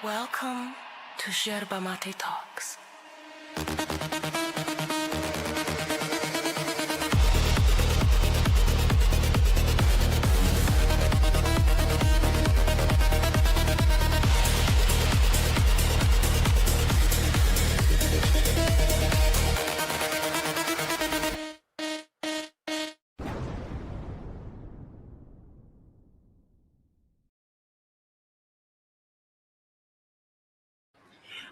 Welcome to Yerba Mate Talks.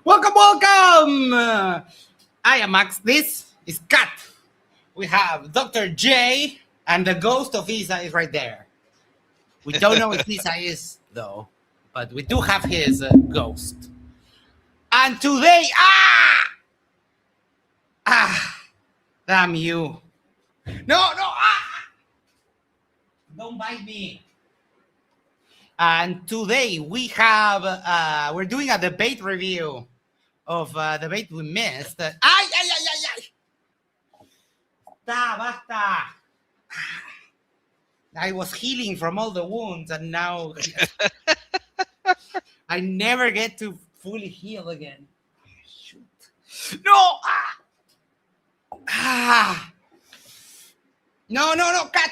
Welcome! I am Max. This is Kat. We have Dr. J, and the ghost of Isa is right there. We don't know if Isa is, though, but we do have his ghost. And today, damn you. No, don't bite me. And today we have, we're doing a debate review of debate we missed. Ay! Basta. I was healing from all the wounds, and now I never get to fully heal again. Shoot. No! No, cat!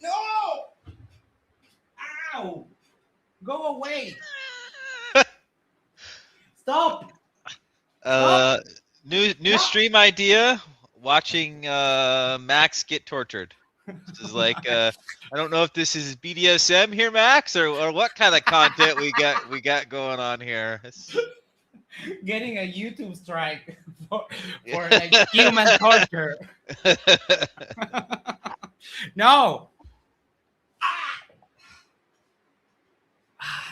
No! Ow! Go away! Stop! New stream idea. Watching Max get tortured. This is like I don't know if this is BDSM here, Max, or what kind of content we got going on here. Getting a YouTube strike for like human torture. No.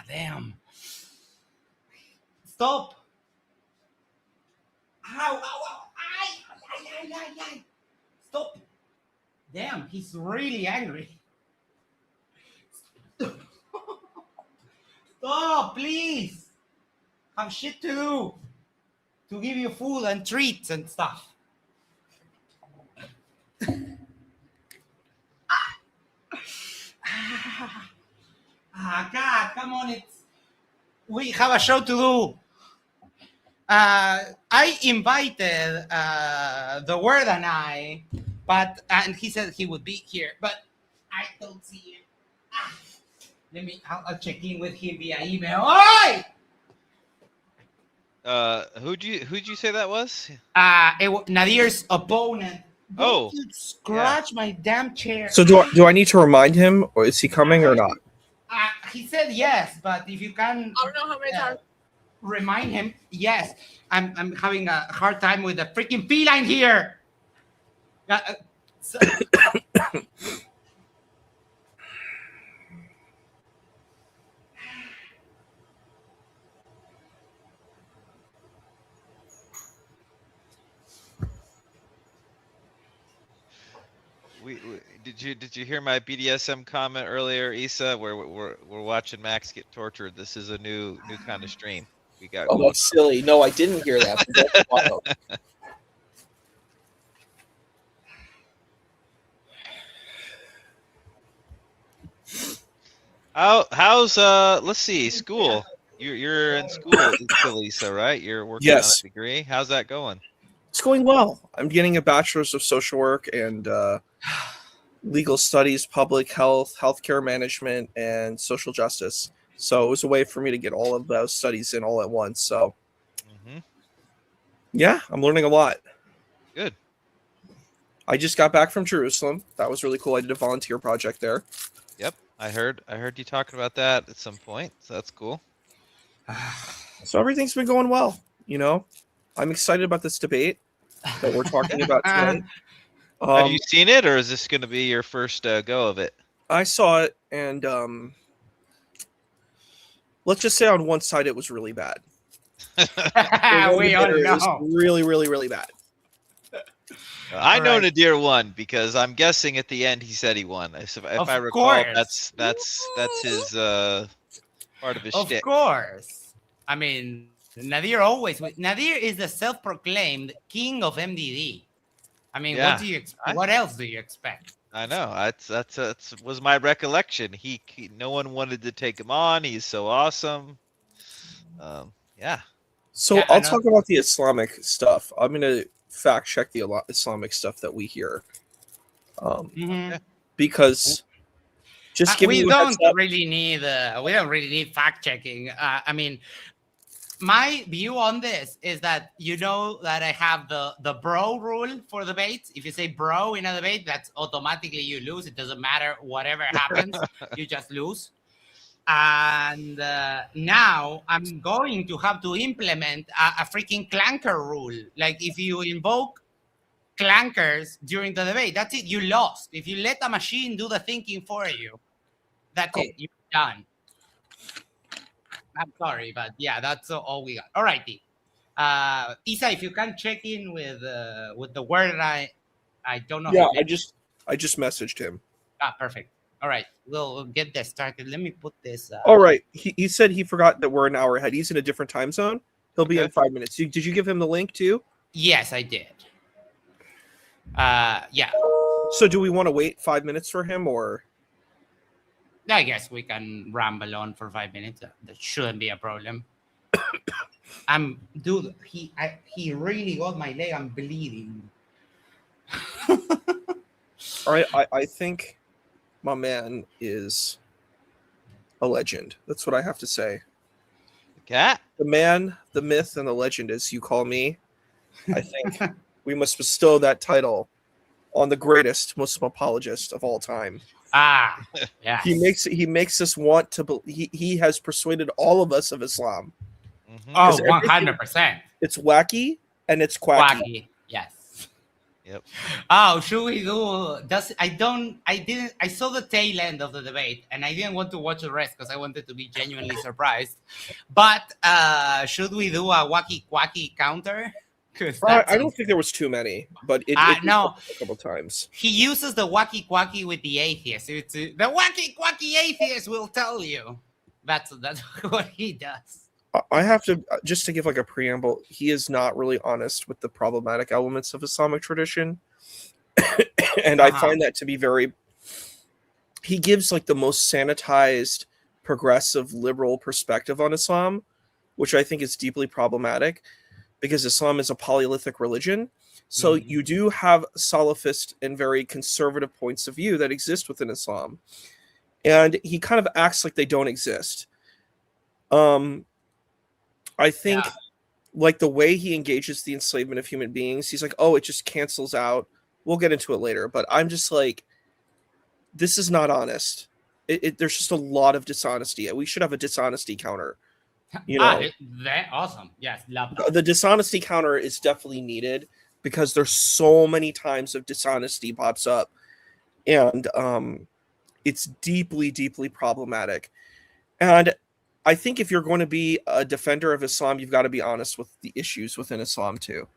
Damn. Stop. Ow. Ay. Stop. Damn, he's really angry. Stop, please. Have shit to do. To give you food and treats and stuff. God, come on, we have a show to do. I invited the Word and I, and he said he would be here, but I don't see him. I'll check in with him via email. Oi! Who'd you say that was? Nadir's opponent. Oh, you scratch my damn chair. So do I need to remind him, or is he coming or not? He said yes, but if you can, I don't know how many times. Remind him. Yes, I'm having a hard time with the freaking feline here. Did you hear my BDSM comment earlier, Isa? Where we're watching Max get tortured. This is a new kind of stream we got. Oh, that's silly. No, I didn't hear that. That's wild. How's let's see, school. You're in school, Lisa, right? You're working on a degree. How's that going? It's going well. I'm getting a bachelor's of social work and legal studies, public health, healthcare management, and social justice. So it was a way for me to get all of those studies in all at once. So yeah, I'm learning a lot. Good. I just got back from Jerusalem. That was really cool. I did a volunteer project there. Yep, I heard you talking about that at some point. So that's cool. So everything's been going well. You know, I'm excited about this debate that we're talking about tonight. Have you seen it, or is this going to be your first go of it? I saw it, and let's just say on one side it was really bad. We all know. It was really, really, really bad. I know Nadir won because I'm guessing at the end he said he won. If I recall, that's his part of his shtick. Of course. I mean, Nadir is the self-proclaimed king of MDD. I mean, Yeah. What else do you expect? I know. That's was my recollection. He no one wanted to take him on. He's so awesome. Yeah. So Yeah, I'll and talk about the Islamic stuff. I'm gonna fact check the Islamic stuff that we hear, mhm. because just giving you a heads up. We don't really need fact checking. I mean, my view on this is that you know that I have the bro rule for debates. If you say bro in a debate, that's automatically you lose. It doesn't matter whatever happens, you just lose. And now I'm going to have to implement a freaking clanker rule. Like if you invoke clankers during the debate, that's it. You lost. If you let a machine do the thinking for you, that's it. You're done. I'm sorry, but yeah, that's all we got. All righty. Isa, if you can check in with the word I don't know Yeah, his name. I just messaged him. Perfect. All right, we'll get this started. Let me put this. All right, he said he forgot that we're an hour ahead. He's in a different time zone. He'll be Okay. in 5 minutes. Did you give him the link too? Yes, I did. Yeah. So do we want to wait 5 minutes for him, or? I guess we can ramble on for 5 minutes. That shouldn't be a problem. Dude. He really got my leg. I'm bleeding. All right, I think my man is a legend. That's what I have to say. Cat. The man, the myth, and the legend, as you call me. I think we must bestow that title on the greatest Muslim apologist of all time. Yeah. He makes us want to. He has persuaded all of us of Islam. Mm-hmm. Oh, 100%. It's wacky and it's quacky. Wacky. Yes. Yep. Oh, should we do? I saw the tail end of the debate, and I didn't want to watch the rest because I wanted to be genuinely surprised. But should we do a wacky quacky counter? I don't think there was too many, but it no, a couple times. he uses the wacky quacky with the atheist. The wacky quacky atheist will tell you. That's what he does. I have to just to give like a preamble. He is not really honest with the problematic elements of Islamic tradition, and I find that to be very. He gives like the most sanitized, progressive, liberal perspective on Islam, which I think is deeply problematic, because Islam is a polyolithic religion. So you do have Salafist and very conservative points of view that exist within Islam, and he kind of acts like they don't exist. I think like the way he engages the enslavement of human beings, he's like, oh, it just cancels out. We'll get into it later. But I'm just like, this is not honest. There's just a lot of dishonesty. We should have a dishonesty counter. You know, That's awesome. Yes, love that. The dishonesty counter is definitely needed because there's so many times of dishonesty pops up. And it's deeply, deeply problematic. And I think if you're going to be a defender of Islam, you've got to be honest with the issues within Islam too.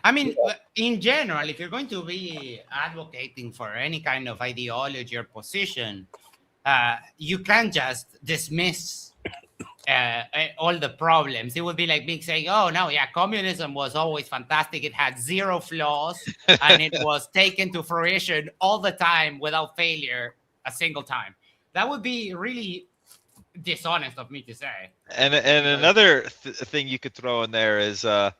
I mean, in general, if you're going to be advocating for any kind of ideology or position, you can't just dismiss all the problems. It would be like being saying, oh, no, yeah, communism was always fantastic. It had zero flaws, and it was taken to fruition all the time without failure a single time. That would be really dishonest of me to say. And another thing you could throw in there is and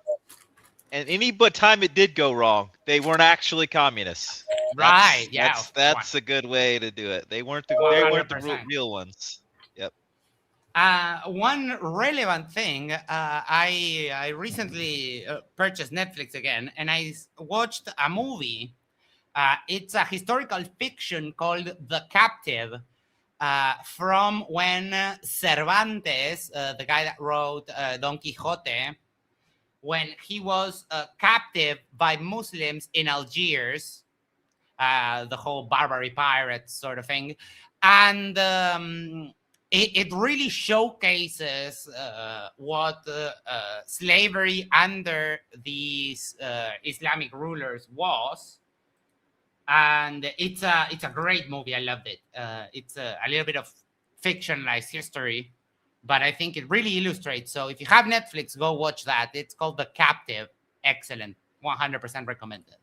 any but time it did go wrong, they weren't actually communists. Right? That's a good way to do it. They weren't the real ones. Yep. One relevant thing, I recently purchased Netflix again, and I watched a movie. It's a historical fiction called The Captive. From when Cervantes, the guy that wrote Don Quixote, when he was captive by Muslims in Algiers, the whole Barbary pirates sort of thing. And it really showcases what slavery under these Islamic rulers was. And it's a great movie. I loved it. It's a little bit of fictionalized history, but I think it really illustrates. So if you have Netflix, go watch that. It's called The Captive. Excellent. 100% recommended.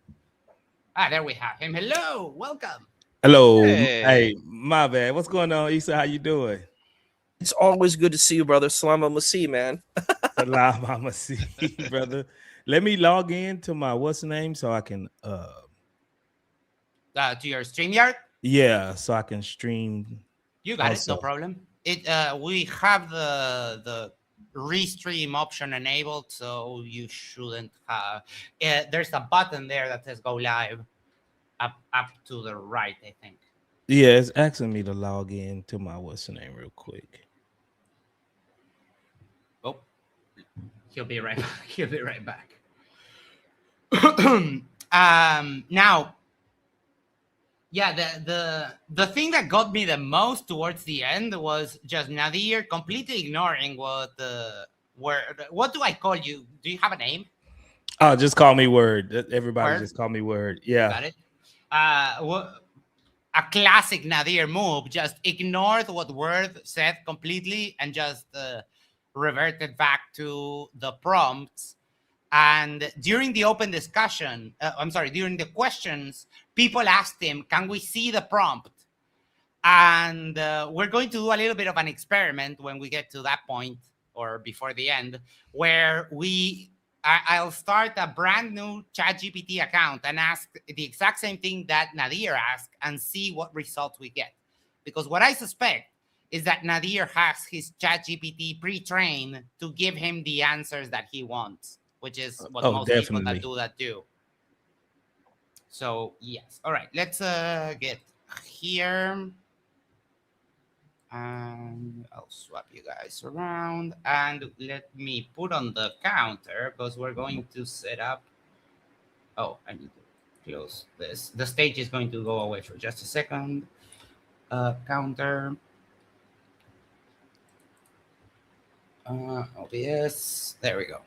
There we have him. Hello. Welcome. Hello. Hey. Hey, my bad. What's going on, Issa? How you doing? It's always good to see you, brother. Salam alaikum, man. Salam, I'ma see, brother. Let me log in to my what's the name so I can To your StreamYard. yeah, so I can stream. You got it, also. no problem. We have the restream option enabled, so you shouldn't have. There's a button there that says go live, up to the right, I think. Yeah, it's asking me to log in to my what's the name real quick. Oh, he'll be right back. He'll be right back. Now, yeah, the thing that got me the most towards the end was just Nadir completely ignoring what do I call you? Do you have a name? Oh, just call me Word. Everybody Word? just call me Word. Yeah. Got it. A classic Nadir move, just ignored what Word said completely and just reverted back to the prompts. And during the open discussion, during the questions, people asked him, can we see the prompt? And we're going to do a little bit of an experiment when we get to that point or before the end, where I'll start a brand new ChatGPT account and ask the exact same thing that Nadir asked and see what results we get. Because what I suspect is that Nadir has his ChatGPT pre-trained to give him the answers that he wants, which is what most people that do that do. So, yes. All right, let's get here. And I'll swap you guys around. And let me put on the counter because we're going to set up. Oh, I need to close this. The stage is going to go away for just a second. Counter. OBS. There we go.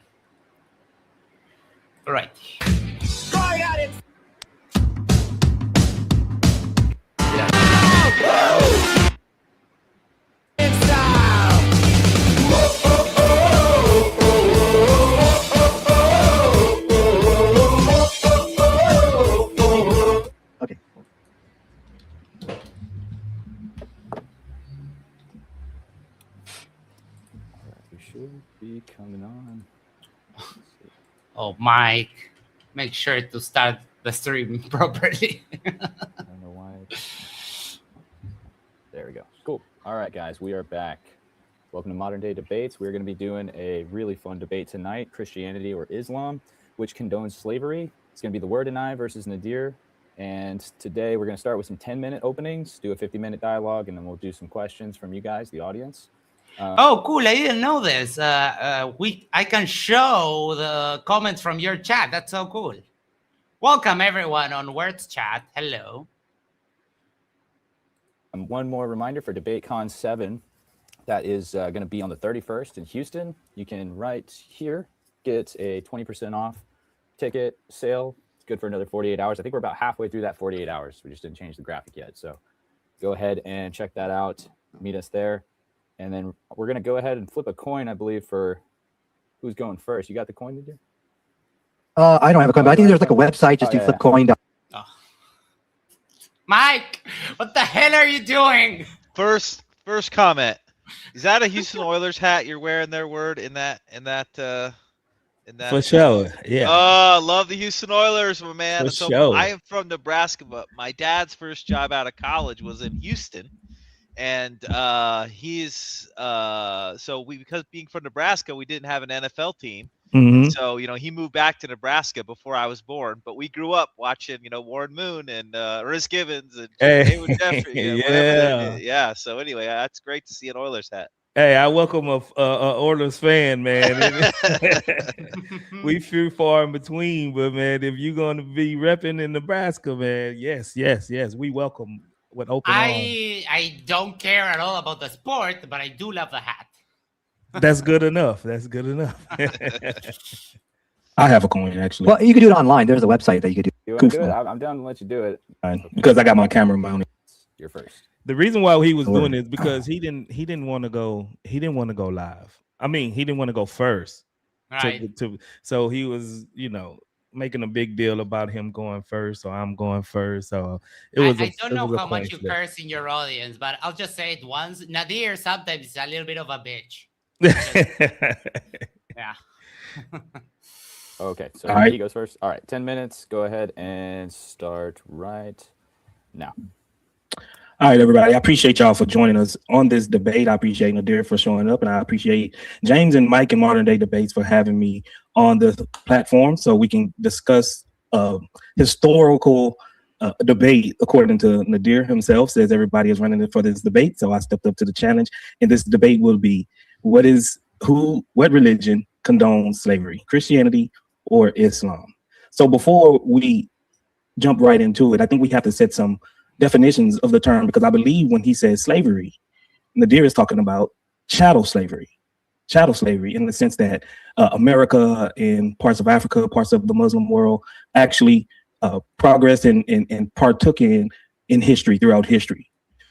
All right. Going at it. Okay. We should be coming on. Oh, Mike, make sure to start the stream properly. I don't know why. There we go. Cool. All right, guys, we are back. Welcome to Modern Day Debates. We're going to be doing a really fun debate tonight, Christianity or Islam, which condones slavery. It's going to be the Word and I versus Nadir. And today we're going to start with some 10-minute openings, do a 50-minute dialogue, and then we'll do some questions from you guys, the audience. Oh, cool. I didn't know this. I can show the comments from your chat. That's so cool. Welcome, everyone, on Words Chat. Hello. One more reminder for DebateCon 7. That is going to be on the 31st in Houston. You can right here get a 20% off ticket sale. It's good for another 48 hours. I think we're about halfway through that 48 hours. We just didn't change the graphic yet. So go ahead and check that out. Meet us there. And then we're going to go ahead and flip a coin, I believe, for who's going first. You got the coin, Nadir? I don't have a coin, but I think there's like a website. Just do flip coin. Oh. Mike, what the hell are you doing? First comment. Is that a Houston Oilers hat you're wearing there, Word, in that For sure. Yeah. Oh, love the Houston Oilers, my man. For So sure. I am from Nebraska, but my dad's first job out of college was in Houston. And because being from Nebraska, we didn't have an NFL team. Mm-hmm. So, he moved back to Nebraska before I was born, but we grew up watching, Warren Moon and Rhys Givens and Haywood Jeffrey. Yeah. So anyway, that's great to see an Oilers hat. Hey, I welcome a Oilers fan, man. We few far in between, but man, if you're going to be repping in Nebraska, man, yes, we welcome with open arms. I don't care at all about the sport, but I do love the hat. That's good enough. I have a coin, actually. Well, you can do it online. There's a website that you could do. You want to do it? I'm down to let you do it. Because I got my camera mounted. You're first. The reason why he was doing it is because he didn't want to go live. I mean, he didn't want to go first. Right. So he was, making a big deal about him going first or I'm going first. So I don't know a how coin much you flip. curse in your audience, but I'll just say it once. Nadir sometimes is a little bit of a bitch. Yeah. Okay, so All right. he goes first. All right, 10 minutes. Go ahead and start right now. All right, everybody. I appreciate y'all for joining us on this debate. I appreciate Nadir for showing up, and I appreciate James and Mike and Modern Day Debates for having me on the platform so we can discuss historical debate. According to Nadir himself, says everybody is running it for this debate, so I stepped up to the challenge. And this debate will be: what religion condones slavery, Christianity or Islam? So before we jump right into it, I think we have to set some definitions of the term, because I believe when he says slavery, Nadir is talking about chattel slavery in the sense that America and parts of Africa, parts of the Muslim world actually progressed and partook in history, throughout history.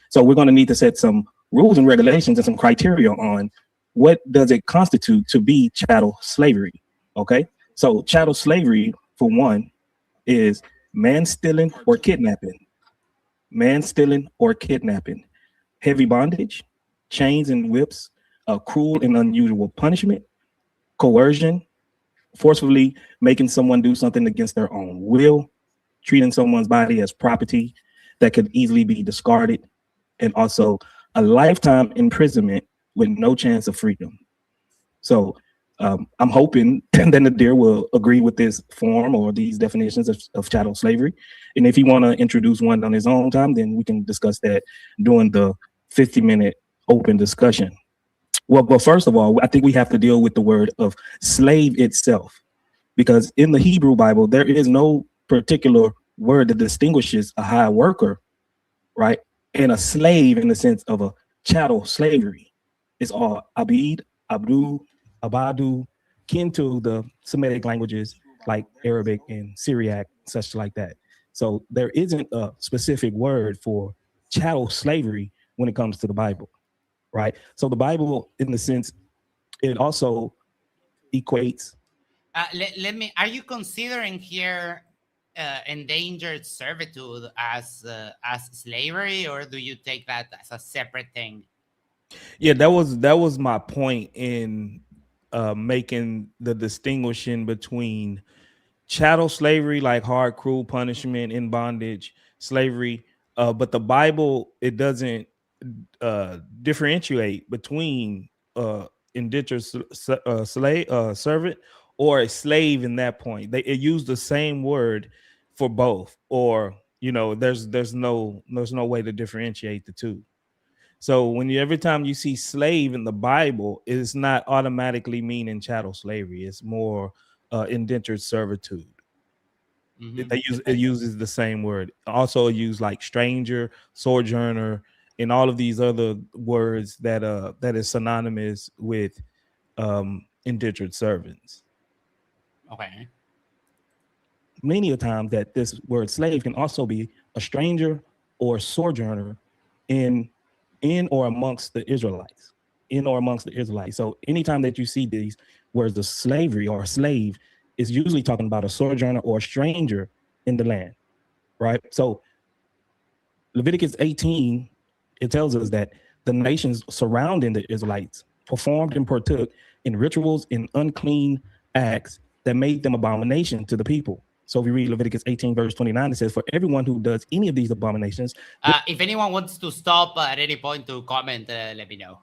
So we're going to need to set some rules and regulations and some criteria on what does it constitute to be chattel slavery. Okay, so chattel slavery, for one, is man stealing or kidnapping, heavy bondage, chains and whips, cruel and unusual punishment, coercion, forcefully making someone do something against their own will, treating someone's body as property that could easily be discarded, and also a lifetime imprisonment with no chance of freedom. So I'm hoping that Nadir will agree with this form or these definitions of chattel slavery. And if you want to introduce one on his own time, then we can discuss that during the 50-minute open discussion. Well, but first of all, I think we have to deal with the word of slave itself, because in the Hebrew Bible, there is no particular word that distinguishes a hired worker, right, and a slave in the sense of a chattel slavery. It's all abid, abdu, abadu, kin to the Semitic languages like Arabic and Syriac, such like that. So there isn't a specific word for chattel slavery when it comes to the Bible, right? So the Bible, in the sense, it also equates. Let me. Are you considering here endangered servitude as slavery, or do you take that as a separate thing? Yeah, that was my point in making the distinguishing between chattel slavery, like hard, cruel punishment in bondage, slavery. But the Bible, it doesn't differentiate between indentured servant or a slave. In that point, it used the same word for both, or there's no way to differentiate the two. So every time you see slave in the Bible, it's not automatically meaning chattel slavery. It's more indentured servitude. Mm-hmm. It uses the same word. Also use like stranger, sojourner, and all of these other words that is synonymous with indentured servants. Okay. Many a times that this word slave can also be a stranger or sojourner in or amongst the Israelites. So anytime that you see these words of slavery or slave, is usually talking about a sojourner or a stranger in the land, right? So Leviticus 18, it tells us that the nations surrounding the Israelites performed and partook in rituals and unclean acts that made them abomination to the people. So if we read Leviticus 18, verse 29, it says, for everyone who does any of these abominations. If anyone wants to stop at any point to comment, let me know.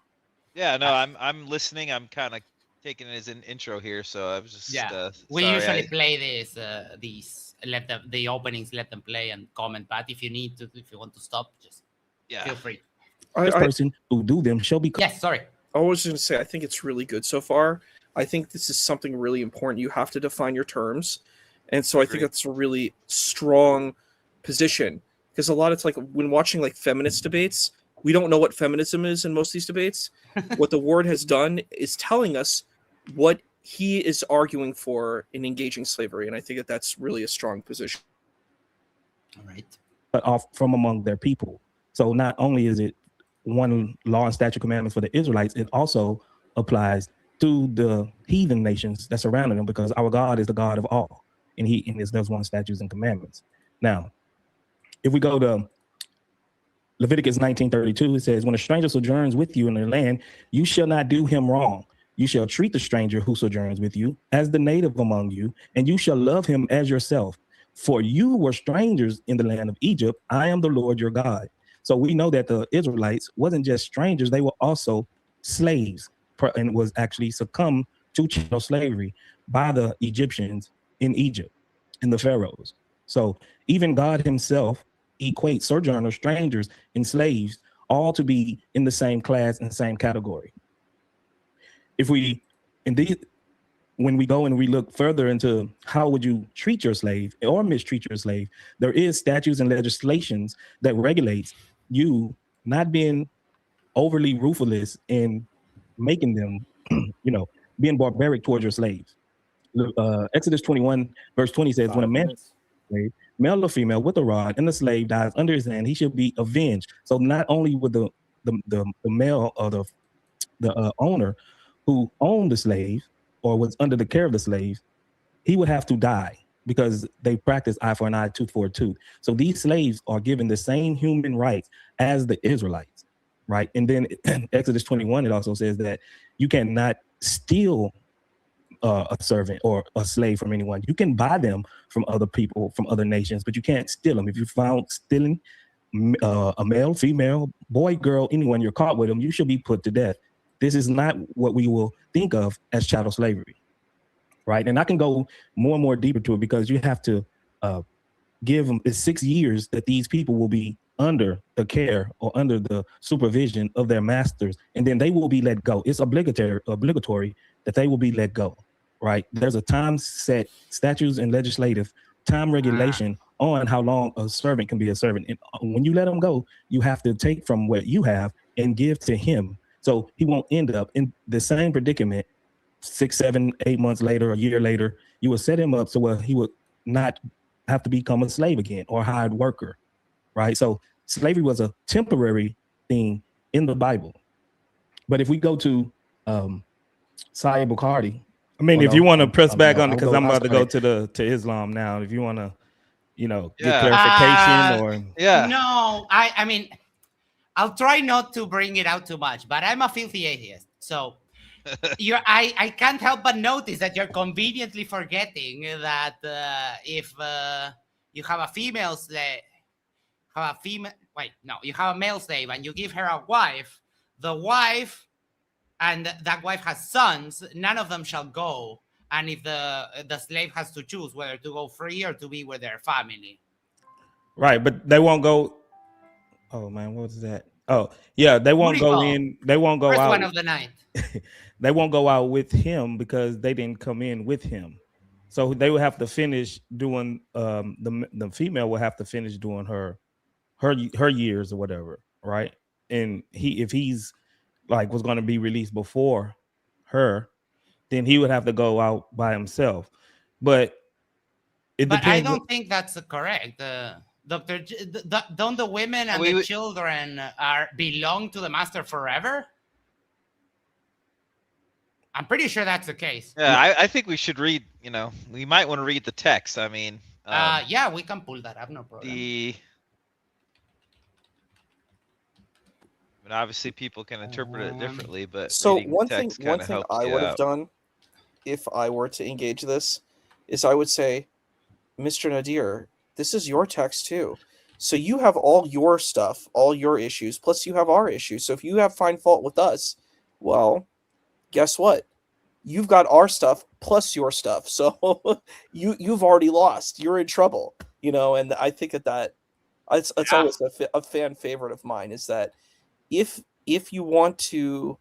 Yeah, no, I'm listening. I'm kind of taking it as an intro here, so I was just we sorry, usually play these let them the openings, let them play and comment. But if you want to stop, just feel free. This person who do them shall be. Yes, sorry. I was going to say, I think it's really good so far. I think this is something really important. You have to define your terms. And so I think that's a really strong position, because a lot of, it's like when watching like feminist debates, we don't know what feminism is in most of these debates. What the word has done is telling us what he is arguing for in engaging slavery. And I think that that's really a strong position. All right. But off from among their people. So not only is it one law and statute commandments for the Israelites, it also applies to the heathen nations that surround them, because our God is the God of all. and there's one statutes and commandments. Now, if we go to Leviticus 19:32, it says, when a stranger sojourns with you in their land, you shall not do him wrong. You shall treat the stranger who sojourns with you as the native among you, and you shall love him as yourself. For you were strangers in the land of Egypt. I am the Lord your God. So we know that the Israelites wasn't just strangers, they were also slaves, and was actually succumbed to chattel slavery by the Egyptians in Egypt, and the pharaohs. So even God himself equates sojourners, strangers, and slaves all to be in the same class and same category. If we indeed, when we go and we look further into how would you treat your slave or mistreat your slave, there is statutes and legislations that regulates you not being overly ruthless in making them, being barbaric towards your slaves. Exodus 21 verse 20 says, when a man, male or female, with a rod, and the slave dies under his hand, he should be avenged. So not only would the male or the owner who owned the slave or was under the care of the slave, he would have to die because they practice eye for an eye, tooth for a tooth. So these slaves are given the same human rights as the Israelites, right? And then Exodus 21, it also says that you cannot steal a servant or a slave from anyone. You can buy them from other people, from other nations, but you can't steal them. If you found stealing a male, female, boy, girl, anyone, you're caught with them, you should be put to death. This is not what we will think of as chattel slavery, right? And I can go more and more deeper to it because you have to give them 6 years that these people will be under the care or under the supervision of their masters, and then they will be let go. It's obligatory that they will be let go, right? There's a time set, statutes and legislative time regulation on how long a servant can be a servant. And when you let them go, you have to take from what you have and give to him. So he won't end up in the same predicament 6, 7, 8 months later, a year later. You will set him up so he would not have to become a slave again or hired worker, right? So slavery was a temporary thing in the Bible. But if we go to Sahih Bukhari, I mean, if you want to press back on it, because I'm about to go to Islam now. If you want to, get clarification or no, I mean, I'll try not to bring it out too much, but I'm a filthy atheist. So I can't help but notice that you're conveniently forgetting that if you have a female slave, you have a male slave and you give her a wife, the wife and that wife has sons, none of them shall go. And if the slave has to choose whether to go free or to be with their family. Right, but they won't go. Oh man, what was that? Oh yeah, they won't go in. They won't go First out. one of the night. They won't go out with him because they didn't come in with him. So they will have to finish doing. The female will have to finish doing her years or whatever, right? And if he's like was going to be released before her, then he would have to go out by himself. But I don't think that's correct. Doctor, don't the women and the children belong to the master forever? I'm pretty sure that's the case. Yeah, I think we should read. We might want to read the text. I mean, yeah, we can pull that up, no problem. But obviously, people can interpret it differently. But so one thing I would have done if I were to engage this is I would say, Mr. Nadir, this is your text too. So you have all your stuff, all your issues, plus you have our issues. So if you find fault with us, well, guess what? You've got our stuff plus your stuff. So you've already lost. You're in trouble, and I think that's always a fan favorite of mine is that if you want to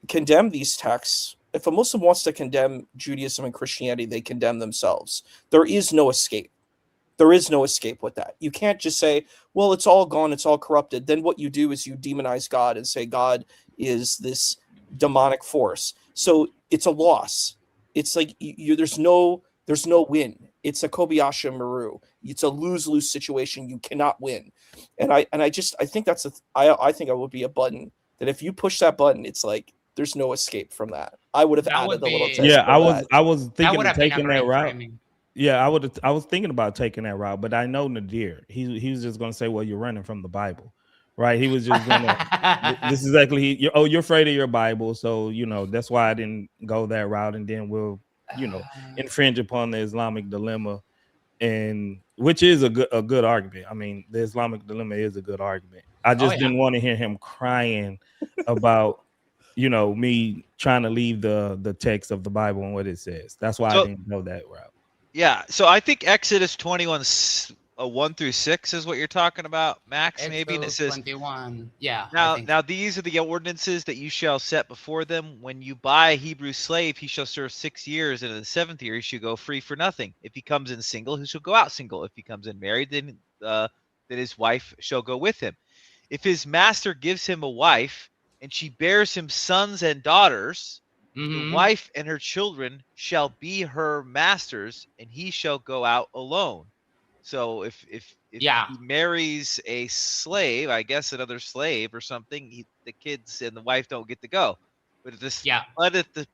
condemn these texts, if a Muslim wants to condemn Judaism and Christianity, they condemn themselves. There is no escape. There is no escape with that. You can't just say, well, it's all gone, it's all corrupted. Then what you do is you demonize God and say God is this demonic force. So it's a loss. It's like there's no win. It's a Kobayashi Maru. It's a lose-lose situation. You cannot win. And I think I think it would be a button that if you push that button, it's like there's no escape from that. I would have added a little text. Yeah, I was thinking of taking that route. Yeah, I was thinking about taking that route, but I know Nadir. He was just gonna say, "Well, you're running from the Bible," right? He was just gonna. This is exactly. You're afraid of your Bible, so that's why I didn't go that route, and then we'll infringe upon the Islamic dilemma, and which is a good argument. I mean, the Islamic dilemma is a good argument. I just didn't want to hear him crying about me trying to leave the text of the Bible and what it says. That's why I didn't go that route. Yeah, so I think Exodus 21 1 through 6 is what you're talking about, Max. Maybe, and it says 21. Yeah. now these are the ordinances that you shall set before them. When you buy a Hebrew slave, he shall serve 6 years, and in the 7th year he shall go free for nothing. If he comes in single, he shall go out single. If he comes in married, then his wife shall go with him. If his master gives him a wife, and she bears him sons and daughters, the wife and her children shall be her masters, and he shall go out alone. So if he marries a slave, I guess another slave or something, the kids and the wife don't get to go. But if the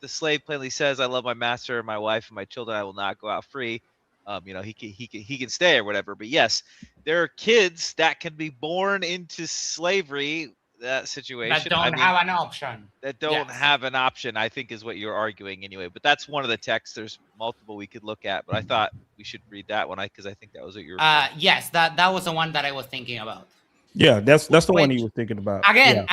slave plainly says, "I love my master and my wife and my children, I will not go out free," he can stay or whatever. But yes, there are kids that can be born into slavery. That situation that don't have an option. That don't have an option, I think, is what you're arguing anyway. But that's one of the texts. There's multiple we could look at, but I thought we should read that one because I think that was what you were. Yes, that was the one that I was thinking about. Yeah, that's the one he was thinking about. Again,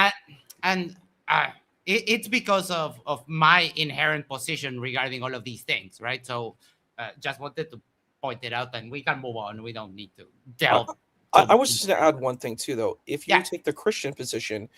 it's because of my inherent position regarding all of these things, right? So just wanted to point it out, and we can move on. We don't need to delve. I was just going to add one thing too, though. If you take the Christian position,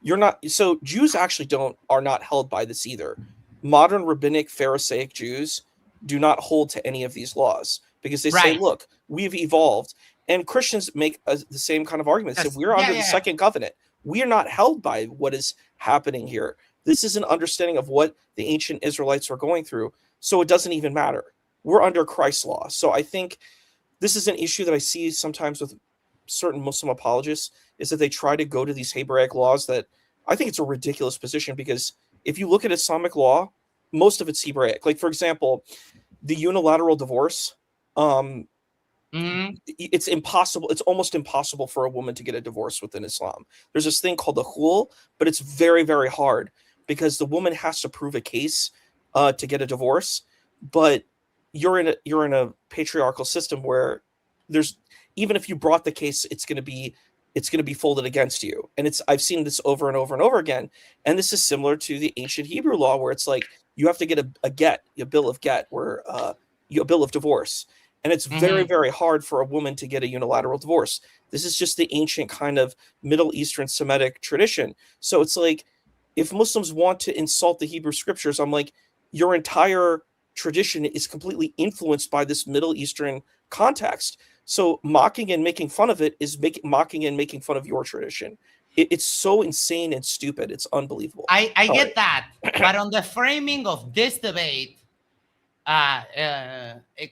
you're not. So Jews actually are not held by this either. Modern rabbinic Pharisaic Jews do not hold to any of these laws because they say, "Look, we've evolved." And Christians make the same kind of arguments. If we're under the second covenant, we are not held by what is happening here. This is an understanding of what the ancient Israelites were going through. So it doesn't even matter. We're under Christ's law. So I think this is an issue that I see sometimes with certain Muslim apologists, is that they try to go to these Hebraic laws that I think it's a ridiculous position, because if you look at Islamic law, most of it's Hebraic. Like, for example, the unilateral divorce, it's impossible. It's almost impossible for a woman to get a divorce within Islam. There's this thing called the khul, but it's very, very hard because the woman has to prove a case to get a divorce. But you're in a patriarchal system where there's, even if you brought the case, it's going to be folded against you. And I've seen this over and over and over again. And this is similar to the ancient Hebrew law, where it's like you have to get a bill of get, where a bill of divorce. And it's very, very hard for a woman to get a unilateral divorce. This is just the ancient kind of Middle Eastern Semitic tradition. So it's like, if Muslims want to insult the Hebrew scriptures, I'm like, your entire tradition is completely influenced by this Middle Eastern context. So mocking and making fun of it is mocking and making fun of your tradition. It's so insane and stupid. It's unbelievable. I get that. But on the framing of this debate,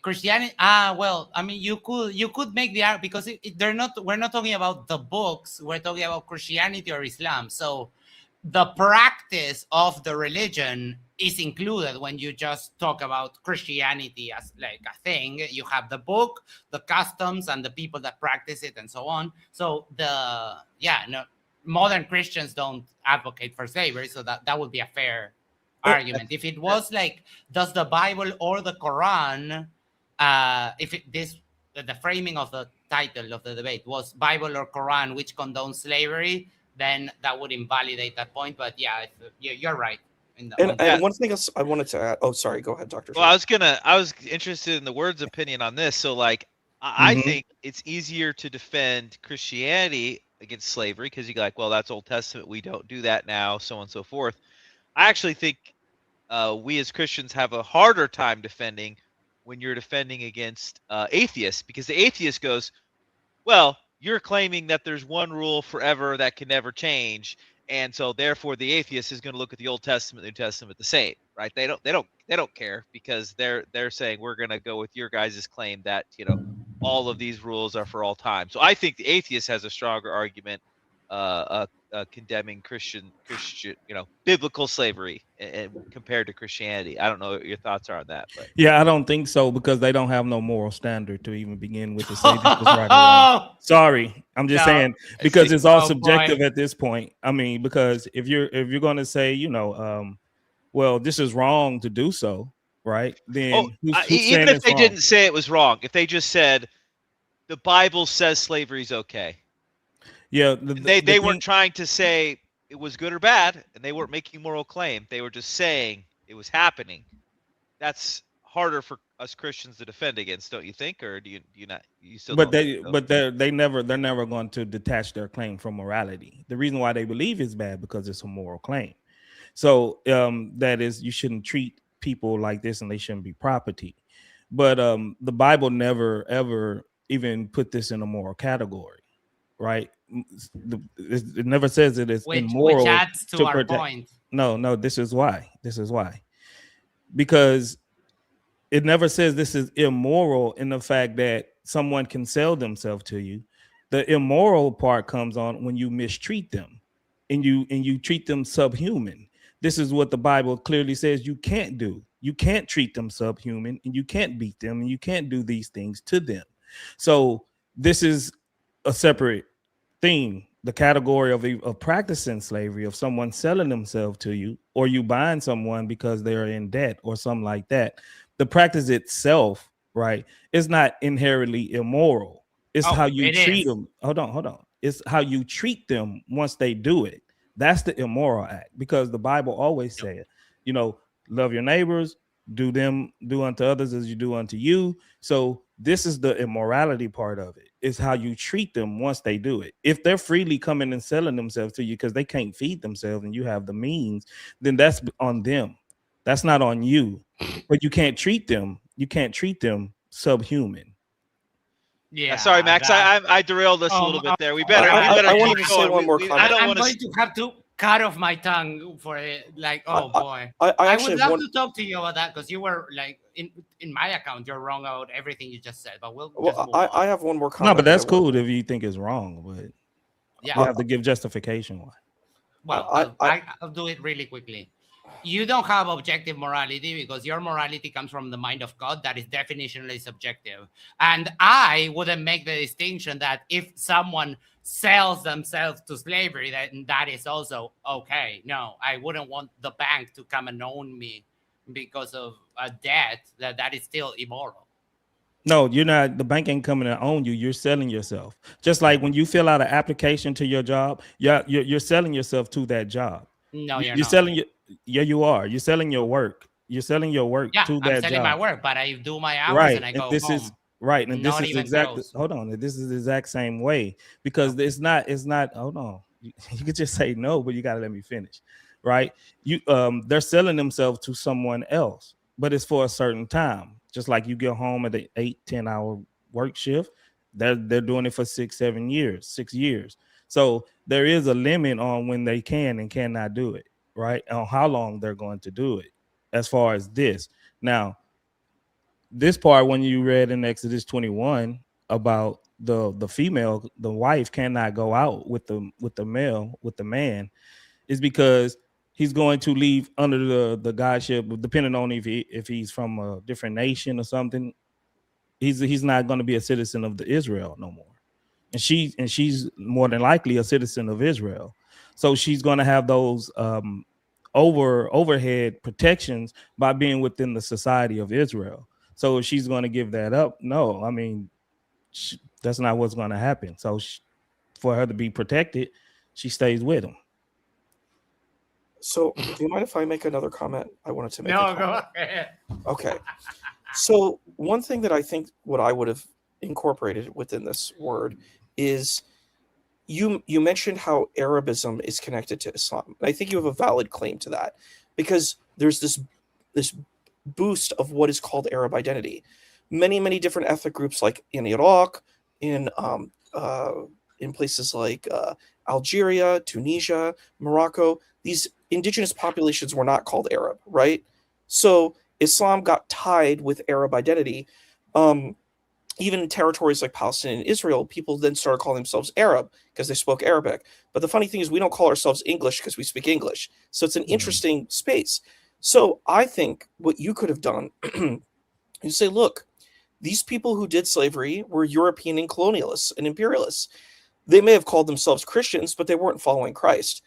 Christianity, well, I mean, you could make the argument, because we're not talking about the books, we're talking about Christianity or Islam. So the practice of the religion is included when you just talk about Christianity as like a thing. You have the book, the customs, and the people that practice it, and so on. So modern Christians don't advocate for slavery, so that would be a fair argument. If it was like, does the Bible or the Quran, the framing of the title of the debate was Bible or Quran which condones slavery, then that would invalidate that point. But you're right. And one thing else I wanted to add. Oh, sorry. Go ahead, Dr. Well, I was interested in the Word's opinion on this. So, like, I think it's easier to defend Christianity against slavery because you go like, well, that's Old Testament. We don't do that now, so on and so forth. I actually think we as Christians have a harder time defending when you're defending against atheists, because the atheist goes, well, you're claiming that there's one rule forever that can never change, and so therefore the atheist is going to look at the Old Testament, New Testament the same, right? They don't care, because they're saying we're going to go with your guys' claim that all of these rules are for all time. So I think the atheist has a stronger argument condemning Christian, biblical slavery and compared to Christianity. I don't know what your thoughts are on that, but Yeah, I don't think so because they don't have no moral standard to even begin with to say this is right or wrong. Sorry, I'm just No. saying because it's all Oh, subjective boy. at this point. I mean, because if you're going to say, well, this is wrong to do so, right? Then who's even saying if it's they wrong? didn't say it was wrong, if they just said the Bible says slavery is okay, Yeah, they weren't trying to say it was good or bad, and they weren't making moral claim. They were just saying it was happening. That's harder for us Christians to defend against, don't you think? Or do you not? You still But don't think so? they're never going to detach their claim from morality. The reason why they believe it's bad because it's a moral claim. So that is, you shouldn't treat people like this and they shouldn't be property. But the Bible never ever even put this in a moral category, right? It never says it is Which immoral adds to our protect. point. No, this is why. Because it never says this is immoral in the fact that someone can sell themselves to you. The immoral part comes on when you mistreat them and you treat them subhuman. This is what the Bible clearly says you can't do. You can't treat them subhuman, and you can't beat them, and you can't do these things to them. So this is a separate thing. The category of practicing slavery, of someone selling themselves to you, or you buying someone because they're in debt or something like that. The practice itself, right, is not inherently immoral. It's how you treat them. Hold on. It's how you treat them once they do it. That's the immoral act, because the Bible always said, love your neighbors, do unto others as you do unto you. So this is the immorality part of it. It's how you treat them once they do it. If they're freely coming and selling themselves to you because they can't feed themselves and you have the means, then that's on them. That's not on you. But you can't treat them subhuman. Yeah. Sorry, Max. I derailed us a little bit there. We better I wanted keep to say going. one more comment. I'm going to have to cut off my tongue for it. Like, boy. I I actually would have love one. to talk to you about that, because you were like, in my account, you're wrong about everything you just said. But we'll just move on. I have one more comment. No, but that's cool if you think it's wrong, but Yeah. you have to give justification why. Well, I'll do it really quickly. You don't have objective morality because your morality comes from the mind of God. That is definitionally subjective. And I wouldn't make the distinction that if someone sells themselves to slavery, then that is also okay. No, I wouldn't want the bank to come and own me because of a debt. That is still immoral. No, you're not. The bank ain't coming to own you. You're selling yourself. Just like when you fill out an application to your job, you're selling yourself to that job. No, you're not. selling your. Yeah, you are. You're selling your work. You're selling your work to that job. I'm selling my work, but I do my hours right. and I go this home. Is right. And Not this is even exactly. close. Hold on. This is the exact same way, because it's not. Hold on. You could just say no, but you got to let me finish. Right. They're selling themselves to someone else, but it's for a certain time. Just like you get home at the 8-10 hour work shift, they're doing it for 6 years. So there is a limit on when they can and cannot do it, right? On how long they're going to do it. As far as this, now, this part when you read in Exodus 21 about the female, the wife cannot go out with the man, is because he's going to leave under the godship, depending on if he's from a different nation or something. He's not going to be a citizen of the Israel no more, and she's more than likely a citizen of Israel, so she's going to have those overhead protections by being within the society of Israel. So if she's going to give that up, no, I mean, that's not what's going to happen. So for her to be protected, she stays with him. So, do you mind if I make another comment? I wanted to make. No, go ahead. Okay. So, one thing that I think what I would have incorporated within this word is you mentioned how Arabism is connected to Islam. And I think you have a valid claim to that, because there's this boost of what is called Arab identity. Many different ethnic groups, like in Iraq, in places like Algeria, Tunisia, Morocco, these indigenous populations were not called Arab, right? So Islam got tied with Arab identity. even in territories like Palestine and Israel, people then started calling themselves Arab because they spoke Arabic. But the funny thing is, we don't call ourselves English because we speak English. So it's an interesting space. So I think what you could have done, you say, look, these people who did slavery were European and colonialists and imperialists. They may have called themselves Christians, but they weren't following Christ.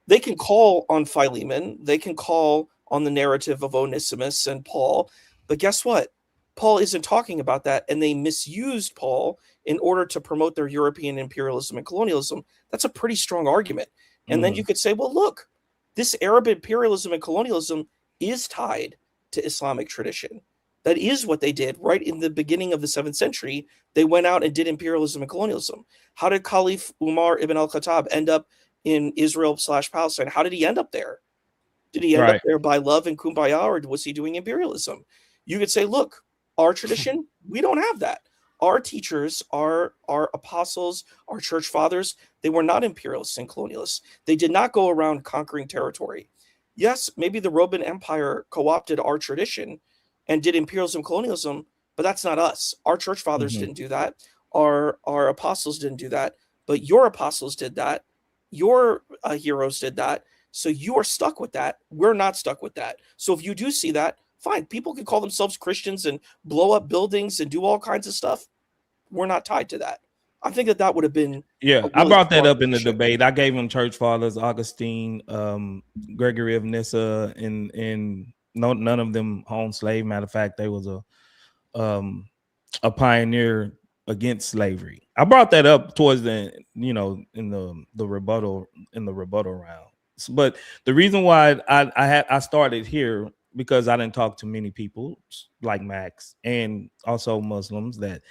They can call on Philemon. They can call on the narrative of Onesimus and Paul. But guess what? Paul isn't talking about that, and they misused Paul in order to promote their European imperialism and colonialism. That's a pretty strong argument. And then you could say, well, look, this Arab imperialism and colonialism is tied to Islamic tradition. That is what they did right in the beginning of the 7th century. They went out and did imperialism and colonialism. How did Caliph Umar ibn al-Khattab end up in Israel/Palestine? How did he end up there? Did he end up there by love and kumbaya, or was he doing imperialism? You could say, look, our tradition, we don't have that. Our teachers, our apostles, our church fathers, they were not imperialists and colonialists. They did not go around conquering territory. Yes, maybe the Roman Empire co-opted our tradition and did imperialism, colonialism, but that's not us. Our church fathers didn't do that. Our apostles didn't do that, but your apostles did that. Your heroes did that. So you are stuck with that. We're not stuck with that. So if you do see that, fine. People can call themselves Christians and blow up buildings and do all kinds of stuff. We're not tied to that. I think that would have been. Yeah, I brought that up in the debate. I gave them church fathers, Augustine, Gregory of Nyssa, and none of them owned slave. Matter of fact, they was a pioneer against slavery. I brought that up towards the, in the rebuttal round. But the reason why I started here, because I didn't talk to many people like Max and also Muslims, that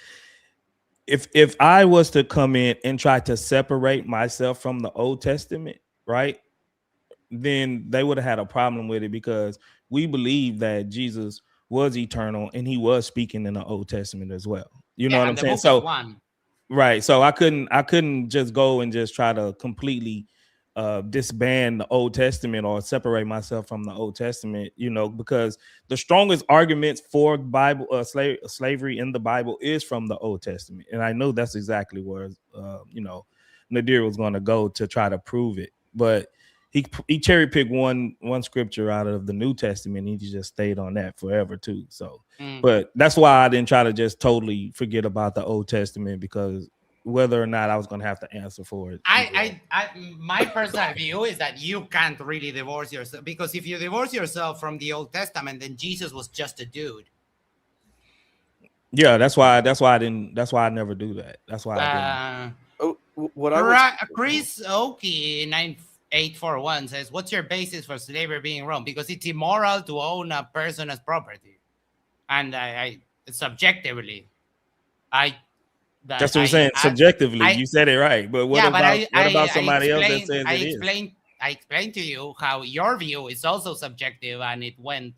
if I was to come in and try to separate myself from the Old Testament, right, then they would have had a problem with it, because we believe that Jesus was eternal and he was speaking in the Old Testament as well. You know what I'm saying? So right. So I couldn't just go and just try to completely disband the Old Testament or separate myself from the Old Testament, because the strongest arguments for Bible slavery in the Bible is from the Old Testament. And I know that's exactly where Nadir was going to go to try to prove it. But he cherry picked one scripture out of the New Testament. And he just stayed on that forever too. So, but that's why I didn't try to just totally forget about the Old Testament, because whether or not I was going to have to answer for it. My personal view is that you can't really divorce yourself, because if you divorce yourself from the Old Testament, then Jesus was just a dude. Yeah, that's why I never do that. That's why I didn't. Chris Oki 9841 says, "What's your basis for slavery being wrong? Because it's immoral to own a person as property, and I subjectively, that's what I'm saying. Subjectively, you said it right. But what about somebody else that says it is? I explained to you how your view is also subjective, and it went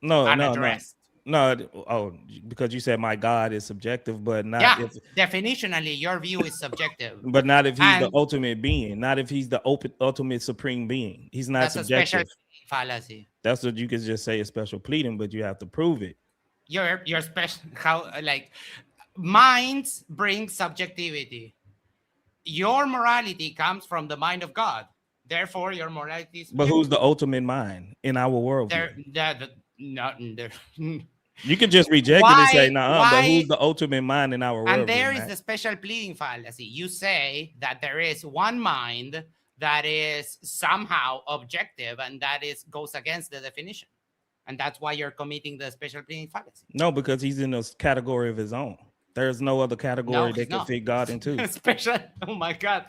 unaddressed. No. Oh, because you said my God is subjective, but not. Yeah, definitionally, your view is subjective. But not if he's the ultimate being. Not if he's the ultimate supreme being. He's not subjective. That's a special fallacy. That's what you could just say, a special pleading, but you have to prove it. Your special minds bring subjectivity. Your morality comes from the mind of God. Therefore, your morality is. But who's the ultimate mind in our world? You can just reject it and say, but who's the ultimate mind in our world? And there is the special pleading fallacy. You say that there is one mind that is somehow objective, and that goes against the definition. And that's why you're committing the special pleading fallacy. No, because he's in a category of his own. There's no other category they can fit God into. Special, oh my God.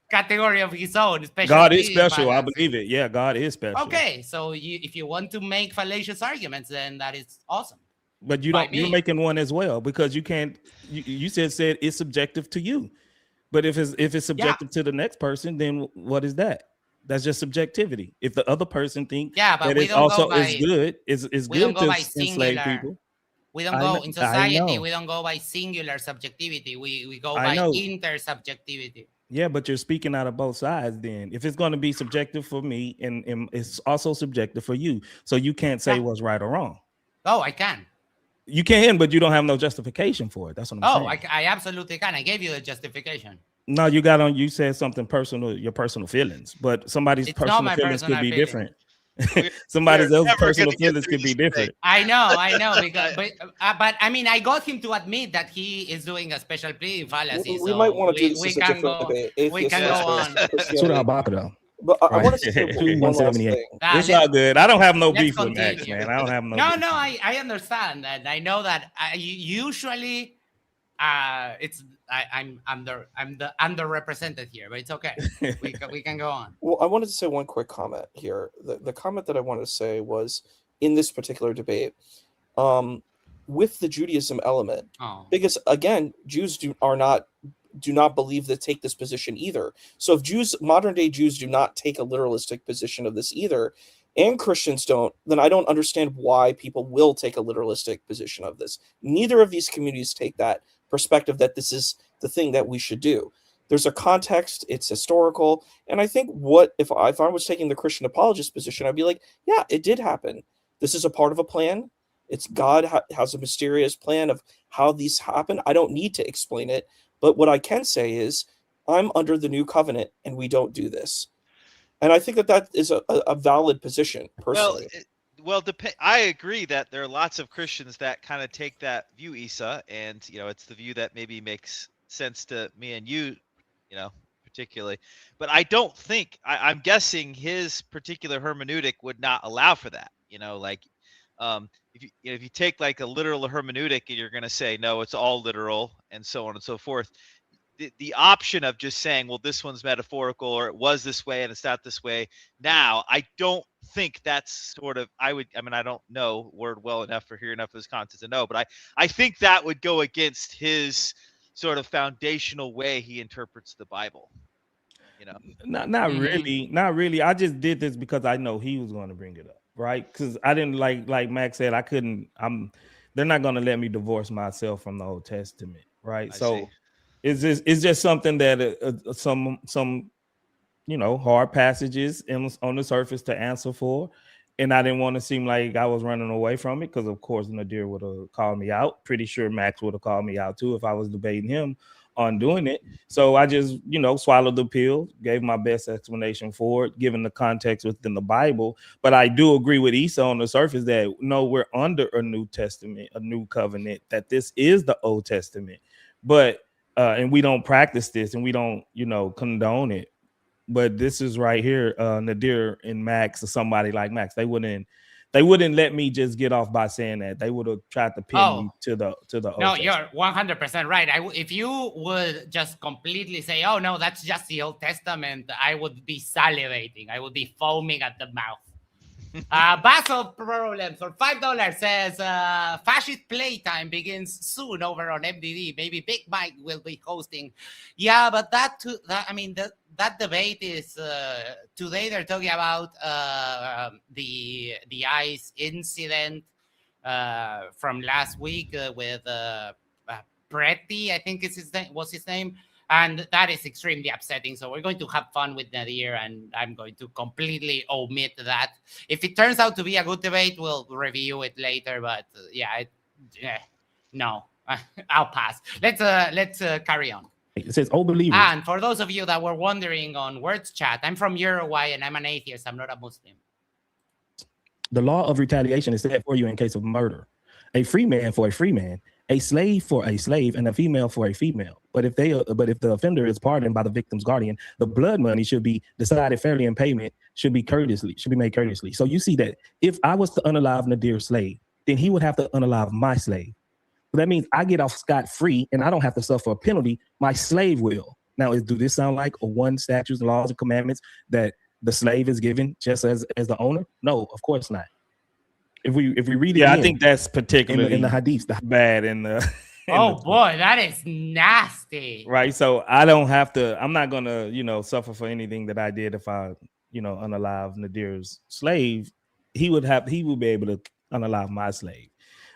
Category of his own. God is special. I believe it. Yeah, God is special. Okay, so if you want to make fallacious arguments, then that is awesome. But you're making one as well, because you can't. You said it's subjective to you, but if it's subjective to the next person, then what is that? That's just subjectivity. If the other person thinks that it also is good, is good to enslave people. We don't go in society. We don't go by singular subjectivity. We go by intersubjectivity. Yeah, but you're speaking out of both sides then. If it's going to be subjective for me and it's also subjective for you, so you can't say what's right or wrong. Oh, I can. You can, but you don't have no justification for it. That's what I'm saying. I absolutely can. I gave you the justification. No, you said something personal, your personal feelings, but somebody's It's not personal my feelings could personal be feeling. different. We're Somebody else's never personal gonna get feelings through could be this different. I know, because, but I mean, I got him to admit that he is doing a special pleading fallacy. We so might want to do this we as a can different go. debate. We Atheists can go versus on. Surah Christianity. al-Baqarah, though. But I Right. wanted to say one last 178. thing. It's all good. I don't have no Let's beef with Max, continue. man. I don't have no. No, beef. no, I understand, and I know that usually I'm underrepresented here, but it's okay. We can go on. Well, I wanted to say one quick comment here. The comment that I wanted to say was in this particular debate, with the Judaism element, because again, Jews do not believe that take this position either. So if modern day Jews do not take a literalistic position of this either, and Christians don't, then I don't understand why people will take a literalistic position of this. Neither of these communities take that perspective that this is the thing that we should do. There's a context, it's historical, and I think if I was taking the Christian apologist position, I'd be like, yeah, it did happen. This is a part of a plan. It's God has a mysterious plan of how these happen. I don't need to explain it, but what I can say is I'm under the new covenant and we don't do this. And I think that is a valid position, personally. I agree that there are lots of Christians that kind of take that view, Isa, and it's the view that maybe makes sense to me and you, particularly. But I don't think I'm guessing his particular hermeneutic would not allow for that. If you take like a literal hermeneutic and you're going to say no, it's all literal and so on and so forth. The option of just saying, well, this one's metaphorical or it was this way and it's not this way now, I don't think that's sort of, I don't know word well enough or hear enough of his content to know, but I think that would go against his sort of foundational way he interprets the Bible. Not really. I just did this because I know he was going to bring it up, right? Because I didn't like Max said, they're not going to let me divorce myself from the Old Testament, right? See. It's just something that some hard passages on the surface to answer for, and I didn't want to seem like I was running away from it because of course Nadir would have called me out. Pretty sure Max would have called me out too if I was debating him on doing it. So I just swallowed the pill, gave my best explanation for it, given the context within the Bible. But I do agree with Isa on the surface that no, we're under a New Testament, a new covenant, that this is the Old Testament, but and we don't practice this and we don't, condone it. But this is right here, Nadir and Max or somebody like Max. They wouldn't let me just get off by saying that. They would have tried to pin me to the Old No, Testament. you're 100% right. If you would just completely say, oh no, that's just the Old Testament, I would be salivating. I would be foaming at the mouth. Basil Problems for $5 says fascist playtime begins soon over on MDD. Maybe Big Mike will be hosting. Yeah, but that debate is today. They're talking about the ICE incident from last week with Pretty, I think was his name. And that is extremely upsetting. So we're going to have fun with Nadir, and I'm going to completely omit that. If it turns out to be a good debate, we'll review it later. But no, I'll pass. Let's carry on. It says, "Oh, believers." And for those of you that were wondering on Words Chat, I'm from Uruguay and I'm an atheist. I'm not a Muslim. The law of retaliation is set for you in case of murder. A free man for a free man, a slave for a slave, and a female for a female. But if the offender is pardoned by the victim's guardian, the blood money should be decided fairly, and payment should be made courteously. So you see that if I was to unalive Nadir's slave, then he would have to unalive my slave. So that means I get off scot-free and I don't have to suffer a penalty. My slave will. Now, do this sound like a one statutes, laws, and commandments that the slave is given just as the owner? No, of course not. If we read it, I think that's particularly in the hadiths, bad in the. Boy, that is nasty. Right. So I'm not gonna, suffer for anything that I did if I, unalive Nadir's slave. He would be able to unalive my slave.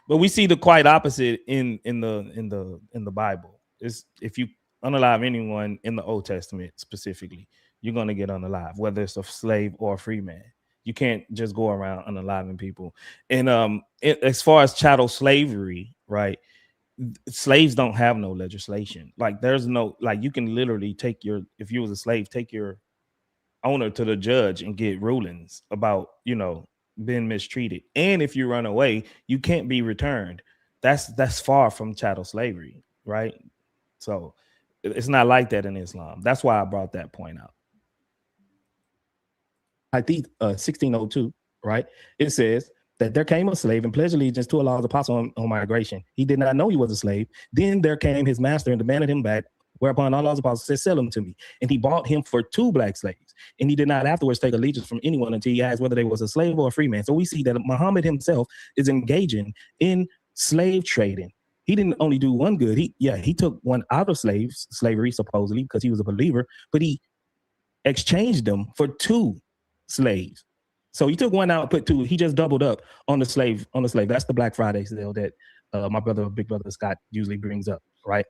But we see the quite opposite in the Bible. It's if you unalive anyone in the Old Testament specifically, you're gonna get unalive, whether it's a slave or a free man. You can't just go around unaliving people. And as far as chattel slavery, right? Slaves don't have no legislation. Like there's no, like you can literally take your, if you was a slave, take your owner to the judge and get rulings about, being mistreated. And if you run away, you can't be returned. That's far from chattel slavery, right? So it's not like that in Islam. That's why I brought that point out. Hadith 1602, right? It says that there came a slave and pledged allegiance to Allah's apostle on migration. He did not know he was a slave. Then there came his master and demanded him back, whereupon Allah's apostle said, sell him to me. And he bought him for 2 black slaves. And he did not afterwards take allegiance from anyone until he asked whether they was a slave or a free man. So we see that Muhammad himself is engaging in slave trading. He didn't only do one good. He took one out of slavery, supposedly, because he was a believer, but he exchanged them for 2 slaves. So he took one out, put 2. He just doubled up on the slave. That's the Black Friday sale that my big brother Scott usually brings up, right?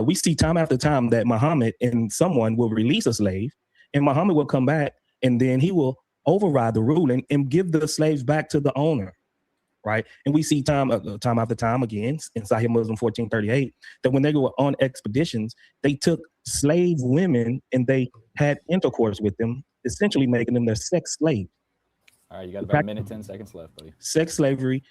We see time after time that Muhammad and someone will release a slave, and Muhammad will come back, and then he will override the ruling and give the slaves back to the owner, right? And we see time after time again in Sahih Muslim 1438 that when they go on expeditions, they took slave women and they had intercourse with them, essentially making them their sex slave. All right, you got about a minute, 10 seconds left, buddy. Sex slavery,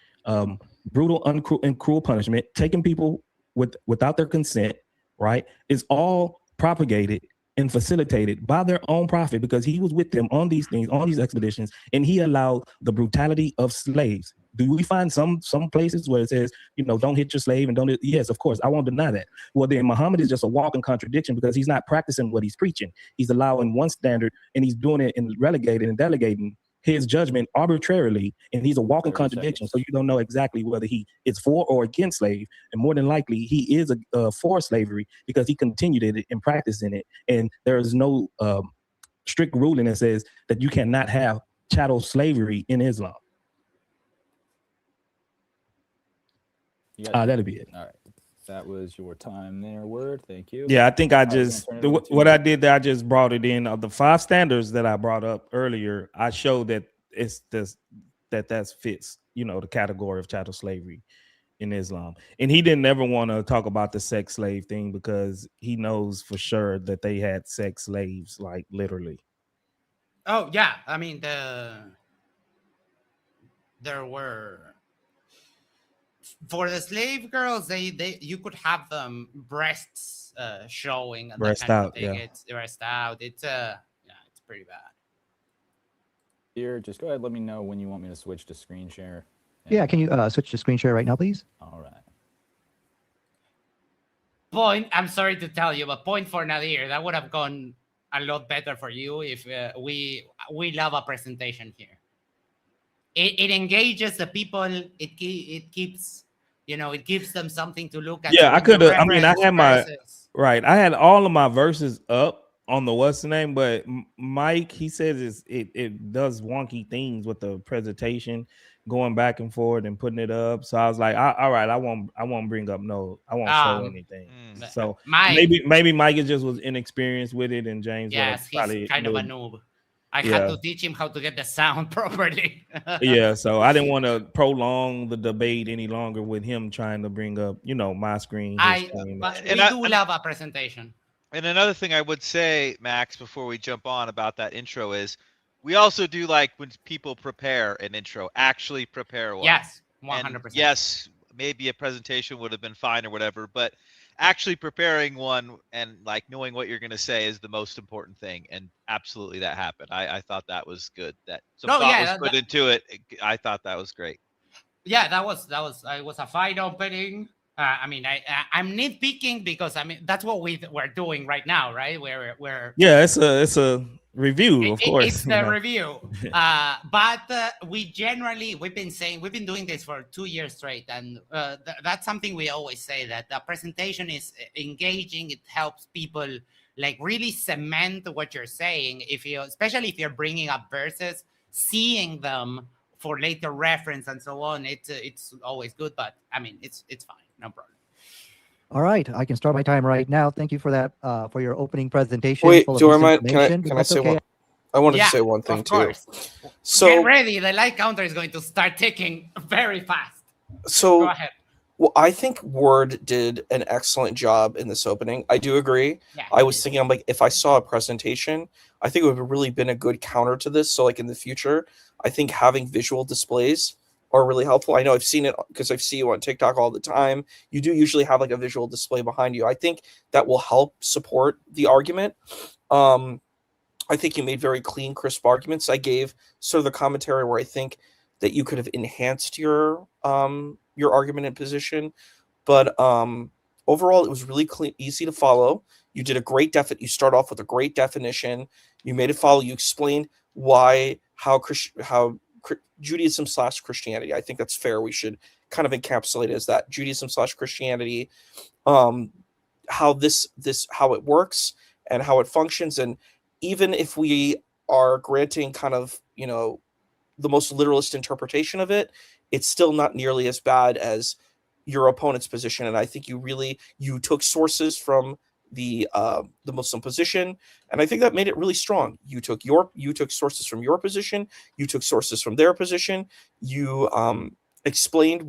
brutal and cruel punishment, taking people without their consent, right, is all propagated and facilitated by their own prophet, because he was with them on these things, on these expeditions, and he allowed the brutality of slaves. Do we find some places where it says, don't hit your slave and don't? Yes, of course, I won't deny that. Well, then Muhammad is just a walking contradiction, because he's not practicing what he's preaching. He's allowing one standard and he's doing it and relegating and delegating his judgment arbitrarily, and he's a walking contradiction. So you don't know exactly whether he is for or against slave, and more than likely he is for slavery, because he continued it and practicing it. And there is no strict ruling that says that you cannot have chattel slavery in Islam. That'll be it. All right. That was your time there, Word. Thank you. Yeah, I think I just what I did there, I just brought it in. Of the 5 standards that I brought up earlier, I showed that it's this that fits, the category of chattel slavery in Islam. And he didn't ever want to talk about the sex slave thing, because he knows for sure that they had sex slaves, like literally. Oh yeah, I mean there were. For the slave girls, you could have them breasts showing and breast that kind out, of thing. yeah. It's breast out. It's it's pretty bad. Here, just go ahead. Let me know when you want me to switch to screen share. Yeah, can you switch to screen share right now, please? All right. Point. I'm sorry to tell you, but point for Nadir. That would have gone a lot better for you if we love a presentation here. It engages the people. It keeps, it gives them something to look at. Yeah, I could have. I mean, I had I had all of my verses up on the what's the name, but Mike, he says it does wonky things with the presentation, going back and forth and putting it up. So I was like, all right, I won't bring up I won't show anything. So maybe Mike just was inexperienced with it, and James, yes, he's kind of a noob. I had to teach him how to get the sound properly. Yeah, so I didn't want to prolong the debate any longer with him trying to bring up, my screen. But we do love a presentation. And another thing I would say, Max, before we jump on about that intro is, we also do like when people prepare an intro, actually prepare one. Yes, 100%. Yes, maybe a presentation would have been fine or whatever, but actually preparing one and like knowing what you're going to say is the most important thing. And absolutely that happened. I thought that was good. That some thought was put into it. I thought that was great. Yeah, that was a fine opening. I'm nitpicking because that's what we're doing right now, right? It's a review, of course. It's the review. But we've been doing this for 2 years straight, and that's something we always say, that the presentation is engaging. It helps people like really cement what you're saying. Especially if you're bringing up verses, seeing them for later reference and so on, it's always good. But it's fine, no problem. All right, I can start my time right now. Thank you for that, for your opening presentation. Wait, full of do I mind? misinformation, Can I say one? I wanted Yeah, to say one thing of too. course. So Get ready. The light counter is going to start ticking very fast. Go so ahead. well, I think Word did an excellent job in this opening. I do agree. Yeah. I was thinking, I'm like, if I saw a presentation, I think it would have really been a good counter to this. So, like in the future, I think having visual displays are really helpful. I know I've seen it because I see you on TikTok all the time. You do usually have like a visual display behind you. I think that will help support the argument. I think you made very clean, crisp arguments. I gave sort of the commentary where I think that you could have enhanced your argument and position, but overall it was really clean, easy to follow. You did a great you start off with a great definition. You made it follow. You explained how Judaism / Christianity. I think that's fair. We should kind of encapsulate it as that Judaism / Christianity, how how it works and how it functions. And even if we are granting kind of, the most literalist interpretation of it, it's still not nearly as bad as your opponent's position. And I think you took sources from the Muslim position, and I think that made it really strong. You took sources from your position, you took sources from their position, you explained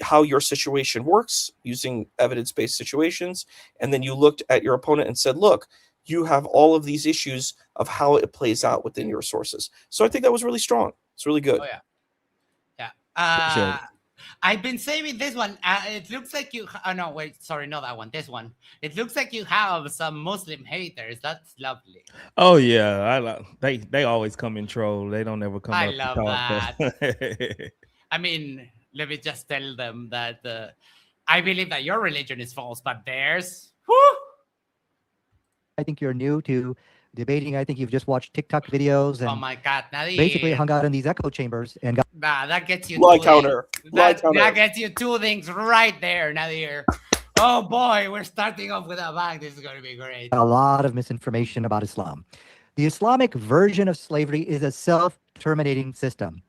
how your situation works using evidence-based situations, and then you looked at your opponent and said, look, you have all of these issues of how it plays out within your sources. So I think that was really strong. It's really good. Oh yeah. Appreciate it. I've been saving this one. It looks like you. Oh no, wait, sorry, not that one. This one. It looks like you have some Muslim haters. That's lovely. Oh yeah, they always come in troll. They don't ever come I up love to talk. that. I mean, let me just tell them that I believe that your religion is false, but theirs. Whoo! I think you're new to debating. I think you've just watched TikTok videos and Oh my God, Nadir. basically hung out in these echo chambers and got Nah, that gets you Lie two counter. things. Lie That counter. gets you two things right there, Nadir. Oh boy, we're starting off with a bang. This is going to be great. a lot of misinformation about Islam. The Islamic version of slavery is a self-terminating system.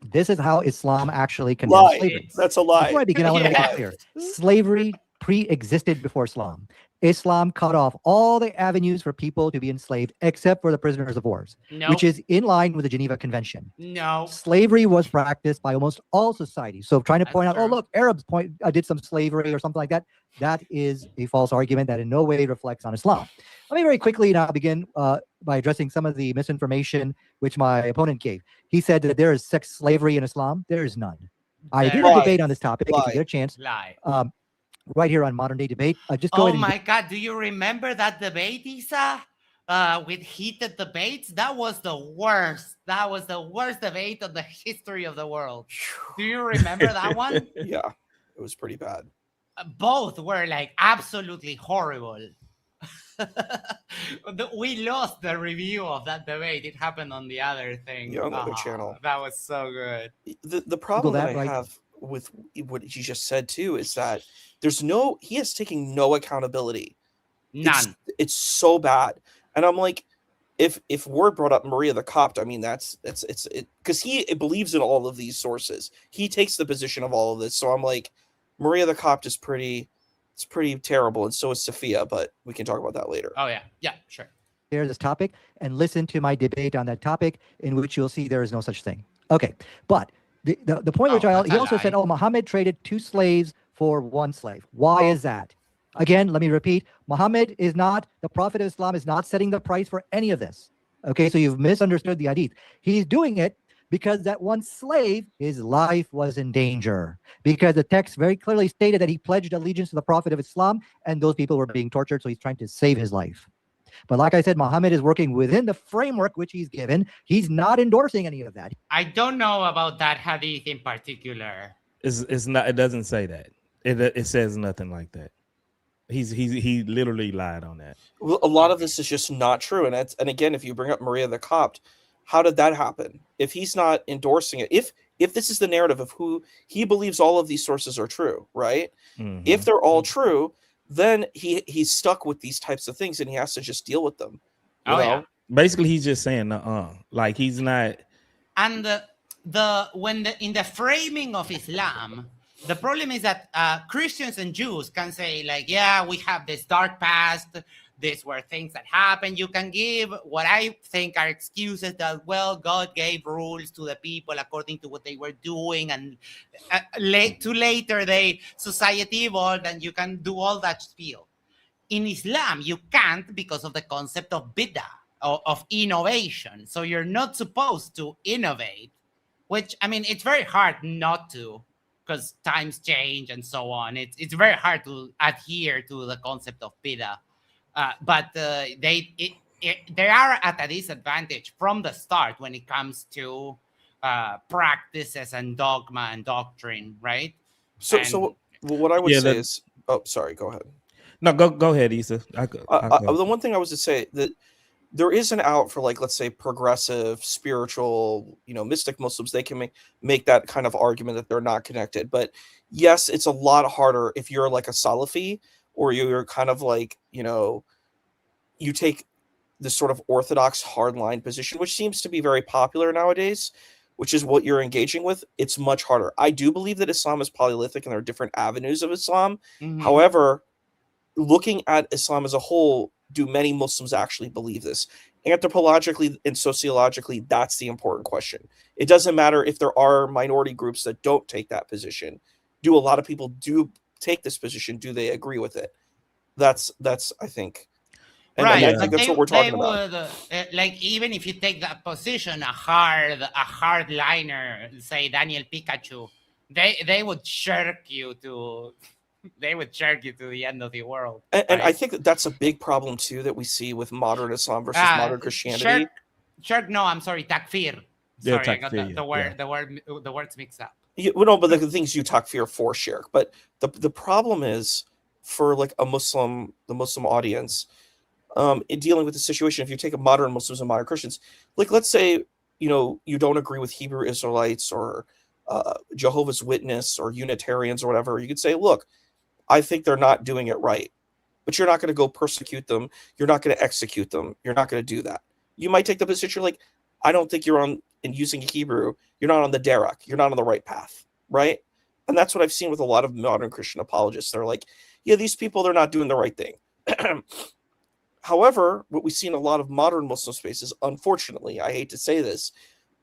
This is how Islam actually condemns Lie. slavery. That's a lie. Before I begin, I want to make Yeah. it clear. Slavery pre-existed before Islam. Islam cut off all the avenues for people to be enslaved except for the prisoners of wars, No, which is in line with the Geneva Convention. no. Slavery was practiced by almost all societies. So trying to That's point out, oh, true. look, Arabs did some slavery or something like that, that is a false argument that in no way reflects on Islam. Let me very quickly now begin by addressing some of the misinformation which my opponent gave. He said that there is sex slavery in Islam. There is none. I did a Lie. debate on this topic. If Lie. you get a chance, Lie. right here on Modern Day Debate. Just go Oh ahead and my God, do you remember that debate, Isa? With heated debates? That was the worst. That was the worst debate of the history of the world. Do you remember that one? Yeah, it was pretty bad. Both were like absolutely horrible. We lost the review of that debate. It happened on the other thing. Yeah, on the other channel. That was so good. The problem that that I right- have with what you just said too is that he is taking no accountability. None. It's so bad. And I'm like, if Ward brought up Maria the Copt, I mean that's because he believes in all of these sources. He takes the position of all of this. So I'm like, Maria the Copt is pretty terrible, and so is Sophia, but we can talk about that later. Oh yeah. Yeah, sure. share this topic and listen to my debate on that topic, in which you'll see there is no such thing. Okay, but the point which that's he a also lie. said, oh, Muhammad traded 2 slaves for 1 slave. Why is that? Again, let me repeat, Muhammad is not, the Prophet of Islam is not setting the price for any of this. Okay, so you've misunderstood the hadith. He's doing it because that 1 slave, his life was in danger. Because the text very clearly stated that he pledged allegiance to the Prophet of Islam, and those people were being tortured, so he's trying to save his life. But like I said, Muhammad is working within the framework which he's given. He's not endorsing any of that. I don't know about that hadith in particular. It's not. It doesn't say that. It says nothing like that. He literally lied on that. Well, a lot of this is just not true. And again, if you bring up Maria the Copt, how did that happen? If he's not endorsing it, if this is the narrative of who he believes all of these sources are true, right? Mhm. If they're all true, then he's stuck with these types of things and he has to just deal with them. You Oh, know? yeah. Basically, he's just saying, like he's not. And in the framing of Islam, the problem is that Christians and Jews can say like, yeah, we have this dark past. these were things that happened. You can give what I think are excuses that, well, God gave rules to the people according to what they were doing, and later society evolved, and you can do all that spiel. In Islam, you can't, because of the concept of bid'ah, of innovation. So you're not supposed to innovate, which, I mean, it's very hard not to, because times change and so on. It's very hard to adhere to the concept of bid'ah. But they are at a disadvantage from the start when it comes to practices and dogma and doctrine, right? So what I would Yeah, say that- is, oh, sorry, go ahead. No, go ahead, Issa. The one thing I was to say that there is an out for, like, let's say progressive, spiritual, mystic Muslims. They can make that kind of argument that they're not connected. But yes, it's a lot harder if you're like a Salafi, or you're kind of like, you take this sort of orthodox hardline position, which seems to be very popular nowadays, which is what you're engaging with. It's much harder. I do believe that Islam is polythic and there are different avenues of Islam. Mhm. However, looking at Islam as a whole, do many Muslims actually believe this? Anthropologically and sociologically, that's the important question. It doesn't matter if there are minority groups that don't take that position. Do a lot of people do take this position? Do they agree with it? That's I think. And Right, I think that's what we're talking about. Like, even if you take that position, a hardliner, say Daniel Pikachu, they would shirk you to the end of the world. And I think that's a big problem too that we see with modern Islam versus modern Christianity. Shirk, no, I'm sorry, takfir. Yeah, Sorry, I got takfir, the words mixed up. Well, no, but the things you takfir for shirk. But the problem is, for like the Muslim audience, in dealing with the situation, if you take a modern Muslims and modern Christians, like, let's say, you don't agree with Hebrew Israelites or Jehovah's Witness or Unitarians or whatever, you could say, look, I think they're not doing it right, but you're not going to go persecute them. You're not going to execute them. You're not going to do that. You might take the position like, I don't think you're on, in using Hebrew, you're not on the derech. You're not on the right path, right? And that's what I've seen with a lot of modern Christian apologists. They're like, yeah, these people, they're not doing the right thing. However, what we see in a lot of modern Muslim spaces, unfortunately, I hate to say this,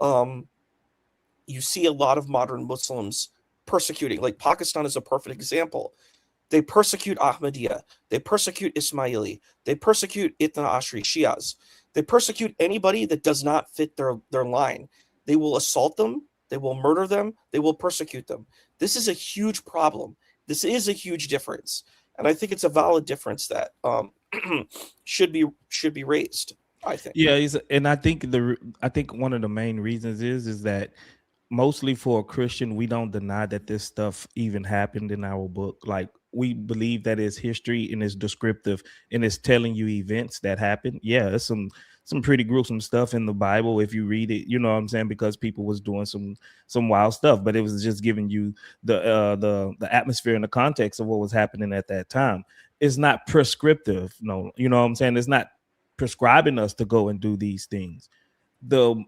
you see a lot of modern Muslims persecuting. Like, Pakistan is a perfect example. They persecute Ahmadiyya. They persecute Ismaili. They persecute Ithna Ashri Shias. They persecute anybody that does not fit their line. They will assault them. They will murder them. They will persecute them. This is a huge problem. This is a huge difference. And I think it's a valid difference that should be raised, I think. Yeah, and I think one of the main reasons is that mostly for a Christian, we don't deny that this stuff even happened in our book. Like, we believe that it's history and it's descriptive and it's telling you events that happened. Yeah, it's some pretty gruesome stuff in the Bible if you read it, you know what I'm saying, because people was doing some wild stuff, but it was just giving you the atmosphere and the context of what was happening at that time. It's not prescriptive, no, you know what I'm saying? It's not prescribing us to go and do these things. The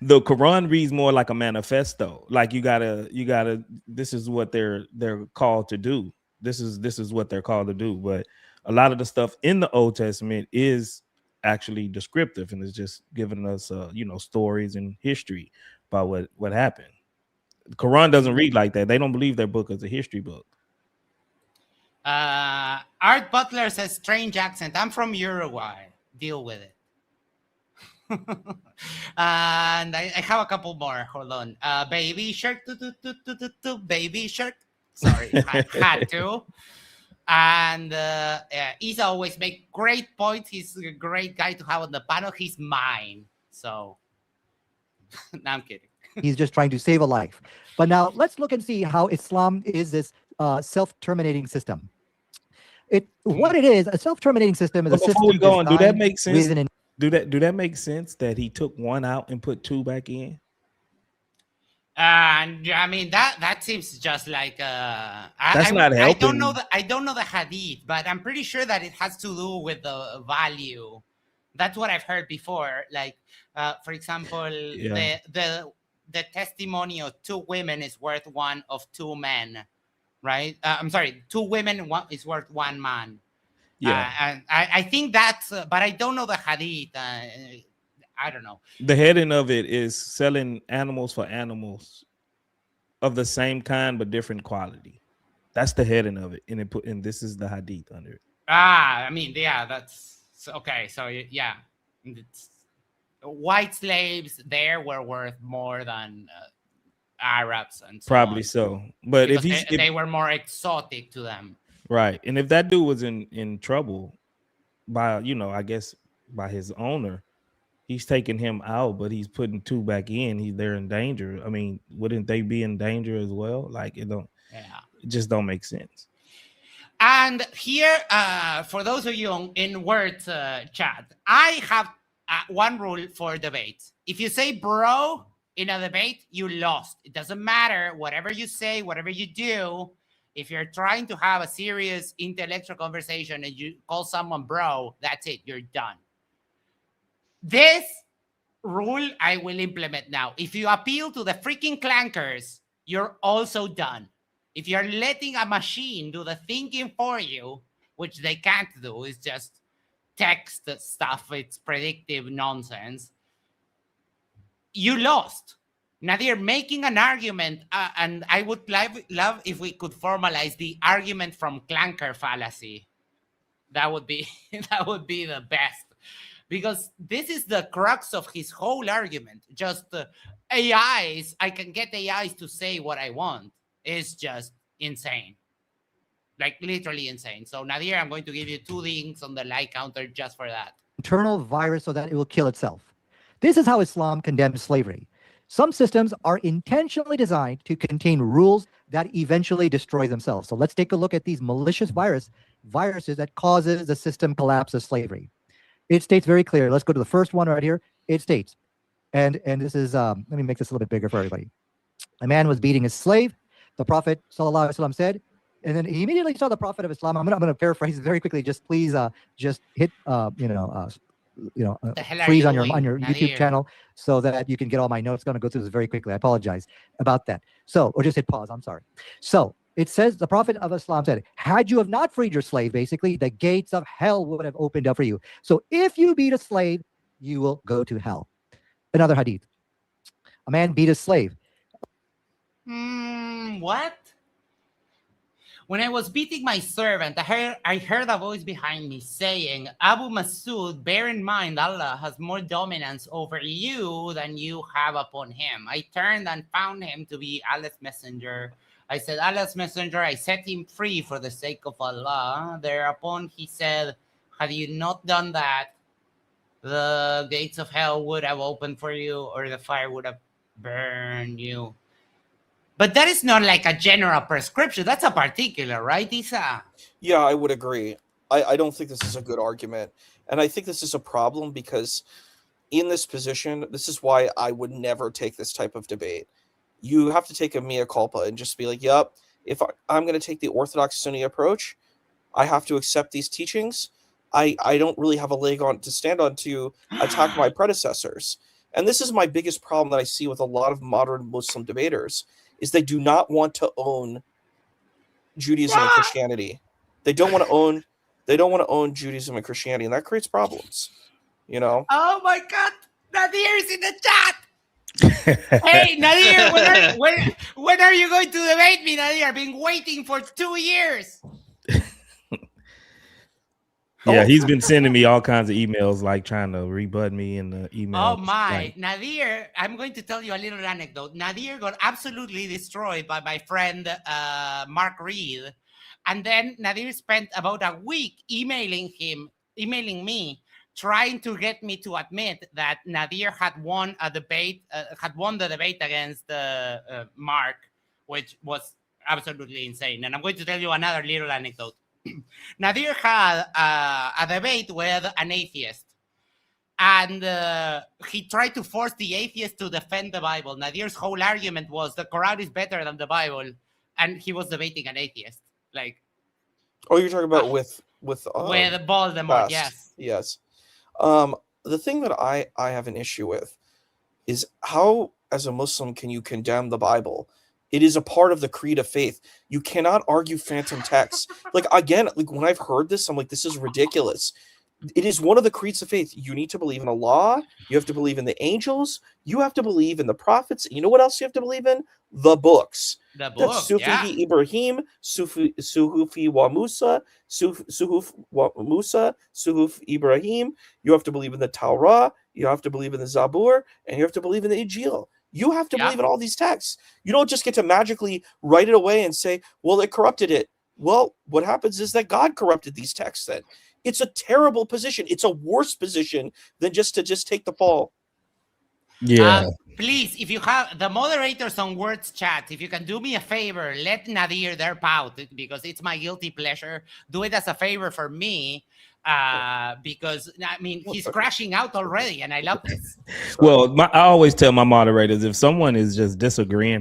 the Quran reads more like a manifesto. Like, you gotta this is what they're called to do. This is what they're called to do. But a lot of the stuff in the Old Testament is actually descriptive, and it's just giving us stories and history about what happened. The Quran doesn't read like that. They don't believe their book is a history book. Art Butler says, strange accent. I'm from Uruguay. Deal with it. And I have a couple more. Hold on. Baby shark, baby shark. Sorry, had to. And Isa always make great points. He's a great guy to have on the panel. He's mine. So, no, I'm kidding. He's just trying to save a life. But now let's look and see how Islam is this self-terminating system. What it is, a self-terminating system is a system. Before we go on, do that make sense? with an Do that make sense that he took one out and put two back in? And I mean that seems just like that's not helping. I don't know the hadith, but I'm pretty sure that it has to do with the value. That's what I've heard before. Like, for example, the testimony of two women is worth one of two men. right? I'm sorry, 2 women is worth 1 man. Yeah. And I think that's, but I don't know the hadith. I don't know. The heading of it is selling animals for animals of the same kind but different quality. That's the heading of it, and this is the hadith under it. I mean, yeah, that's okay. So yeah, it's, white slaves there were worth more than Arabs and so Probably on. so. But if they were more exotic to them, right, and if that dude was in trouble by, I guess by his owner, he's taking him out, but he's putting 2 back in. They're in danger. I mean, wouldn't they be in danger as well? Like it just don't make sense. And here, for those of you in Word chat, I have one rule for debates. If you say bro in a debate, you lost. It doesn't matter whatever you say, whatever you do. If you're trying to have a serious intellectual conversation and you call someone bro, that's it. You're done. This rule I will implement now. If you appeal to the freaking clankers, you're also done. If you're letting a machine do the thinking for you, which they can't do, it's just text stuff, it's predictive nonsense, you lost. Nadir, making an argument, and I would love if we could formalize the argument from clanker fallacy. That would be the best. Because this is the crux of his whole argument. Just AIs, I can get AIs to say what I want. Is just insane. Like literally insane. So Nadir, I'm going to give you 2 dings on the like counter just for that. Internal virus so that it will kill itself. This is how Islam condemns slavery. Some systems are intentionally designed to contain rules that eventually destroy themselves. So let's take a look at these malicious viruses that causes the system collapse of slavery. It states very clear. Let's go to the first one right here. It states, and this is, let me make this a little bit bigger for everybody. A man was beating his slave. The Prophet ﷺ said, and then he immediately saw the Prophet of Islam. I'm gonna paraphrase very quickly. Just please, just hit, freeze on your YouTube channel so that you can get all my notes. Going to go through this very quickly. I apologize about that. So, or just hit pause. I'm sorry. So it says the Prophet of Islam said, had you have not freed your slave, basically, the gates of hell would have opened up for you. So if you beat a slave, you will go to hell. Another hadith. A man beat a slave. What? When I was beating my servant, I heard a voice behind me saying, Abu Masud, bear in mind Allah has more dominance over you than you have upon him. I turned and found him to be Allah's messenger. I said, Allah's messenger, I set him free for the sake of Allah. Thereupon he said, had you not done that, the gates of hell would have opened for you, or the fire would have burned you. But that is not like a general prescription. That's a particular, right, Isa? Yeah, I would agree. I don't think this is a good argument. And I think this is a problem because in this position, this is why I would never take this type of debate. You have to take a mea culpa and just be like, yep, if I'm going to take the Orthodox Sunni approach, I have to accept these teachings. I don't really have a leg on to stand on to attack my predecessors. And this is my biggest problem that I see with a lot of modern Muslim debaters, is they do not want to own Judaism and Christianity. They don't want to own Judaism and Christianity, and that creates problems. Oh my God, Nadir's in the chat. Hey Nadir, when are you going to debate me, Nadir? I've been waiting for 2 years. Yeah, he's been sending me all kinds of emails, like trying to rebut me in the email. Oh my, Nadir, I'm going to tell you a little anecdote. Nadir got absolutely destroyed by my friend Mark Reed. And then Nadir spent about a week emailing me, trying to get me to admit that Nadir had won the debate against Mark, which was absolutely insane. And I'm going to tell you another little anecdote. Nadir had a debate with an atheist, and he tried to force the atheist to defend the Bible. Nadir's whole argument was the Quran is better than the Bible, and he was debating an atheist. Like, oh, you're talking about with Voldemort, yes. The thing that I have an issue with is how, as a Muslim, can you condemn the Bible It is a part of the creed of faith. You cannot argue phantom texts. Like, again, like when I've heard this, I'm like, this is ridiculous. It is one of the creeds of faith. You need to believe in Allah. You have to believe in the angels. You have to believe in the prophets. You know what else you have to believe in? The books. The book, That's Sufi Ibrahim, Suhufi wa Musa, Suhuf wa Musa, Suhuf Ibrahim. You have to believe in the Torah. You have to believe in the Zabur, and you have to believe in the Injil. You have to believe in all these texts. You don't just get to magically write it away and say, well, it corrupted it. Well, what happens is that God corrupted these texts then. It's a terrible position. It's a worse position than just to take the fall. Yeah. Please, if you have the moderators on Words Chat, if you can do me a favor, let Nadir derp out, because it's my guilty pleasure. Do it as a favor for me, because I mean he's crashing out already, and I love this. Well, I always tell my moderators, if someone is just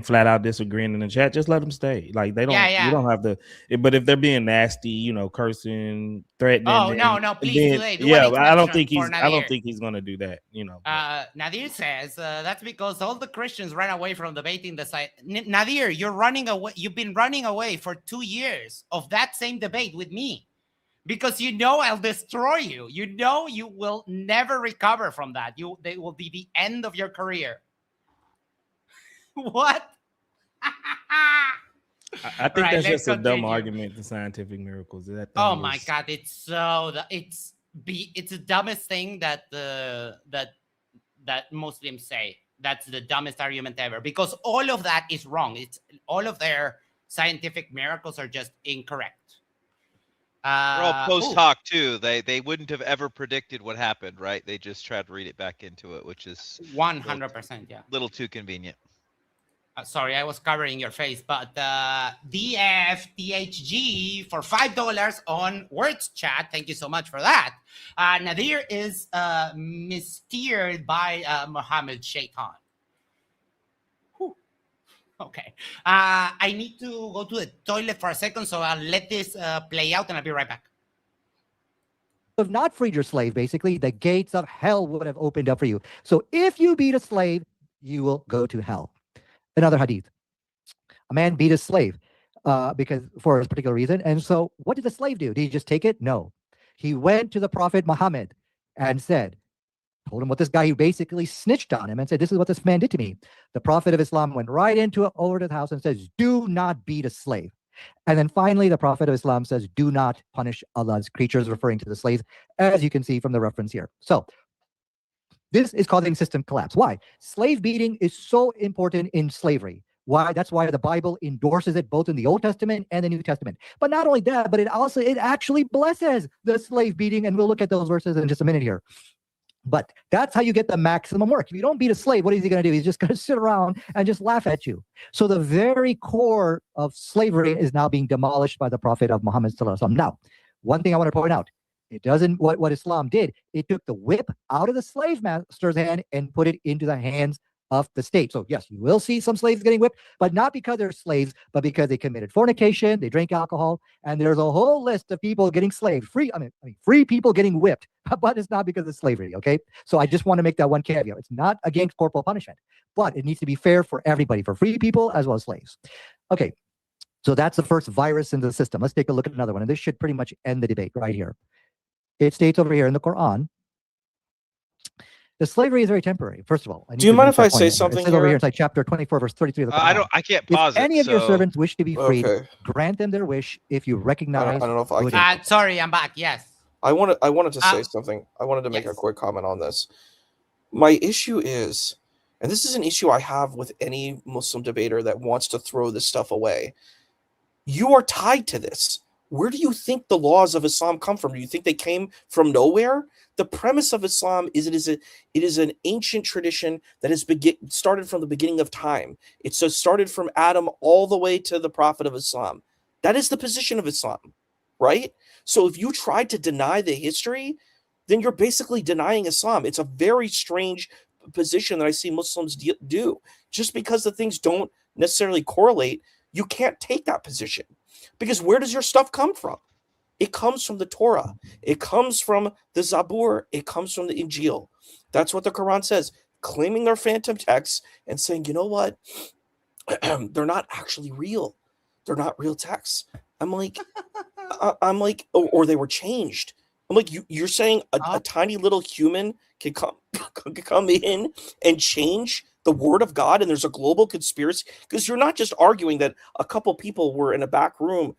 flat out disagreeing in the chat, just let them stay. Like they don't, you don't have to. But if they're being nasty, cursing, threatening, no, please I don't think he's gonna do that. Nadir says that's because all the Christians ran away from debating the side. Nadir, you're running away. You've been running away for 2 years of that same debate with me. Because I'll destroy you. You will never recover from that. They will be the end of your career. What? I think that's just a dumb argument to scientific miracles. Oh my God, it's the dumbest thing that Muslims say. That's the dumbest argument ever, because all of that is wrong. It's all of their scientific miracles are just incorrect. They're all post hoc too. They wouldn't have ever predicted what happened, right? They just tried to read it back into it, which is 100%, little too convenient. Sorry, I was covering your face, but DFTHG for $5 on Words Chat. Thank you so much for that. Nadir is mysteered by Muhammad Shaitan. Okay. I need to go to the toilet for a second, so I'll let this play out, and I'll be right back. Have not freed your slave, basically, the gates of hell would have opened up for you. So if you beat a slave, you will go to hell. Another hadith. A man beat his slave because for a particular reason. And so what did the slave do? Did he just take it? No. He went to the Prophet Muhammad and told him what this guy, he basically snitched on him and said, this is what this man did to me. The Prophet of Islam went right over to the house and says, do not beat a slave. And then finally, the Prophet of Islam says, do not punish Allah's creatures, referring to the slaves, as you can see from the reference here. So this is causing system collapse. Why? Slave beating is so important in slavery. Why? That's why the Bible endorses it both in the Old Testament and the New Testament. But not only that, but it actually blesses the slave beating. And we'll look at those verses in just a minute here. But that's how you get the maximum work. If you don't beat a slave, what is he going to do? He's just going to sit around and just laugh at you. So the very core of slavery is now being demolished by the Prophet of Muhammad Sallallahu Alaihi Wasallam. Now, one thing I want to point out, it doesn't, what Islam did, it took the whip out of the slave master's hand and put it into the hands of the state. So yes, you will see some slaves getting whipped, but not because they're slaves, but because they committed fornication, they drank alcohol, and there's a whole list of people getting free people getting whipped, but it's not because of slavery, okay? So I just want to make that one caveat. It's not against corporal punishment, but it needs to be fair for everybody, for free people as well as slaves. Okay, so that's the first virus in the system. Let's take a look at another one, and this should pretty much end the debate right here. It states over here in the Quran, the slavery is very temporary. First of all, do you mind if I say something? It says over here inside chapter 24, verse 33 of the Quran. I can't pause if any of your servants wish to be freed, Okay. grant them their wish if you recognize. I don't know if I can. Sorry, I'm back. Yes. I wanted to say something. I wanted to make a quick comment on this. My issue is, and this is an issue I have with any Muslim debater that wants to throw this stuff away. You are tied to this. Where do you think the laws of Islam come from? Do you think they came from nowhere? The premise of Islam is it is an ancient tradition that has started from the beginning of time. It's started from Adam all the way to the Prophet of Islam. That is the position of Islam, right? So if you try to deny the history, then you're basically denying Islam. It's a very strange position that I see Muslims do. Just because the things don't necessarily correlate, you can't take that position. Because where does your stuff come from? It comes from the Torah. It comes from the Zabur. It comes from the Injil. That's what the Quran says. Claiming their phantom texts and saying, you know what? they're not actually real. They're not real texts. I'm like, or they were changed. I'm like, you're saying a tiny little human can come in and change the word of God, and there's a global conspiracy? Because you're not just arguing that a couple people were in a back room,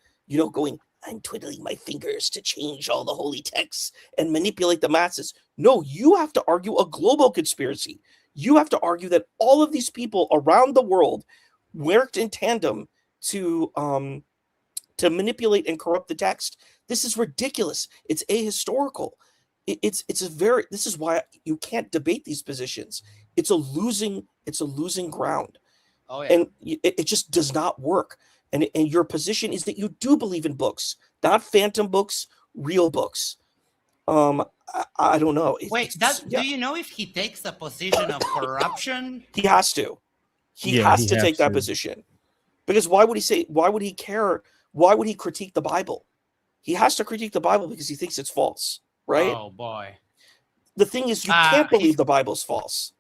going, I'm twiddling my fingers to change all the holy texts and manipulate the masses. No, you have to argue a global conspiracy. You have to argue that all of these people around the world worked in tandem to manipulate and corrupt the text. This is ridiculous. It's ahistorical. This is why you can't debate these positions. It's a losing ground. Oh, yeah. And it just does not work. And your position is that you do believe in books, not phantom books, real books. I don't know. Do you know if he takes a position of corruption? He has to. He has to take that position. Because why would he care? Why would he critique the Bible? He has to critique the Bible because he thinks it's false, right? Oh, boy. The thing is, you can't believe the Bible's false.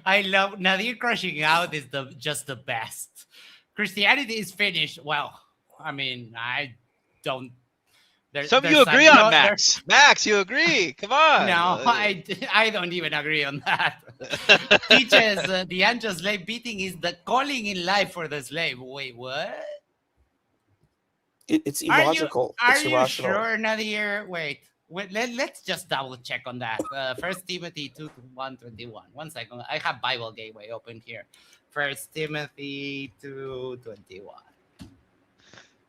I love Nadir crashing out is just the best. Christianity is finished. Well, I mean, I don't. Some you agree on, Max. Max, you agree? Come on. No, I don't even agree on that. Teaches the unjust slave beating is the calling in life for the slave. Wait, what? It's illogical. Are it's you irrational. sure, Nadir? Wait, let's just double check on that. 1 Timothy 2:1-21. 1 second. I have Bible Gateway open here. 1 Timothy 2:21.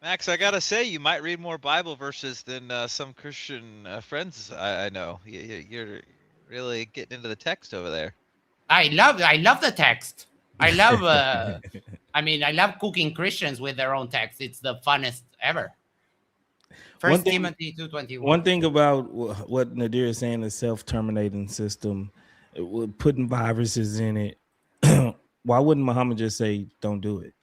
Max, I gotta say, you might read more Bible verses than some Christian friends I know. You're really getting into the text over there. I love the text. I love. I love cooking Christians with their own text. It's the funnest ever. 1 Timothy 2:21. One thing about what Nadir is saying, the self-terminating system, putting viruses in it. Why wouldn't Muhammad just say, "Don't do it"?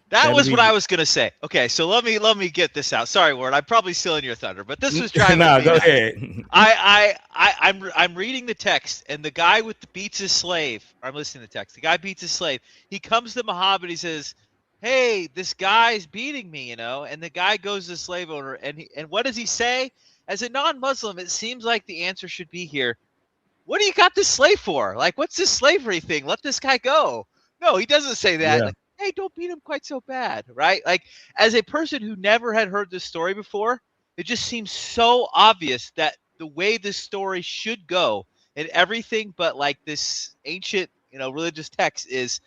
That was what I was gonna say. Okay, so let me get this out. Sorry, Ward, I'm probably stealing your thunder, but this was driving me. Go ahead. I'm reading the text, and the guy beats his slave. I'm listening to the text. The guy beats his slave. He comes to Muhammad. He says, "Hey, this guy's beating me," And the guy goes to the slave owner, and what does he say? As a non-Muslim, it seems like the answer should be here. What do you got this slave for? Like, what's this slavery thing? Let this guy go. No, he doesn't say that. Yeah. Like, hey, don't beat him quite so bad, right? Like, as a person who never had heard this story before, it just seems so obvious that the way this story should go and everything but like this ancient, religious text is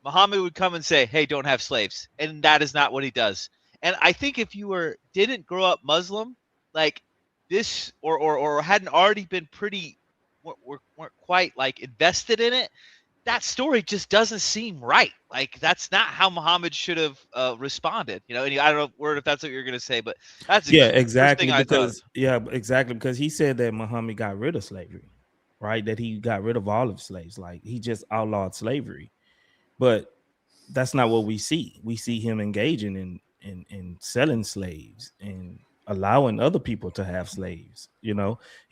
Muhammad would come and say, hey, don't have slaves. And that is not what he does. And I think if you didn't grow up Muslim, like this, or hadn't already been weren't quite like invested in it, that story just doesn't seem right. Like, that's not how Muhammad should have responded. And I don't know, Word, if that's what you're going to say, but that's exactly because because he said that Muhammad got rid of slavery, right? That he got rid of all of slaves, like he just outlawed slavery. But that's not what we see. We see him engaging in selling slaves and allowing other people to have slaves. He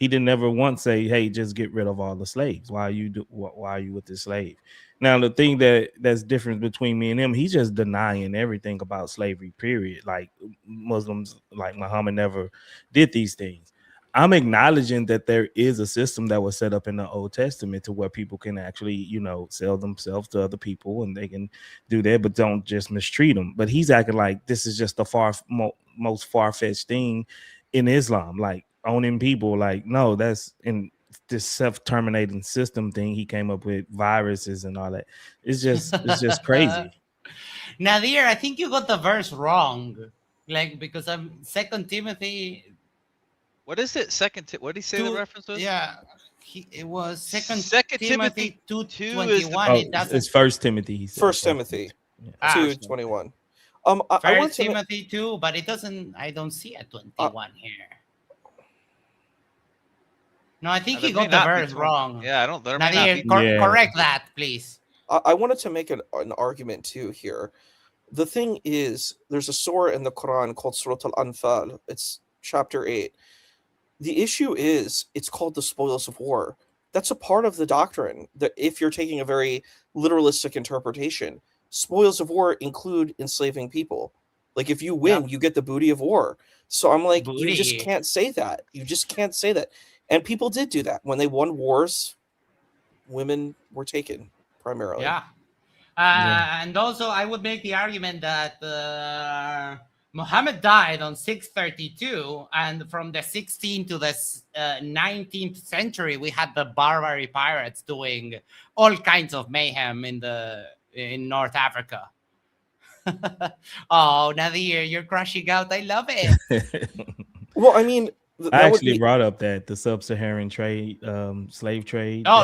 didn't ever once say, hey, just get rid of all the slaves. Why are you with this slave? Now, the thing that's different between me and him, he's just denying everything about slavery, period. Like, Muslims, like Muhammad, never did these things. I'm acknowledging that there is a system that was set up in the Old Testament to where people can actually, sell themselves to other people, and they can do that, but don't just mistreat them. But he's acting like this is just the most far-fetched thing in Islam, like owning people. Like, no, that's in this self-terminating system thing he came up with, viruses and all that. It's just crazy. Nadir, I think you got the verse wrong. Like, because I'm 2 Timothy. What is it? What did he say the reference was? Yeah, it was 2 Timothy 2:21. It's 1 Timothy. He said. 1 Timothy 2:21. I want Timothy 2, but it doesn't. I don't see a 21 here. No, I think he got the verse wrong. Yeah, I don't. Nadir, correct that, please. I wanted to make an argument too here. The thing is, there's a surah in the Quran called Surah Al-Anfal. It's chapter 8. The issue is, it's called the spoils of war. that's a part of the doctrine. That if you're taking a very literalistic interpretation, spoils of war include enslaving people. Like if you win, you get the booty of war. So I'm like, you just Booty. can't say that. You just can't say that. And people did do that when they won wars. Women were taken primarily. Yeah. Yeah. And also, I would make the argument that Muhammad died on 632, and from the 16th to the 19th century, we had the Barbary pirates doing all kinds of mayhem in North Africa. Oh, Nadir, you're crashing out. I love it. Well, I mean, I actually brought up that the sub-Saharan trade, slave trade. Oh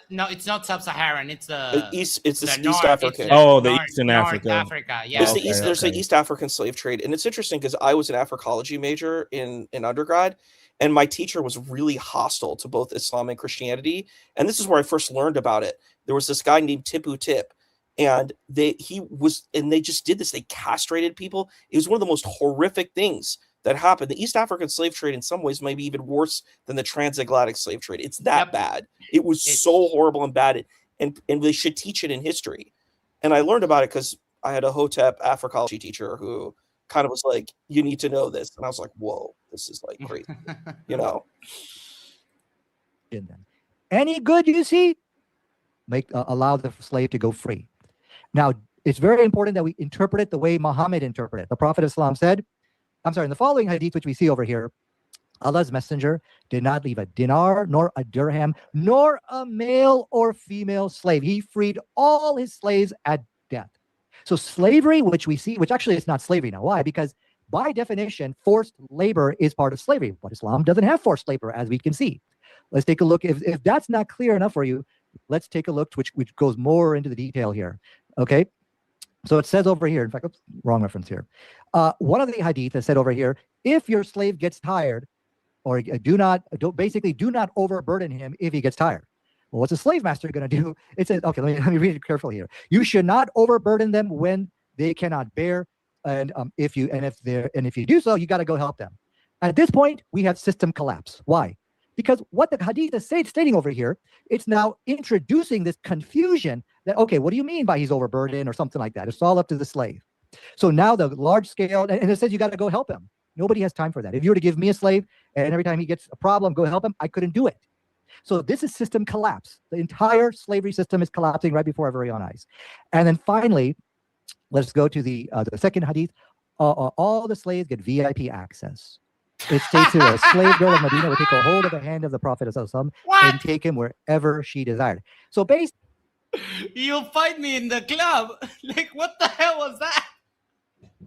no, it's not sub-Saharan. It's the East. It's the North, East African. The Eastern North Africa. Africa. Yeah. It's the East. There's the East African slave trade, and it's interesting because I was an Africology major in undergrad, and my teacher was really hostile to both Islam and Christianity. And this is where I first learned about it. There was this guy named Tipu Tip, and they just did this. They castrated people. It was one of the most horrific things that happened. The East African slave trade in some ways might be even worse than the transatlantic slave trade. It's that bad. It was so horrible and bad, and they should teach it in history. And I learned about it because I had a Hotep Africology teacher who kind of was like, you need to know this. And I was like, whoa, this is like crazy, you know? Any good you see, allow the slave to go free. Now, it's very important that we interpret it the way Muhammad interpreted it. The Prophet of Islam said, in the following hadith, which we see over here, Allah's messenger did not leave a dinar, nor a dirham, nor a male or female slave. He freed all his slaves at death. So slavery, which we see, which actually is not slavery now. Why? Because by definition, forced labor is part of slavery. But Islam doesn't have forced labor, as we can see. Let's take a look. If that's not clear enough for you, let's take a look, which goes more into the detail here. Okay. So it says over here, in fact, oops, wrong reference here. One of the hadith has said over here, if your slave gets tired, or do not overburden him if he gets tired. Well, what's a slave master going to do? It says, okay, let me read it carefully here. You should not overburden them when they cannot bear, and if you do so, you got to go help them. At this point, we have system collapse. Why? Because what the hadith is stating over here, it's now introducing this confusion that, okay, what do you mean by he's overburdened or something like that? It's all up to the slave. So now the large scale, and it says you got to go help him. Nobody has time for that. If you were to give me a slave and every time he gets a problem, go help him, I couldn't do it. So this is system collapse. The entire slavery system is collapsing right before our very own eyes. And then finally, let's go to the second hadith. All the slaves get VIP access. It states here a slave girl of Medina would take a hold of the hand of the Prophet and take him wherever she desired. So basically, you'll find me in the club. Like, what the hell was that?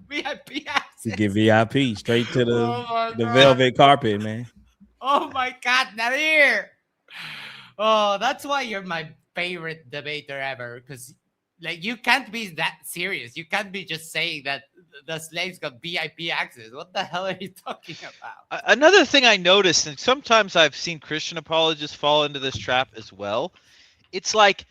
VIP access. To get VIP straight to the velvet carpet, man. Oh my God, Nadir! Oh, that's why you're my favorite debater ever. Because, like, you can't be that serious. You can't be just saying that the slaves got VIP access. What the hell are you talking about? Another thing I noticed, and sometimes I've seen Christian apologists fall into this trap as well. It's like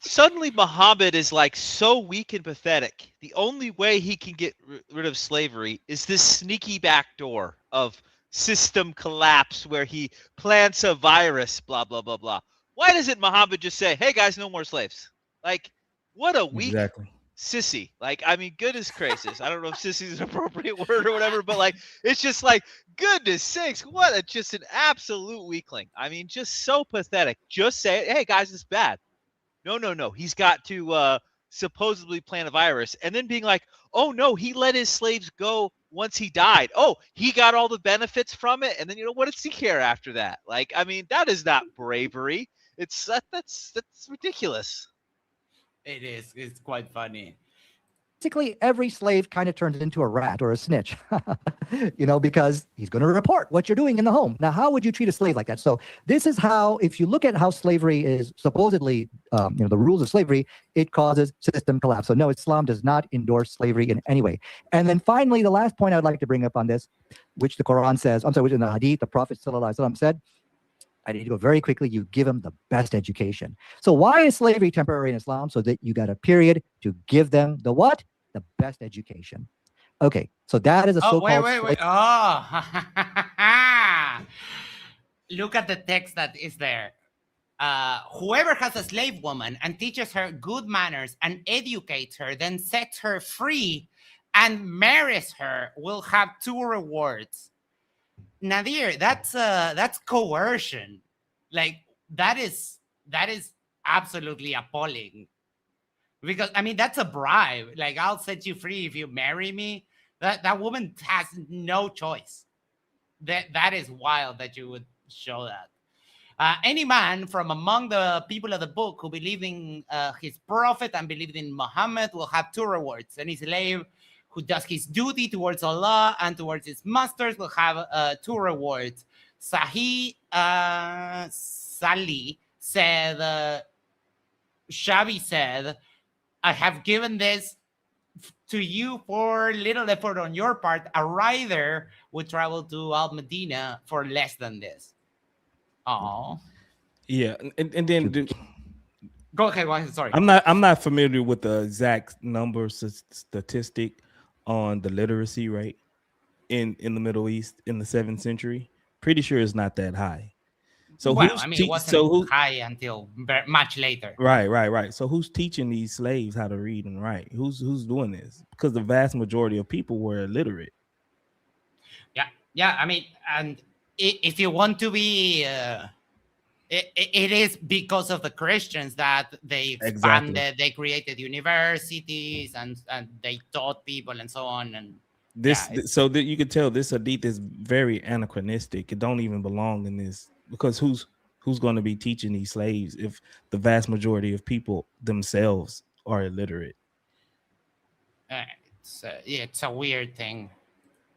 suddenly Muhammad is like so weak and pathetic. The only way he can get rid of slavery is this sneaky back door of system collapse where he plants a virus, blah, blah, blah, blah. Why doesn't Muhammad just say, hey, guys, no more slaves? Like, what a weak sissy. Like, I mean, goodness gracious. I don't know if sissy is an appropriate word or whatever, but like, it's just like, goodness sakes, what just an absolute weakling. I mean, just so pathetic. Just say, hey, guys, it's bad. No. He's got to supposedly plant a virus and then being like, oh, no, he let his slaves go once he died. Oh, he got all the benefits from it. And then, what does he care after that? Like, I mean, that is not bravery. That's ridiculous. It is. It's quite funny. Basically, every slave kind of turns into a rat or a snitch, because he's going to report what you're doing in the home. Now, how would you treat a slave like that? So this is how, if you look at how slavery is supposedly, the rules of slavery, it causes system collapse. So no, Islam does not endorse slavery in any way. And then finally, the last point I'd like to bring up on this, which the Quran says, which in the Hadith, the Prophet ﷺ said, I need to go very quickly. You give them the best education. So why is slavery temporary in Islam? So that you got a period to give them the what? The best education. Okay, so that is a so-called... Wait. Oh, look at the text that is there. Whoever has a slave woman and teaches her good manners and educates her, then sets her free and marries her, will have two rewards. Nadir, that's coercion. Like that is absolutely appalling. Because I mean that's a bribe. Like I'll set you free if you marry me. That woman has no choice. That is wild that you would show that. Any man from among the people of the book who believed in his prophet and believed in Muhammad will have two rewards. Any slave who does his duty towards Allah and towards his masters will have two rewards. Sahih Sali said, Shabi said, I have given this to you for little effort on your part. A rider would travel to Al Medina for less than this. Oh, Yeah, and then go ahead. Sorry, I'm not familiar with the exact number statistic on the literacy rate in the Middle East in the 7th century. Pretty sure it's not that high. So well, I mean, it wasn't high until much later. Right. So who's teaching these slaves how to read and write? Who's doing this? Because the vast majority of people were illiterate. Yeah. I mean, and if you want to be, it is because of the Christians that they expanded. Exactly. They created universities and they taught people and so on. And so that you could tell this hadith is very anachronistic. It don't even belong in this, because who's going to be teaching these slaves if the vast majority of people themselves are illiterate? It's a weird thing.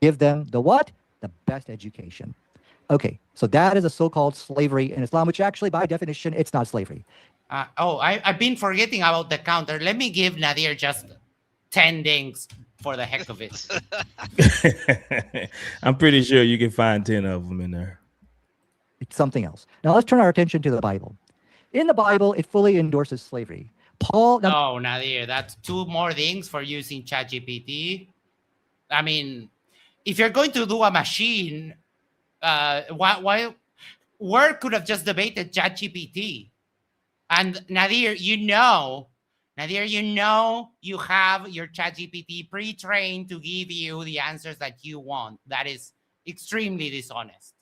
Give them the what? The best education. Okay, so that is a so-called slavery in Islam, which actually, by definition, it's not slavery. I've been forgetting about the counter. Let me give Nadir just 10 dings for the heck of it. I'm pretty sure you can find 10 of them in there. It's something else. Now let's turn our attention to the Bible. In the Bible, it fully endorses slavery. Paul. No, Nadir, that's 2 more things for using ChatGPT. I mean, if you're going to do a machine, why Word could have just debated ChatGPT. And Nadir, you have your ChatGPT pre-trained to give you the answers that you want. That is extremely dishonest.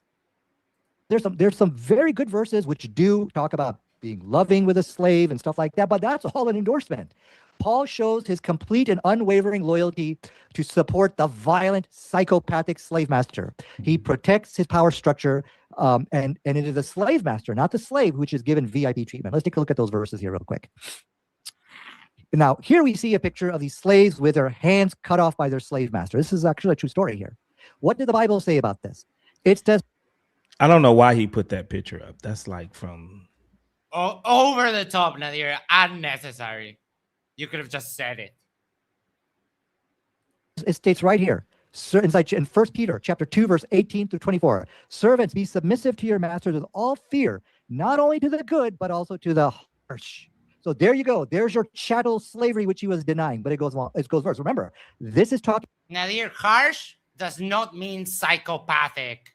There's some very good verses which do talk about being loving with a slave and stuff like that, but that's all an endorsement. Paul shows his complete and unwavering loyalty to support the violent, psychopathic slave master. He protects his power structure, and it is the slave master, not the slave, which is given VIP treatment. Let's take a look at those verses here real quick. Now, here we see a picture of these slaves with their hands cut off by their slave master. This is actually a true story here. What did the Bible say about this? It says, I don't know why he put that picture up. That's like from... over the top, Nadir. Unnecessary. You could have just said it. It states right here, in 1 Peter chapter 2, verse 18 through 24. Servants, be submissive to your masters with all fear, not only to the good, but also to the harsh. So there you go. There's your chattel slavery, which he was denying, but it goes worse. Remember, this is talking. Nadir, harsh does not mean psychopathic.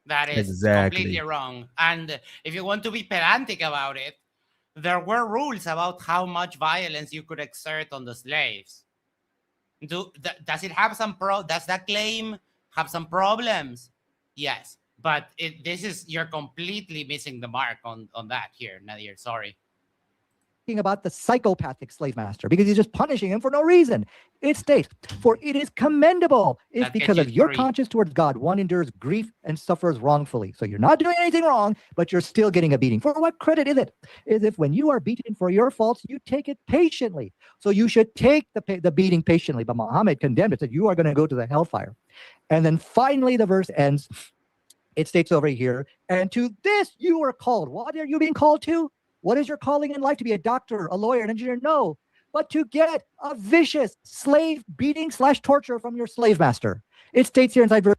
That is exactly completely wrong. And if you want to be pedantic about it, there were rules about how much violence you could exert on the slaves. Does it have some does that claim have some problems? Yes, but you're completely missing the mark on that here, Nadir. Sorry. About the psychopathic slave master because he's just punishing him for no reason. It states, for it is commendable if because of your conscience towards God, one endures grief and suffers wrongfully. So you're not doing anything wrong, but you're still getting a beating. For what credit is it? Is if when you are beaten for your faults, you take it patiently. So you should take the beating patiently. But Muhammad condemned it, said you are going to go to the hellfire. And then finally the verse ends. It states over here, and to this you are called. What are you being called to? What is your calling in life? To be a doctor, a lawyer, an engineer? No, but to get a vicious slave beating / torture from your slave master. It states here inside verse.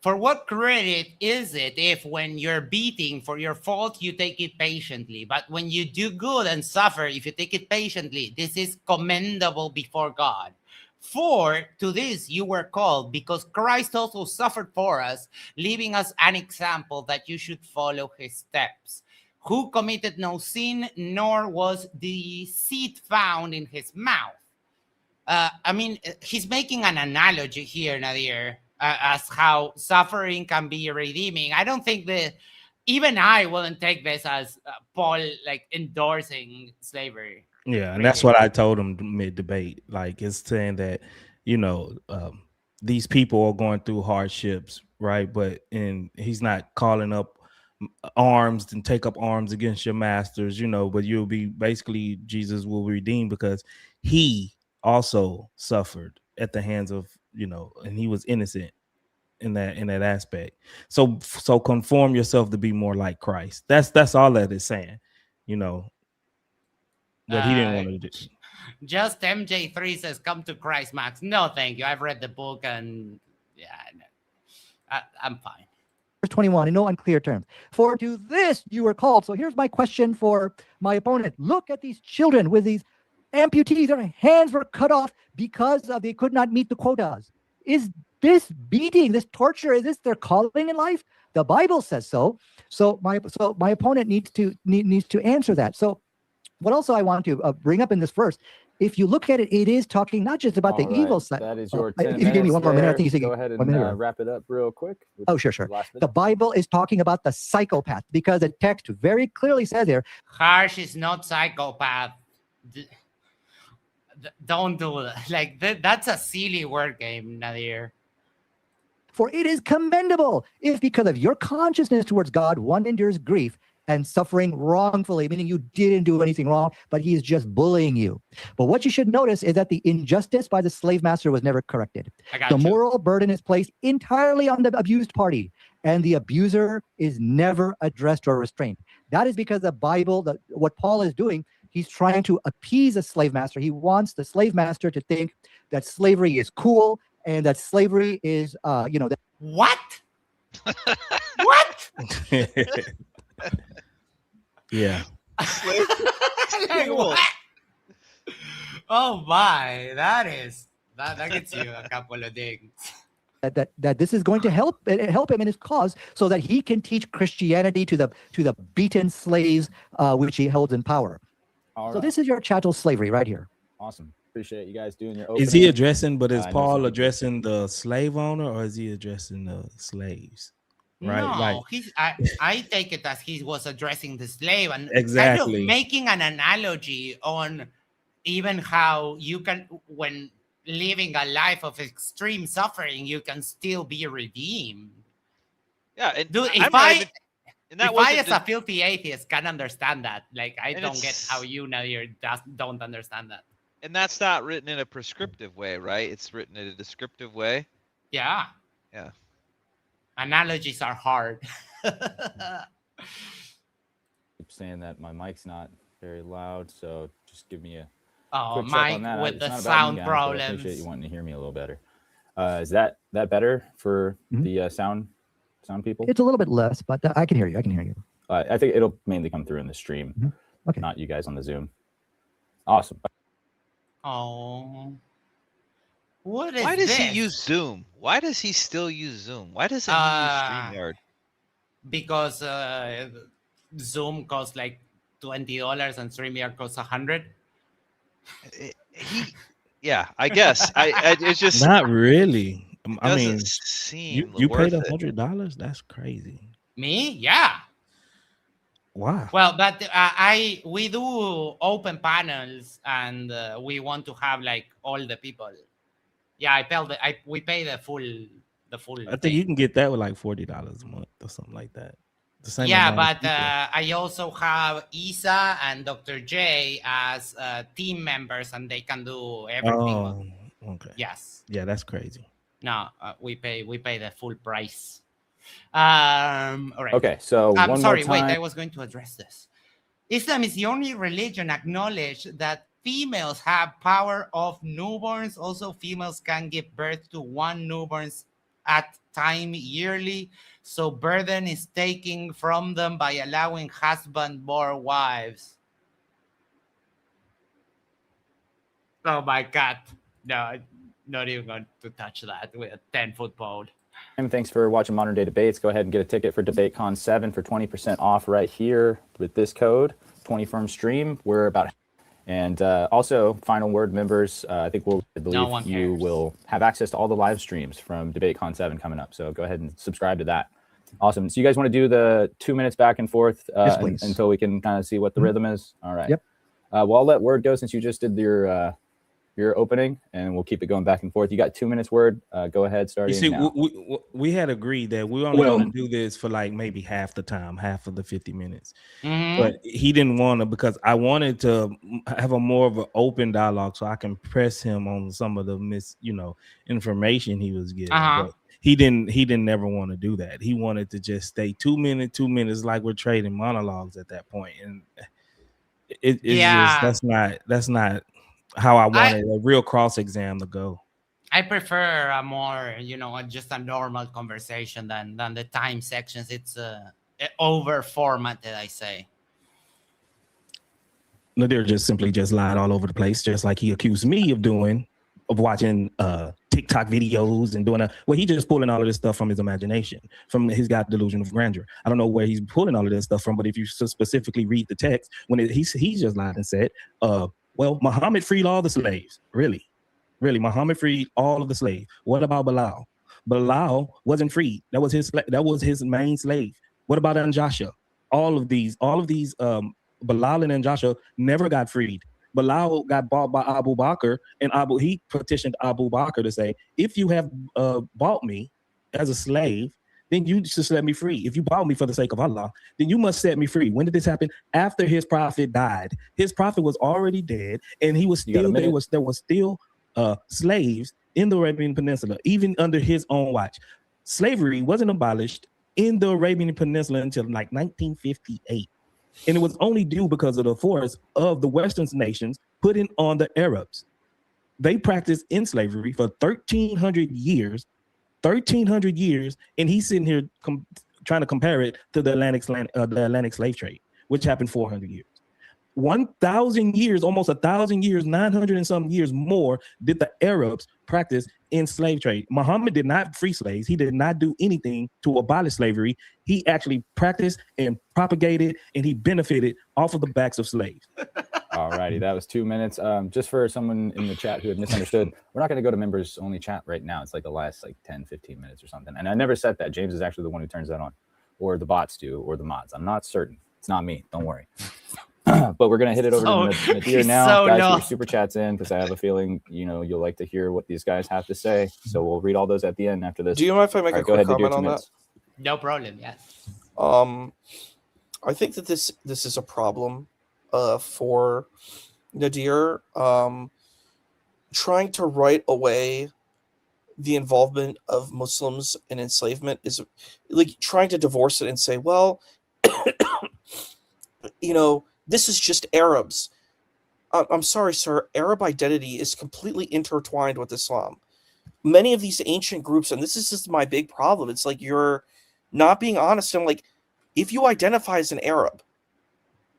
For what credit is it if when you're beating for your fault, you take it patiently? But when you do good and suffer, if you take it patiently, this is commendable before God. For to this you were called, because Christ also suffered for us, leaving us an example that you should follow his steps, who committed no sin, nor was deceit found in his mouth. I mean, he's making an analogy here, Nadir, as how suffering can be redeeming. I don't think that even I wouldn't take this as Paul like endorsing slavery. Yeah, and that's what I told him mid debate. Like, it's saying that, these people are going through hardships, right? And he's not calling up arms and take up arms against your masters, but you'll be basically, Jesus will redeem because he also suffered at the hands of, and he was innocent in that aspect. So conform yourself to be more like Christ. That's all that is saying, that he didn't want to do. Just MJ3 says, "Come to Christ, Max." No, thank you. I've read the book and I'm fine. Verse 21, in no unclear terms. For to this you were called. So here's my question for my opponent. Look at these children with these amputees. Their hands were cut off because they could not meet the quotas. Is this beating, this torture, is this their calling in life? The Bible says so. So my opponent needs to answer that. So what also I want to bring up in this verse, if you look at it, it is talking not just about the evil side. That is your 10 if you give me one more minute, I think you should go ahead and wrap it up real quick. Oh, sure. The Bible is talking about the psychopath because the text very clearly says there. Harsh is not psychopath. Don't do that. Like that's a silly word game, Nadir. For it is commendable if because of your consciousness towards God, one endures grief and suffering wrongfully, meaning you didn't do anything wrong, but he is just bullying you. But what you should notice is that the injustice by the slave master was never corrected. The moral burden is placed entirely on the abused party, and the abuser is never addressed or restrained. That is because the Bible, what Paul is doing, he's trying to appease a slave master. He wants the slave master to think that slavery is cool and that slavery is, What? What? Yeah. Like, what? Oh my, that gets you a couple of dings. That this is going to help him in his cause, so that he can teach Christianity to the beaten slaves which he holds in power. So this is your chattel slavery right here. Awesome. Appreciate you guys doing your opening. Is he addressing? But is Paul addressing the slave owner, or is he addressing the slaves? Right. No, I take it as he was addressing the slave and exactly kind of making an analogy on even how you can, when living a life of extreme suffering, you can still be redeemed. Yeah, and dude, if I as a filthy atheist can understand that, like I don't get how you don't understand that. And that's not written in a prescriptive way, right? It's written in a descriptive way. Yeah. Yeah. Analogies are hard. Keep saying that my mic's not very loud, so just give me a quick check on that. With the sound problems. I appreciate you wanting to hear me a little better. Is that better for the sound people? It's a little bit less, but I can hear you. I think it'll mainly come through in the stream, okay, not you guys on the Zoom. Awesome. Oh. What is Why does this? he use Zoom? Why does he still use Zoom? Why doesn't he use StreamYard? Because Zoom costs like $20 and StreamYard costs $100. Yeah, I guess. It's just not really. I mean, you paid $100. That's crazy. Me? Yeah. Wow. Well, but we do open panels, and we want to have like all the people. Yeah, we pay the full. I think you can get that with like $40 a month or something like that. The same. Yeah, but I also have Isa and Dr. J as team members, and they can do everything. Oh, okay. Yes. Yeah, that's crazy. No, we pay the full price. All right. Okay, so I'm sorry. Wait, I was going to address this. Islam is the only religion acknowledged that females have power of newborns. Also, females can give birth to one newborn at time yearly. So burden is taken from them by allowing husband more wives. Oh my God. No, not even going to touch that with a 10-foot pole. And thanks for watching Modern Day Debates. Go ahead and get a ticket for DebateCon 7 for 20% off right here with this code, 20 firm stream. We're about, and also final word members. I think I believe you will have access to all the live streams from DebateCon 7 coming up. So go ahead and subscribe to that. Awesome. So you guys want to do the 2 minutes back and forth Yes, until we can kind of see what the rhythm is? All right. Yep. Well, I'll let Word go since you just did your opening, and we'll keep it going back and forth. You got 2 minutes, Word. Go ahead, starting You see, now. we had agreed that we were only going to do this for like maybe half the time, half of the 50 minutes. But he didn't want to, because I wanted to have a more of an open dialogue so I can press him on some of the information he was getting. But he didn't never want to do that. He wanted to just stay 2 minutes, like we're trading monologues at that point. And it's just that's not how I wanted a real cross exam to go. I prefer a more, just a normal conversation than the time sections. It's over formatted, I say. Nadir just lied all over the place, just like he accused me of watching TikTok videos and doing he just pulling all of this stuff from his imagination, from his delusion of grandeur. I don't know where he's pulling all of this stuff from, but if you specifically read the text, when he just lied and said, well, Muhammad freed all the slaves. Really, Muhammad freed all of the slaves. What about Bilal? Bilal wasn't freed. That was his main slave. What about Anjasha? All of these, Bilal and Anjasha never got freed. Bilal got bought by Abu Bakr, and he petitioned Abu Bakr to say, if you have bought me as a slave, then you just let me free. If you bought me for the sake of Allah, then you must set me free. When did this happen? After his prophet died. His prophet was already dead, and he was still there was still slaves in the Arabian Peninsula, even under his own watch. Slavery wasn't abolished in the Arabian Peninsula until like 1958. And it was only due because of the force of the Western nations putting on the Arabs. They practiced in slavery for 1,300 years, and he's sitting here trying to compare it to the Atlantic slave trade, which happened 400 years. 1,000 years, almost 1,000 years, 900 and some years more did the Arabs practice in slave trade. Muhammad did not free slaves. He did not do anything to abolish slavery. He actually practiced and propagated, and he benefited off of the backs of slaves. All righty, that was 2 minutes. Just for someone in the chat who had misunderstood, we're not going to go to members only chat right now. It's like the last 10, 15 minutes or something. And I never said that. James is actually the one who turns that on, or the bots do, or the mods. I'm not certain. It's not me. Don't worry. But we're going to hit it over to Nadir now. Guys, get your super chats in, because I have a feeling, you'll like to hear what these guys have to say. So we'll read all those at the end after this. Do you mind if I make a quick comment on that? No problem, yes. I think that this is a problem for Nadir. Trying to write away the involvement of Muslims in enslavement is like trying to divorce it and say, well, this is just Arabs. I'm sorry, sir. Arab identity is completely intertwined with Islam. Many of these ancient groups, and this is just my big problem, it's like you're not being honest. And like, if you identify as an Arab,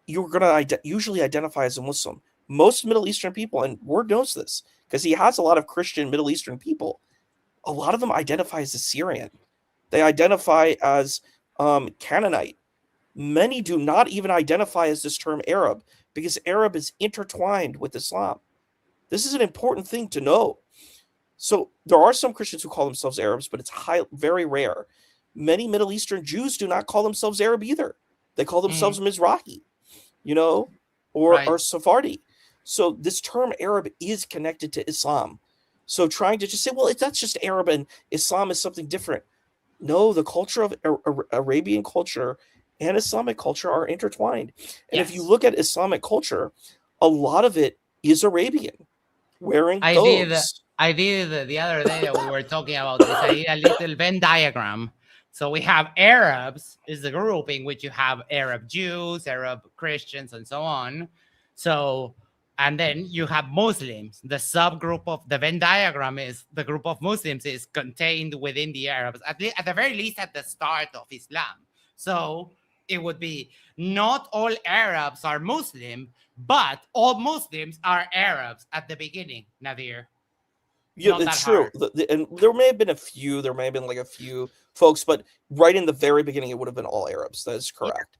you're going to usually identify as a Muslim. Most Middle Eastern people, and Ward knows this, because he has a lot of Christian Middle Eastern people, a lot of them identify as Assyrian. They identify as Canaanite. Many do not even identify as this term Arab, because Arab is intertwined with Islam. This is an important thing to know. So there are some Christians who call themselves Arabs, but it's very rare. Many Middle Eastern Jews do not call themselves Arab either. They call themselves Mizrahi, or Sephardi. So this term Arab is connected to Islam. So trying to just say, well, that's just Arab and Islam is something different. No, the culture of Arabian culture and Islamic culture are intertwined. And if you look at Islamic culture, a lot of it is Arabian, wearing clothes. I did the other day that we were talking about this. I did a little Venn diagram. So we have Arabs is the group in which you have Arab Jews, Arab Christians, and so on. So, and then you have Muslims. The subgroup of the Venn diagram is the group of Muslims is contained within the Arabs, at the very least at the start of Islam. So it would be not all Arabs are Muslim, but all Muslims are Arabs at the beginning, Nadir. Yeah, Not it's that true. hard. And there may have been a few. There may have been like a few folks, but right in the very beginning, it would have been all Arabs. That is correct.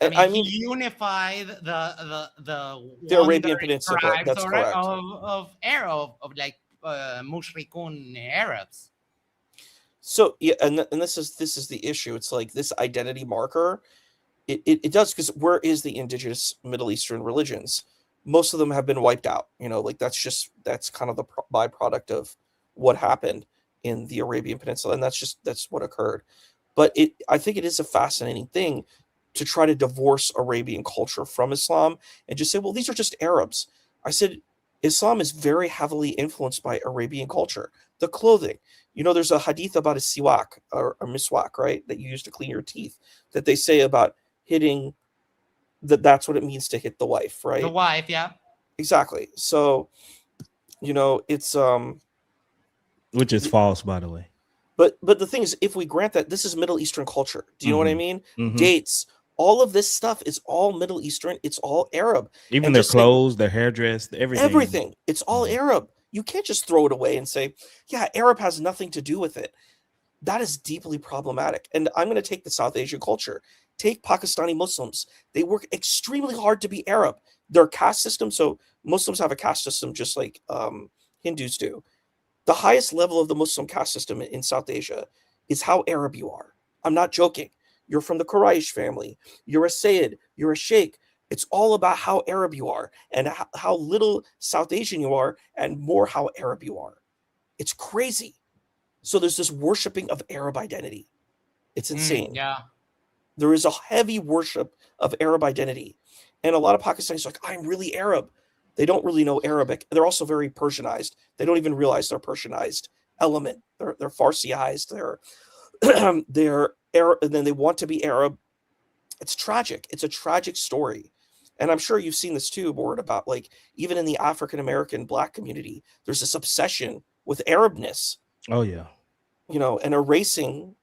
I And mean, he unified the the Arabian wandering Peninsula. tribes That's correct. of Arab of like mushrikun Arabs. So yeah, and this is the issue. It's like this identity marker. It does, because where is the indigenous Middle Eastern religions? Most of them have been wiped out. Like that's kind of the byproduct of what happened in the Arabian Peninsula, and that's what occurred. But I think it is a fascinating thing to try to divorce Arabian culture from Islam and just say, well, these are just Arabs. I said, Islam is very heavily influenced by Arabian culture. The clothing, there's a hadith about a siwak or a miswak, right, that you use to clean your teeth, that they say about hitting that's what it means to hit the wife, right? The wife, yeah. Exactly. So, it's which is false, by the way. But the thing is, if we grant that this is Middle Eastern culture, do you know what I mean? Mhm. Dates, all of this stuff is all Middle Eastern. It's all Arab. Even And their just say- clothes, their hairdress, everything. everything. It's all Arab. You can't just throw it away and say, yeah, Arab has nothing to do with it. That is deeply problematic. And I'm going to take the South Asian culture. Take Pakistani Muslims. They work extremely hard to be Arab. Their caste system, so Muslims have a caste system just like Hindus do. The highest level of the Muslim caste system in South Asia is how Arab you are. I'm not joking. You're from the Quraysh family. You're a Sayyid. You're a Sheikh. It's all about how Arab you are and how little South Asian you are and more how Arab you are. It's crazy. So there's this worshiping of Arab identity. It's insane. Yeah. There is a heavy worship of Arab identity. And a lot of Pakistanis are like, I'm really Arab. They don't really know Arabic. They're also very Persianized. They don't even realize they're Persianized element. They're Farsiized. They're Arab, and then they want to be Arab. It's tragic. It's a tragic story. And I'm sure you've seen this too, Board, about like even in the African-American Black community, there's this obsession with Arabness. Oh yeah. And erasing,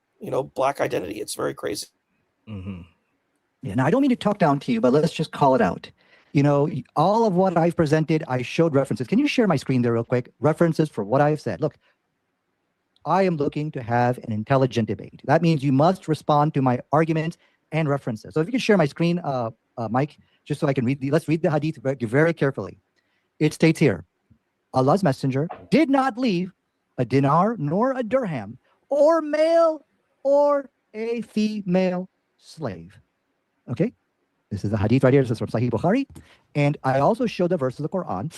Black identity. It's very crazy. Mm-hmm. Yeah, now I don't mean to talk down to you, but let's just call it out. All of what I've presented, I showed references. Can you share my screen there real quick? References for what I've said. Look, I am looking to have an intelligent debate. That means you must respond to my arguments and references. So if you can share my screen, Mike, just so I can read let's read the hadith very carefully. It states here, Allah's messenger did not leave a dinar nor a dirham or male or a female slave. Okay? This is the hadith right here. This is from Sahih Bukhari. And I also show the verse of the Quran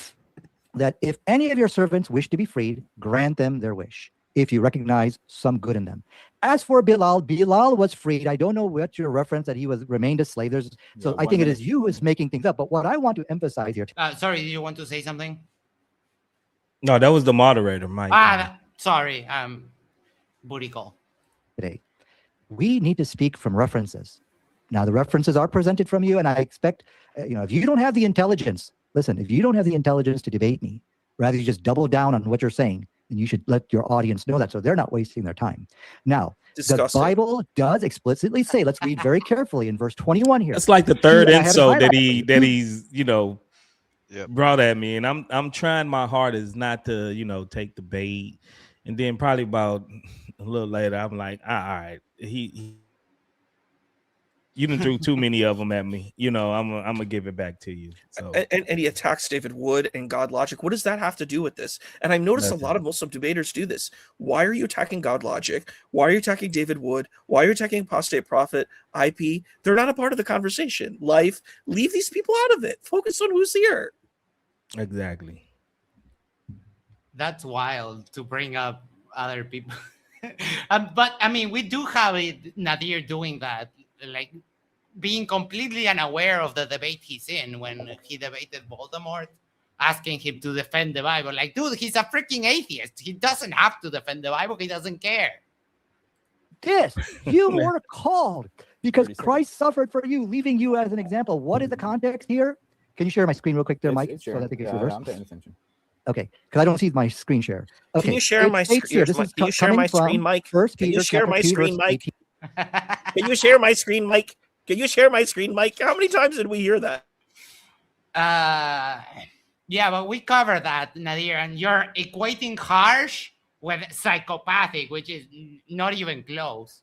that if any of your servants wish to be freed, grant them their wish, if you recognize some good in them. As for Bilal was freed. I don't know what your reference that he remained a slave. So I think it is you who's making things up. But what I want to emphasize here. Sorry, did you want to say something? No, that was the moderator, Mike. Sorry. Booty call. Today, we need to speak from references. Now, the references are presented from you, and I expect, if you don't have the intelligence, listen, if you don't have the intelligence to debate me, rather you just double down on what you're saying, then you should let your audience know that so they're not wasting their time. Now, Disgusting. The Bible does explicitly say, let's read very carefully in verse 21 here. That's like the third I have it insult that highlighted. he's Yep. brought at me, and I'm trying my hardest not to take the bait, and then probably about a little later I'm like, all right, you done threw too many of them at me. I'm gonna give it back to you. So And he attacks David Wood and God Logic. What does that have to do with this? And I've noticed a lot of Muslim debaters do this. Why are you attacking God Logic? Why are you attacking David Wood? Why are you attacking Apostate Prophet, IP? They're not a part of the conversation. Leave these people out of it. Focus on who's here. exactly. That's wild to bring up other people. But I mean, we do have Nadir doing that, like being completely unaware of the debate he's in when he debated Voldemort, asking him to defend the Bible. Like, dude, he's a freaking atheist. He doesn't have to defend the Bible. He doesn't care. This, you were called because 30 seconds. Christ suffered for you, leaving you as an example. What is the context here? Can you share my screen real quick there, Mike? It's So that they can see the verse? I'm paying attention. Okay, because I don't see my screen share. Okay. Can you share it my states screen? here, this is Can you share my screen, Mike? First Can you Peter share chapter my 2, screen, verse Mike? 18. Can you share my screen, Mike? Can you share my screen, Mike? How many times did we hear that? Yeah, but we covered that, Nadir, and you're equating harsh with psychopathic, which is not even close.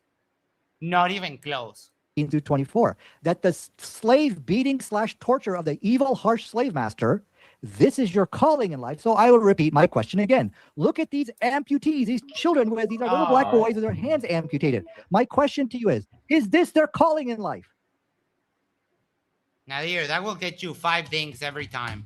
Not even close. Through 24, that the slave beating / torture of the evil, harsh slave master, this is your calling in life. So I will repeat my question again. Look at these amputees, these children with these are little black boys with their hands amputated. My question to you is this their calling in life? Nadir, that will get you 5 dings every time.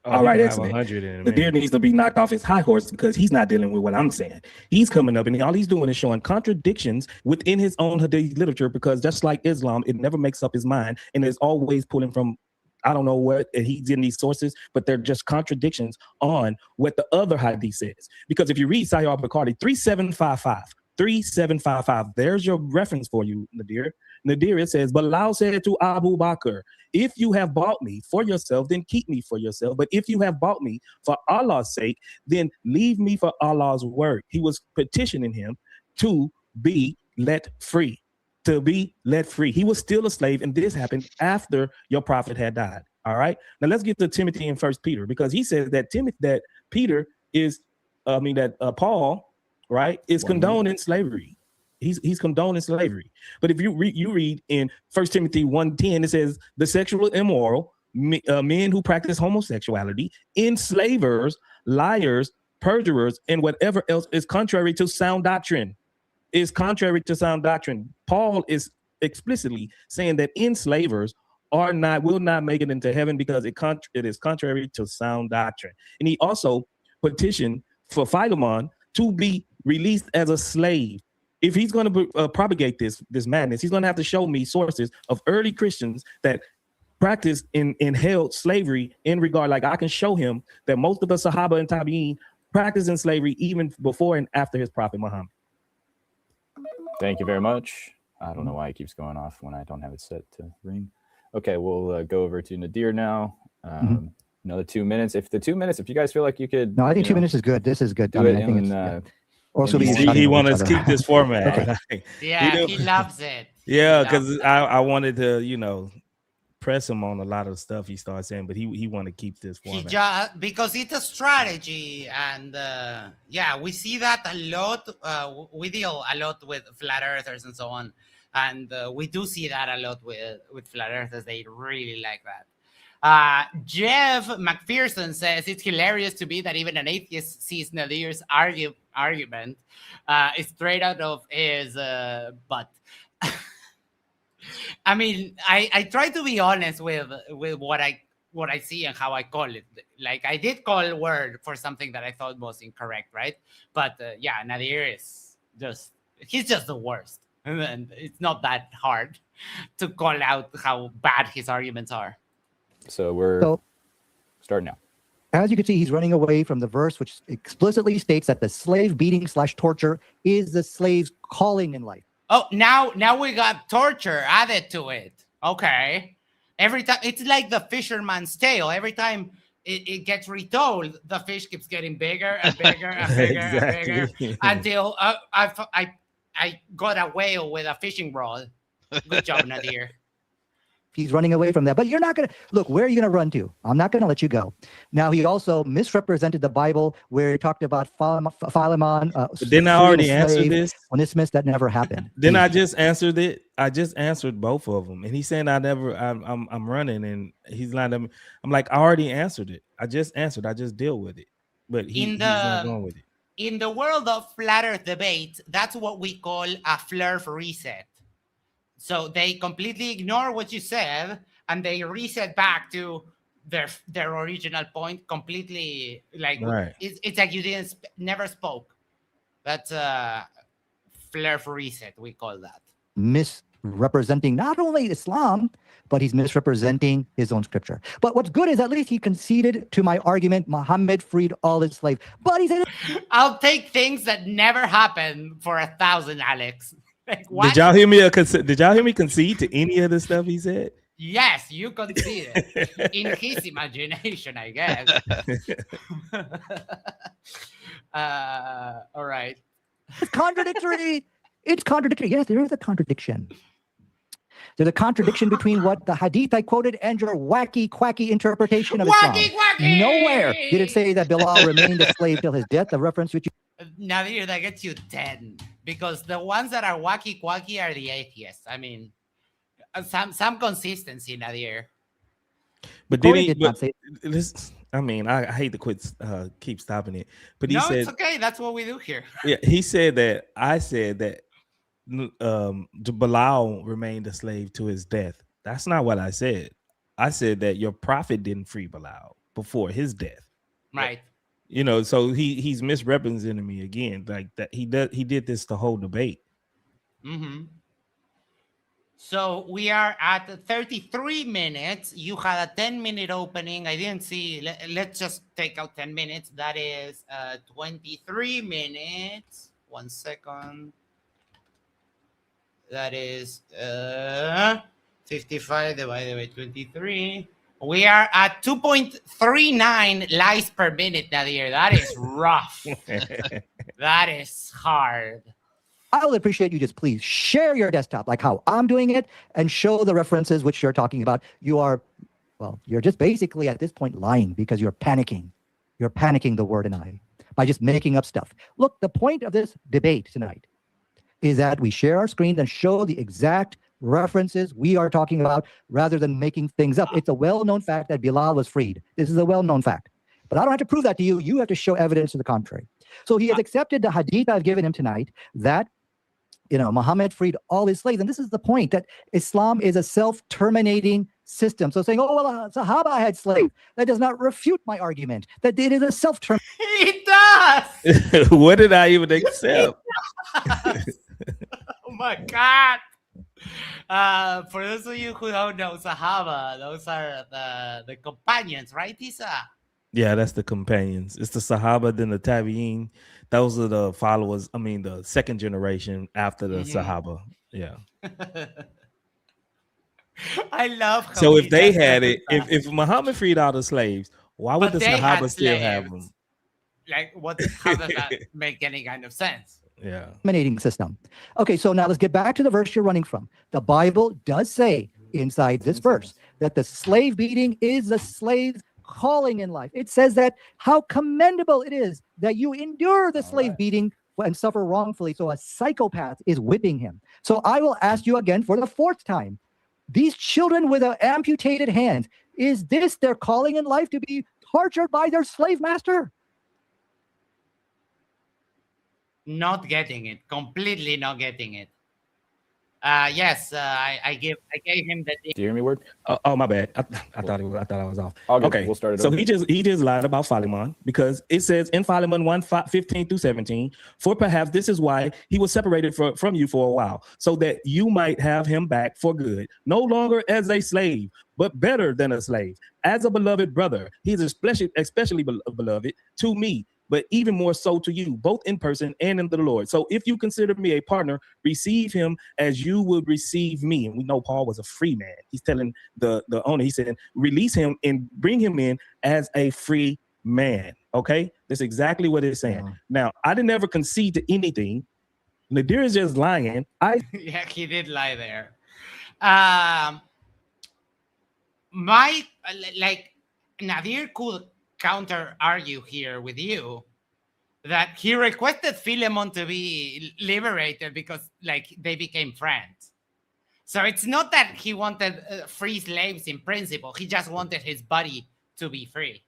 All right, have excellent. 100 in The deer needs to be knocked off his high horse because he's not dealing with what I'm saying. He's coming up and all he's doing is showing contradictions within his own Hadith literature, because just like Islam, it never makes up his mind and is always pulling from, I don't know what he's in these sources, but they're just contradictions on what the other Hadith says. Because if you read Sahih al-Bukhari 3755, there's your reference for you, Nadir. Nadir, it says, Bilal said to Abu Bakr, if you have bought me for yourself, then keep me for yourself. But if you have bought me for Allah's sake, then leave me for Allah's word. He was petitioning him to be let free, to be let free. He was still a slave, and this happened after your prophet had died. All right. Now let's get to Timothy in 1 Peter, because he says that Peter is, Paul, right, is condoning slavery. He's condoning slavery. But if you read in 1 Timothy 1:10, it says the sexual immoral, men who practice homosexuality, enslavers, liars, perjurers, and whatever else is contrary to sound doctrine. Paul is explicitly saying that enslavers will not make it into heaven because it is contrary to sound doctrine. And he also petitioned for Philemon to be released as a slave. If he's going to propagate this madness, he's going to have to show me sources of early Christians that practiced and held slavery in regard. Like I can show him that most of the Sahaba and Tabi'in practiced in slavery even before and after his prophet Muhammad. Thank you very much. I don't know why it keeps going off when I don't have it set to ring. Okay, we'll go over to Nadir now. Another 2 minutes. If you guys feel like you could. No, I think 2 minutes is good. This is good. I think it's. Also, he wanted to keep this format. Okay. Yeah, he loves it. Yeah, because I wanted to, press him on a lot of stuff he started saying, but he wanted to keep this format. Because it's a strategy, and we see that a lot. We deal a lot with flat earthers and so on, and we do see that a lot with flat earthers. They really like that. Jeff McPherson says it's hilarious to me that even an atheist sees Nadir's argument straight out of his butt. I mean, I try to be honest with what I see and how I call it. Like I did call word for something that I thought was incorrect, right? But Nadir he's just the worst, and it's not that hard to call out how bad his arguments are. So we're starting now. As you can see, he's running away from the verse which explicitly states that the slave beating / torture is the slave's calling in life. Oh, now we got torture added to it. Okay. Every time, it's like the fisherman's tale. Every time it gets retold, the fish keeps getting bigger and bigger and bigger and bigger until I got a whale with a fishing rod. Good job, Nadir. He's running away from that. But you're not going to look, where are you going to run to? I'm not going to let you go. Now, he also misrepresented the Bible where he talked about Philemon. Didn't I already answer this? Onesimus, that never happened. Then I just answered it. I just answered both of them. And he's saying I'm running, and he's not. I'm like, I already answered it. I just answered. I just deal with it. But he's not going with it. In the world of flat earth debate, that's what we call a flurf reset. So they completely ignore what you said and they reset back to their original point completely. Like it's like you never spoke. That's a flurf reset. We call that. Misrepresenting not only Islam, but he's misrepresenting his own scripture. But what's good is at least he conceded to my argument. Muhammad freed all his slaves. But he said, I'll take things that never happened for 1,000, Alex. Like, did y'all hear me concede to any of the stuff he said? Yes, you conceded in his imagination, I guess. All right. It's contradictory. It's contradictory. Yes, there is a contradiction. There's a contradiction between what the hadith I quoted and your wacky, quacky interpretation of Islam. Wacky! Nowhere did it say that Bilal remained a slave till his death, the reference which you Nadir, that gets you 10 because the ones that are wacky quacky are the atheists. I mean, some consistency, Nadir. But Corey did he? did not But say this, I mean, I hate to keep stopping it. But he No, said, it's okay. That's what we do here. yeah, he said that I said that Bilal remained a slave to his death. That's not what I said. I said that your prophet didn't free Bilal before his death. Right. You know, so he's misrepresenting me again. Like that he did this the whole debate. Mm-hmm. So we are at 33 minutes. You had a 10-minute opening. I didn't see. Let's just take out 10 minutes. That is 23 minutes. 1 second. That is 55 divided by 23. We are at 2.39 likes per minute, Nadir. That is rough. That is hard. I would appreciate you just please share your desktop like how I'm doing it and show the references which you're talking about. You're just basically at this point lying because you're panicking. You're panicking the word and I by just making up stuff. Look, the point of this debate tonight is that we share our screens and show the exact references we are talking about rather than making things up. It's a well-known fact that Bilal was freed. This is a well-known fact. But I don't have to prove that to you. You have to show evidence to the contrary. So he has accepted the hadith I've given him tonight that Muhammad freed all his slaves. And this is the point, that Islam is a self-terminating system. So saying, oh, well, Sahaba had slaves, that does not refute my argument that it is a self-terminating. It does. What did I even accept? Oh my God. For those of you who don't know Sahaba, those are the companions, right, Isa? Yeah, that's the companions. It's the Sahaba, then the Tabi'in. Those are the followers. I mean, the second generation after the Sahaba. Yeah. I love how So if he they does had that. it, if Muhammad freed all the slaves, why would But the they had Sahaba still have slaves. them? Like, how does that make any kind of sense? Yeah. System. Okay, so now let's get back to the verse you're running from. The Bible does say inside this verse that the slave beating is the slave's calling in life. It says that how commendable it is that you endure the slave beating and suffer wrongfully. So a psychopath is whipping him. So I will ask you again for the fourth time. These children with amputated hands, is this their calling in life, to be tortured by their slave master? Not getting it. Completely not getting it. Yes, I gave him the. Do you hear me, Word? Oh, my bad. I thought I was off. All good. Okay, We'll start it so over. he just lied about Philemon, because it says in Philemon 1:15 through 17, for perhaps this is why he was separated from you for a while, so that you might have him back for good, no longer as a slave, but better than a slave, as a beloved brother. He is especially beloved to me, but even more so to you, both in person and in the Lord. So if you consider me a partner, receive him as you would receive me. And we know Paul was a free man. He's telling the owner, he said, release him and bring him in as a free man. Okay? That's exactly what it's saying. Yeah. Now, I didn't ever concede to anything. Nadir is just lying. Yeah, he did lie there. Nadir could counter argue here with you that he requested Philemon to be liberated because they became friends. So it's not that he wanted free slaves in principle. He just wanted his buddy to be free,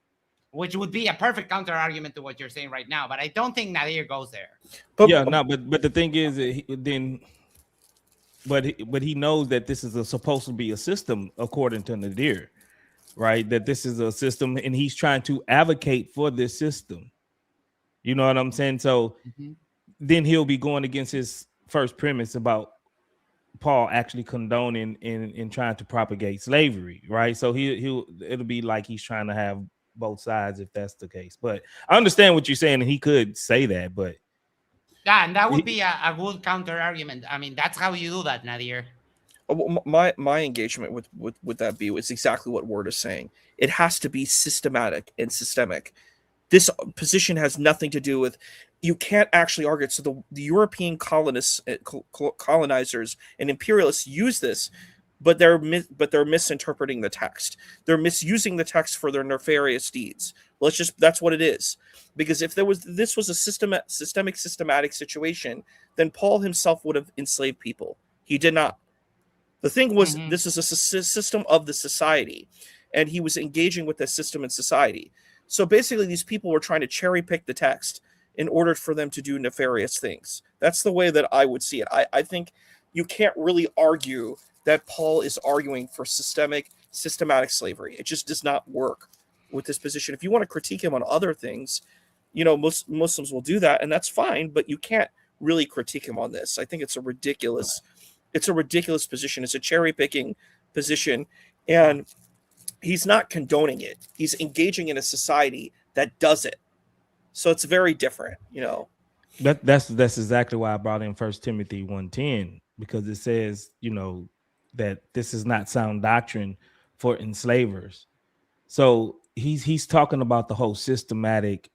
which would be a perfect counter argument to what you're saying right now. But I don't think Nadir goes there. But But the thing is, but he knows that this is supposed to be a system according to Nadir, right? That this is a system, and he's trying to advocate for this system. You know what I'm saying? So then he'll be going against his first premise about Paul actually condoning and trying to propagate slavery, right? So it'll be like he's trying to have both sides if that's the case. But I understand what you're saying, and he could say that, but yeah, and that would be a good counter argument. I mean, that's how you do that, Nadir. My engagement with that view is exactly what Word is saying. It has to be systematic and systemic. This position has nothing to do with. You can't actually argue it. So the European colonizers and imperialists use this but they're misinterpreting the text. They're misusing the text for their nefarious deeds. That's what it is. Because if this was a systematic situation, then Paul himself would have enslaved people. He did not. The thing was, this is a system of the society, and he was engaging with this system in society. So basically, these people were trying to cherry pick the text in order for them to do nefarious things. That's the way that I would see it. I think you can't really argue that Paul is arguing for systematic slavery. It just does not work with this position. If you want to critique him on other things, most Muslims will do that, and that's fine, but you can't really critique him on this. I think it's a ridiculous position. It's a cherry picking position, and he's not condoning it. He's engaging in a society that does it. So it's very different, That's exactly why I brought in 1 Timothy 1:10, because it says, that this is not sound doctrine for enslavers. So he's talking about the whole systematic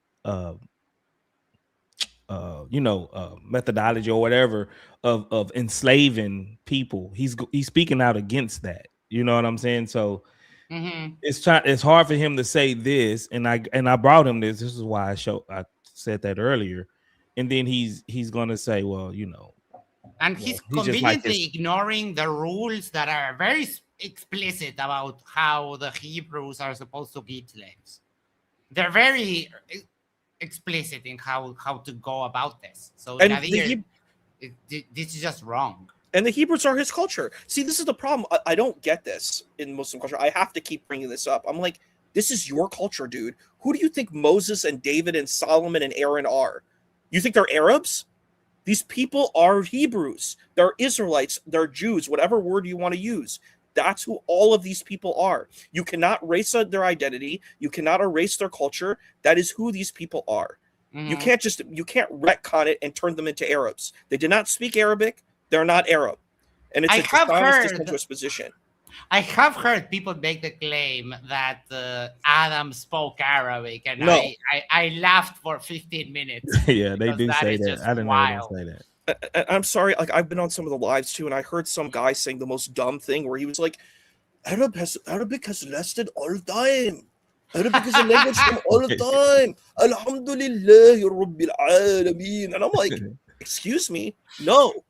methodology or whatever of enslaving people. He's speaking out against that. You know what I'm saying? So it's hard for him to say this, and I brought him this. This is why I said that earlier, and then he's gonna say, well, and he's conveniently ignoring the rules that are very explicit about how the Hebrews are supposed to be slaves. They're very explicit in how to go about this. So Nadir, this is just wrong. And the Hebrews are his culture. See, this is the problem. I don't get this in Muslim culture. I have to keep bringing this up. I'm like, this is your culture, dude. Who do you think Moses and David and Solomon and Aaron are? You think they're Arabs? These people are Hebrews. They're Israelites. They're Jews, whatever word you want to use. That's who all of these people are. You cannot erase their identity. You cannot erase their culture. That is who these people are. You can't retcon it and turn them into Arabs. They did not speak Arabic. They're not Arab. And it's a disingenuous position. I have heard people make the claim that Adam spoke Arabic, and no. I laughed for 15 minutes. Yeah, they do say that. I didn't know they say that. I'm sorry, like I've been on some of the lives too, and I heard some guy saying the most dumb thing where he was like, Arabic has lasted all the time. Arabic is a language from all the time. Alhamdulillah, Rabbil Alameen. And I'm like, excuse me? No.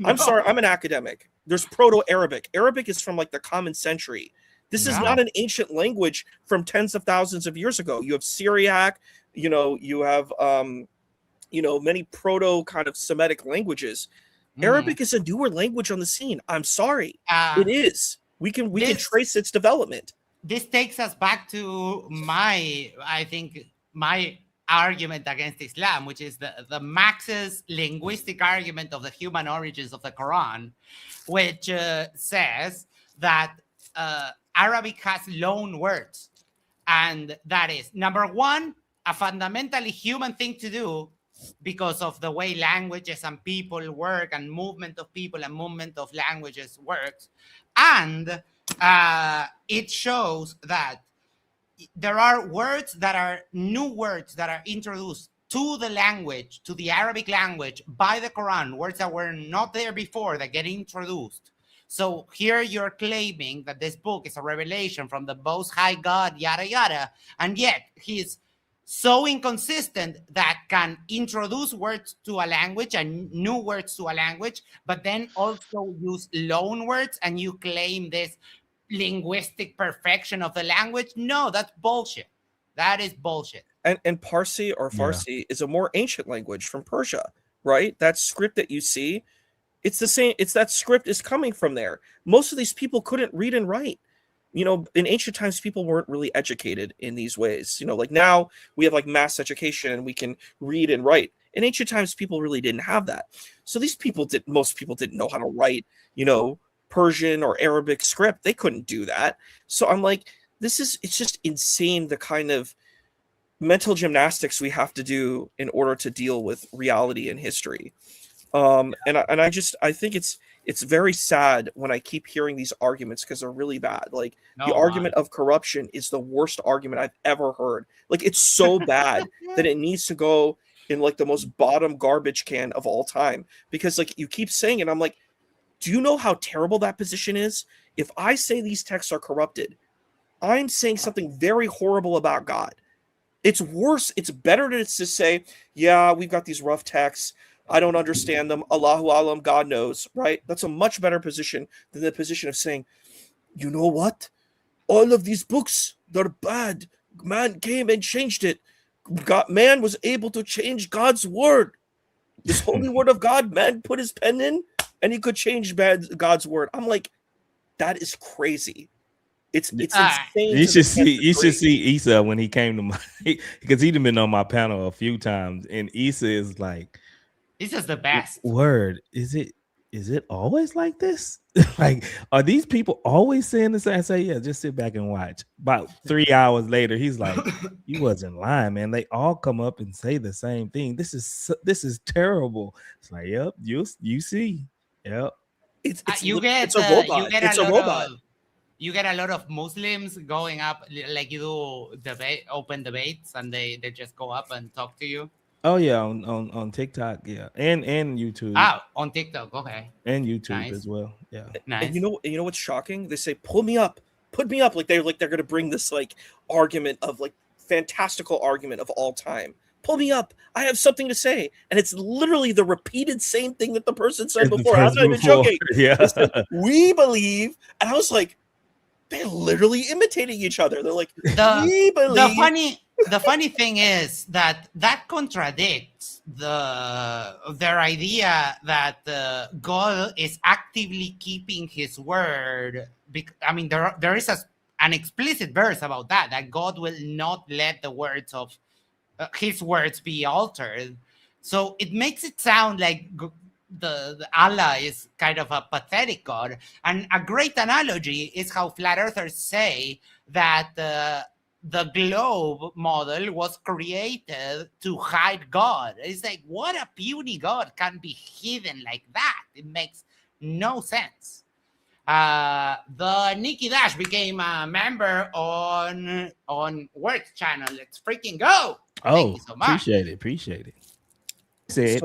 I'm sorry, I'm an academic. There's Proto-Arabic. Arabic is from like the Common Century. This is not an ancient language from tens of thousands of years ago. You have Syriac, you have many proto kind of Semitic languages. Arabic is a newer language on the scene. I'm sorry. It is. We can trace its development. This takes us back to my argument against Islam, which is the Marxist linguistic argument of the human origins of the Quran, which says that Arabic has loan words. And that is, number one, a fundamentally human thing to do because of the way languages and people work and movement of people and movement of languages works. And it shows that there are words that are new words that are introduced to the language, to the Arabic language by the Quran, words that were not there before that get introduced. So here you're claiming that this book is a revelation from the Most High God, yada, yada. And yet he's so inconsistent that can introduce words to a language and new words to a language, but then also use loan words, and you claim this linguistic perfection of the language. No, that's bullshit. That is bullshit. And Parsi or Farsi is a more ancient language from Persia, right? That script that you see, it's the same. It's that script is coming from there. Most of these people couldn't read and write. In ancient times, people weren't really educated in these ways. Like now we have like mass education and we can read and write. In ancient times, people really didn't have that. So most people didn't know how to write, Persian or Arabic script. They couldn't do that. So I'm like, it's just insane the kind of mental gymnastics we have to do in order to deal with reality and history. And I think it's very sad when I keep hearing these arguments because they're really bad. Like the argument of corruption is the worst argument I've ever heard. Like it's so bad that it needs to go in like the most bottom garbage can of all time, because like you keep saying it. I'm like, Do you know how terrible that position is? If I say these texts are corrupted, I'm saying something very horrible about God. It's worse. It's better to say, yeah, we've got these rough texts. I don't understand them. Allahu Alam, God knows, right? That's a much better position than the position of saying, you know what? All of these books, they're bad. Man came and changed it. Man was able to change God's word. This holy word of God, man put his pen in and he could change God's word. I'm like, that is crazy. It's insane. You should see Issa when he came to my, because he'd been on my panel a few times, and Issa is like, Issa's the best. Word, is it always like this? Like, are these people always saying the same? I say, yeah, just sit back and watch. About 3 hours later, he's like, you wasn't lying, man. They all come up and say the same thing. This is terrible. It's like, yep, you see, yep. It's a robot. It's a robot. You get a lot of Muslims going up, like you do open debates, and they just go up and talk to you. Oh yeah, on TikTok, yeah, and YouTube. On TikTok, okay. And YouTube as well, yeah. Nice. And you know what's shocking? They say, "Pull me up, put me up," like they're gonna bring this like argument of like fantastical argument of all time. Pull me up. I have something to say, and it's literally the repeated same thing that the person said before. I'm not even joking. Yeah, said, we believe, and I was like, they're literally imitating each other. They're like, we believe. The funny thing is that contradicts their idea that God is actively keeping his word. I mean, there is an explicit verse about that God will not let the words of his words be altered. So it makes it sound like the Allah is kind of a pathetic God. And a great analogy is how flat earthers say that the globe model was created to hide God. It's like, what a puny God can be hidden like that? It makes no sense. The Nikki Dash became a member on Works channel. Let's freaking go. Thank you so much. Appreciate it. Said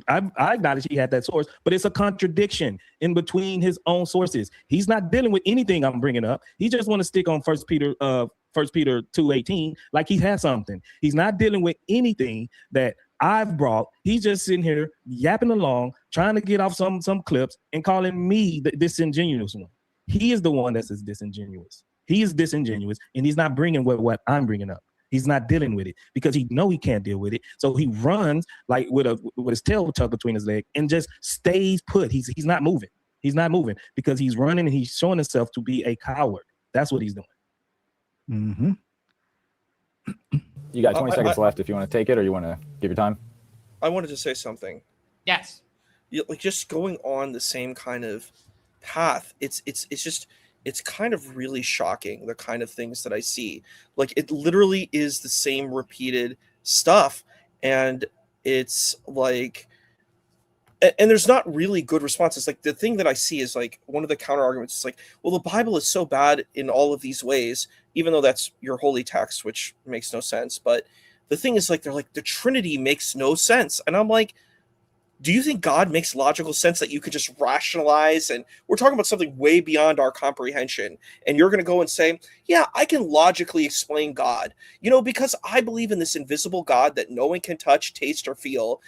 I acknowledge he had that source, but it's a contradiction in between his own sources. He's not dealing with anything I'm bringing up. He just want to stick on First Peter 2:18 like he has something. He's not dealing with anything that I've brought. He's just sitting here yapping along, trying to get off some clips and calling me the disingenuous one. He is the one that's disingenuous. He is disingenuous, and he's not bringing what I'm bringing up. He's not dealing with it because he know he can't deal with it. So he runs like with his tail tucked between his legs and just stays put. He's not moving. He's not moving because he's running and he's showing himself to be a coward. That's what he's doing. Mm-hmm. You got 20 seconds left if you want to take it or you want to give your time. I wanted to say something. Yes. Like just going on the same kind of path. It's kind of really shocking, the kind of things that I see. Like, it literally is the same repeated stuff. And it's like, and there's not really good responses. Like, the thing that I see is like, one of the counter arguments is like, well, the Bible is so bad in all of these ways, even though that's your holy text, which makes no sense. But the thing is like, they're like, the Trinity makes no sense. And I'm like, do you think God makes logical sense that you could just rationalize? And we're talking about something way beyond our comprehension. And you're going to go and say, yeah, I can logically explain God, because I believe in this invisible God that no one can touch, taste, or feel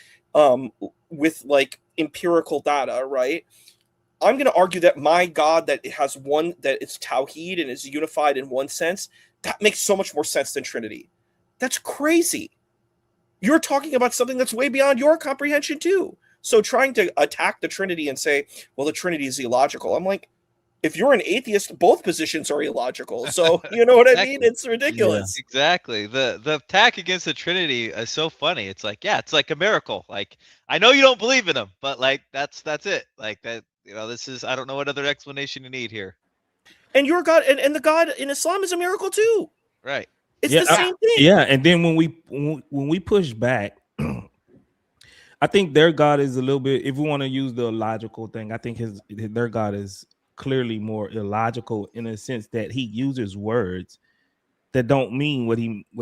with like empirical data, right? I'm going to argue that my God that has that it's Tawheed and is unified in one sense, that makes so much more sense than Trinity. That's crazy. You're talking about something that's way beyond your comprehension too. So trying to attack the Trinity and say, well, the Trinity is illogical. I'm like, if you're an atheist, both positions are illogical. So you know what I mean? It's ridiculous. Yeah, exactly. The attack against the Trinity is so funny. It's like, yeah, it's like a miracle. Like, I know you don't believe in them, but like that's it. Like that, this is, I don't know what other explanation you need here. And your God and the God in Islam is a miracle too. Right. It's the same thing. Yeah, and then when we push back, I think their God is a little bit, if we want to use the logical thing, I think their God is clearly more illogical in a sense that he uses words that don't mean what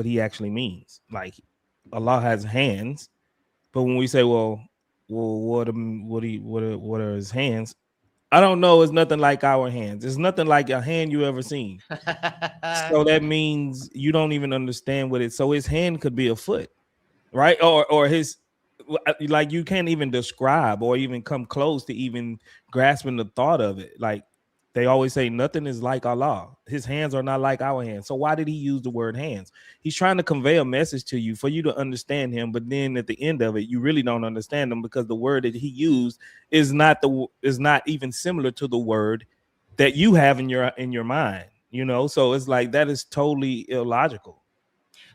he actually means. Like, Allah has hands, but when we say, well, what are his hands? I don't know. It's nothing like our hands. It's nothing like a hand you ever seen. So that means you don't even understand what it. So his hand could be a foot, right? Or his, like, you can't even describe or even come close to even grasping the thought of it. Like they always say, nothing is like Allah. His hands are not like our hands. So why did he use the word hands? He's trying to convey a message to you for you to understand him, but then at the end of it, you really don't understand him because the word that he used is not even similar to the word that you have in your mind. You know, so it's like that is totally illogical.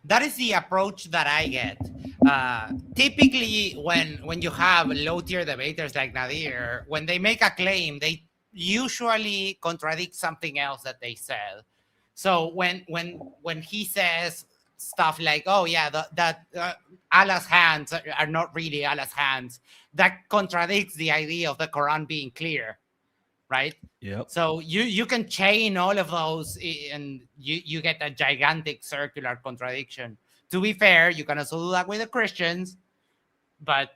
That is the approach that I get. Typically, when you have low tier debaters like Nadir, when they make a claim, they usually contradict something else that they said. So when he says stuff like, "Oh yeah, that Allah's hands are not really Allah's hands," that contradicts the idea of the Quran being clear, right? Yep. So you can chain all of those and you get a gigantic circular contradiction. To be fair, you can also do that with the Christians, but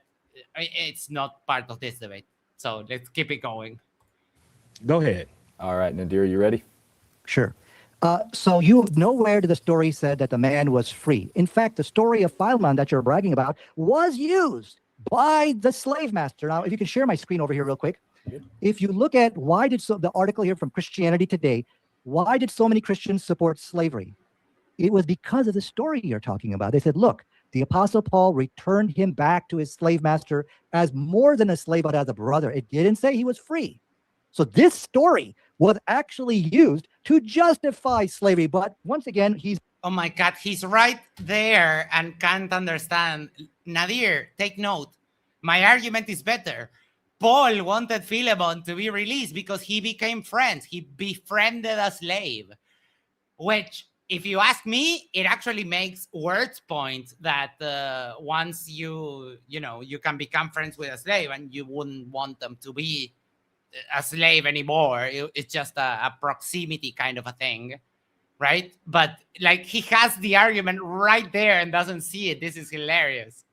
it's not part of this debate. So let's keep it going. Go ahead. All right, Nadir, you ready? Sure. So nowhere did the story said that the man was free. In fact, the story of Philemon that you're bragging about was used by the slave master. Now, if you can share my screen over here real quick. If you look at the article here from Christianity Today, why did so many Christians support slavery? It was because of the story you're talking about. They said, look, the Apostle Paul returned him back to his slave master as more than a slave, but as a brother. It didn't say he was free. So this story was actually used to justify slavery. But once again, oh my God, he's right there and can't understand. Nadir, take note. My argument is better. Paul wanted Philemon to be released because he became friends. He befriended a slave, which, if you ask me, it actually makes words point that once you can become friends with a slave and you wouldn't want them to be a slave anymore. It's just a proximity kind of a thing, right? But like he has the argument right there and doesn't see it. This is hilarious.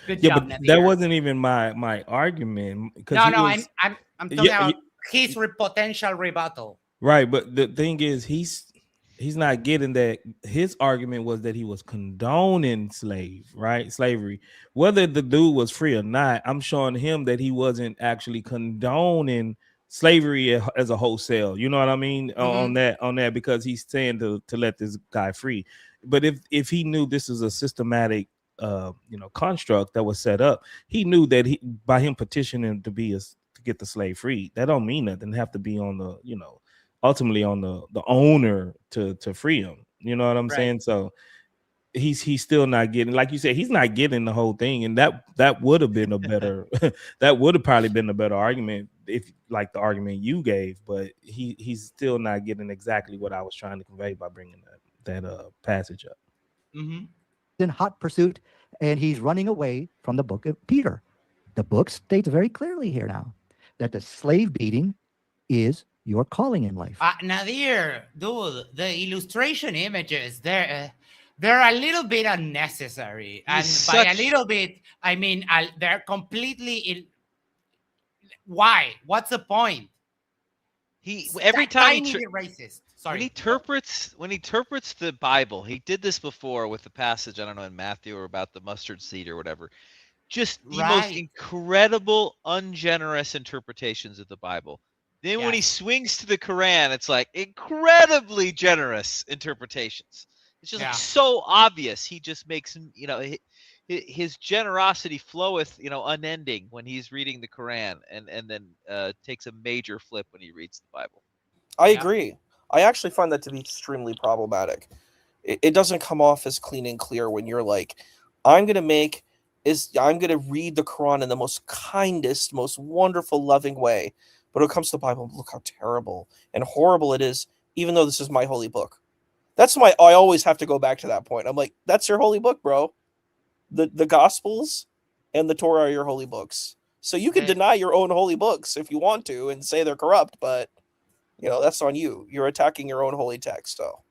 Good job, but Nadir. that wasn't even my argument. No, I'm talking about his potential rebuttal. Right, but the thing is, he's not getting that. His argument was that he was condoning slavery. Whether the dude was free or not, I'm showing him that he wasn't actually condoning slavery as a wholesale. You know what I mean? Mm-hmm. On that, because he's saying to let this guy free. But if he knew this is a systematic construct that was set up, he knew that by him petitioning to get the slave free, that don't mean nothing. Have to be on the ultimately on the owner to free him. You know what I'm saying? So he's still not getting, like you said, he's not getting the whole thing, and that would have been a better that would have probably been a better argument if like the argument you gave, but he's still not getting exactly what I was trying to convey by bringing that passage up. Mm-hmm. In hot pursuit, and he's running away from the book of Peter. The book states very clearly here now that the slave beating is your calling in life. Nadir, dude, the illustration images, they're a little bit unnecessary. And by a little bit, I mean, they're completely why? What's the point? Every time racist. Sorry. When he interprets the Bible, he did this before with the passage, I don't know, in Matthew or about the mustard seed or whatever. Just the most incredible, ungenerous interpretations of the Bible. Then when he swings to the Quran, it's like incredibly generous interpretations. It's just like so obvious. He just makes, his generosity floweth, unending when he's reading the Quran, and then takes a major flip when he reads the Bible. I agree. I actually find that to be extremely problematic. It doesn't come off as clean and clear when you're like, I'm going to read the Quran in the most kindest, most wonderful, loving way. But when it comes to the Bible, look how terrible and horrible it is, even though this is my holy book. That's why I always have to go back to that point. I'm like, that's your holy book, bro. The Gospels and the Torah are your holy books. So you can deny your own holy books if you want to and say they're corrupt, but that's on you. You're attacking your own holy text. So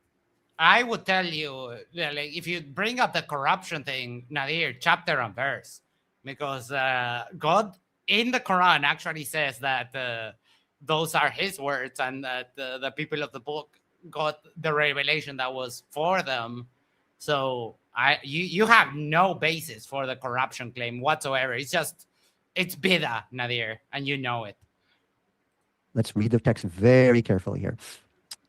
I would tell you, like, if you bring up the corruption thing, Nadir, chapter and verse, because God in the Quran actually says that those are his words, and that the people of the book got the revelation that was for them. So you have no basis for the corruption claim whatsoever. It's bida, Nadir, and you know it. Let's read the text very carefully here.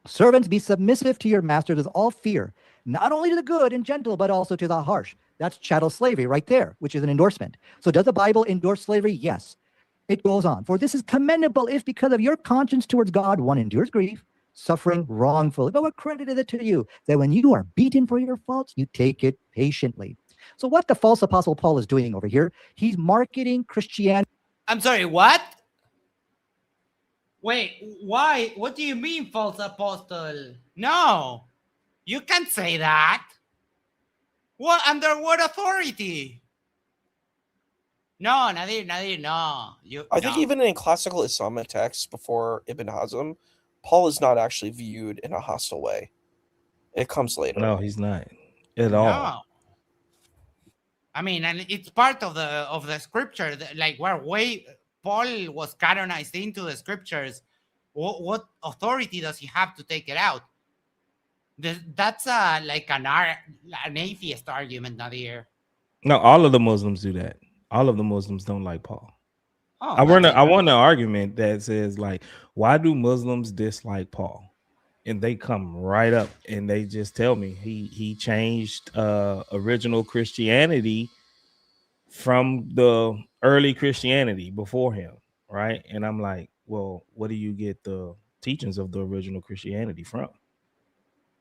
Servants, be submissive to your masters with all fear, not only to the good and gentle, but also to the harsh. That's chattel slavery right there, which is an endorsement. So does the Bible endorse slavery? Yes. It goes on. For this is commendable if because of your conscience towards God, one endures grief, suffering wrongfully. But what credit is it to you that when you are beaten for your faults, you take it patiently? So what the false apostle Paul is doing over here, he's marketing Christianity. I'm sorry, what? Wait, why? What do you mean, false apostle? No, you can't say that. What, under what authority? No, Nadir, no. I think even in classical Islamic texts before Ibn Hazm, Paul is not actually viewed in a hostile way. It comes later. No, he's not at all. No. I mean, and it's part of the scripture, like where Paul was canonized into the scriptures. What authority does he have to take it out? That's like an atheist argument, Nadir. No, all of the Muslims do that. All of the Muslims don't like Paul. Oh, I want an argument that says, like, why do Muslims dislike Paul? And they come right up and they just tell me he changed original Christianity from the early Christianity before him, right? And I'm like, well, what do you get the teachings of the original Christianity from?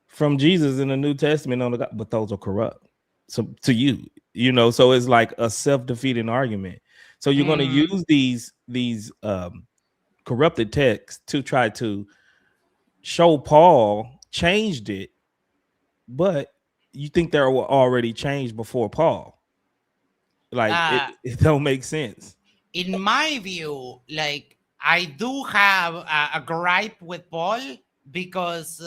From Jesus in the New Testament on the God, but those are corrupt. So to you, so it's like a self-defeating argument. So you're going to use these corrupted texts to try to show Paul changed it, but you think they were already changed before Paul. Like it don't make sense. In my view, like I do have a gripe with Paul because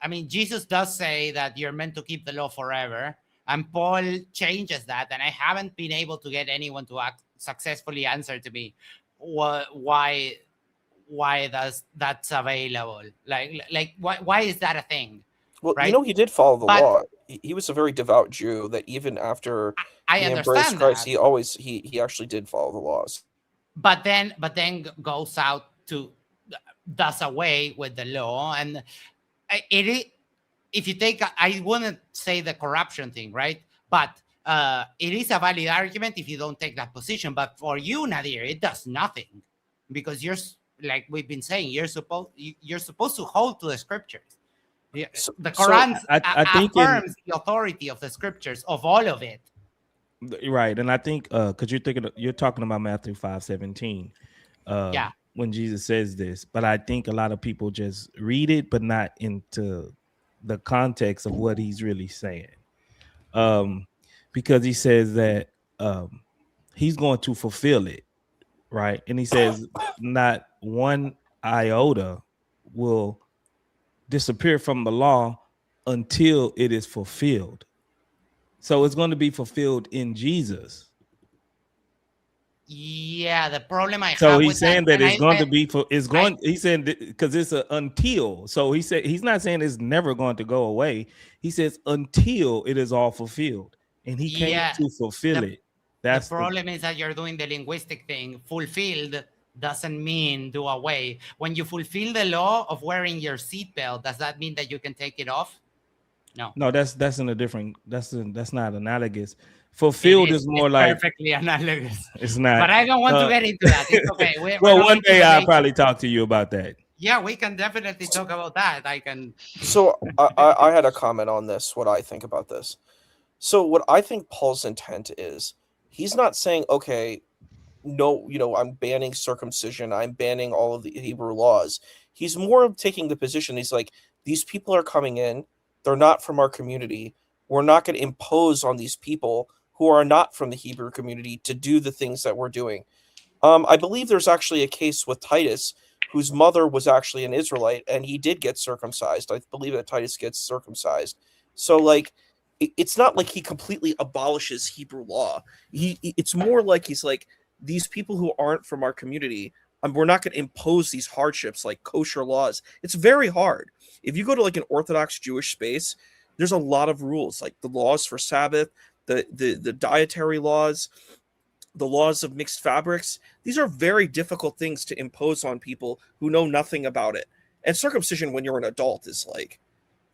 I mean, Jesus does say that you're meant to keep the law forever, and Paul changes that, and I haven't been able to get anyone to successfully answer to me why that's available. Like why is that a thing? Well, right? He did follow the law. He was a very devout Jew that even after I he understand embraced Christ, that. he actually did follow the laws. But then goes out to does away with the law, and if you take, I wouldn't say the corruption thing, right? But it is a valid argument if you don't take that position. But for you, Nadir, it does nothing, because you're, like we've been saying, you're supposed to hold to the scriptures. Yeah, So- the Quran I think affirms the authority of the scriptures, of all of it. Right, and I think because you're talking about Matthew 5:17, Yeah. when Jesus says this, but I think a lot of people just read it, but not into the context of what he's really saying, because he says that he's going to fulfill it, right? And he says not one iota will disappear from the law until it is fulfilled. So it's going to be fulfilled in Jesus. Yeah, the problem I So have he's with saying that it's going to be for He's saying because it's a until. So he said he's not saying it's never going to go away. He says until it is all fulfilled, and he came Yeah, to fulfill it. That's the problem is that you're doing the linguistic thing. Fulfilled doesn't mean do away. When you fulfill the law of wearing your seatbelt, does that mean that you can take it off? No, that's in a different. That's not analogous. Fulfilled is more it's like perfectly analogous. it's not. But I don't want to get into that. It's okay. Well, we're one day I'll I'll probably talk to you about that. Yeah, we can definitely talk about that. I can. So I had a comment on this, what I think about this. So what I think Paul's intent is, he's not saying, okay, no, I'm banning circumcision, I'm banning all of the Hebrew laws. He's more of taking the position, he's like, these people are coming in, they're not from our community. We're not going to impose on these people who are not from the Hebrew community to do the things that we're doing. I believe there's actually a case with Titus, whose mother was actually an Israelite, and he did get circumcised. I believe that Titus gets circumcised. So, like, it's not like he completely abolishes Hebrew law. It's more like he's like, these people who aren't from our community we're not going to impose these hardships like kosher laws. It's very hard. If you go to like an Orthodox Jewish space, there's a lot of rules, like the laws for Sabbath, the dietary laws, the laws of mixed fabrics. These are very difficult things to impose on people who know nothing about it. And circumcision when you're an adult is like,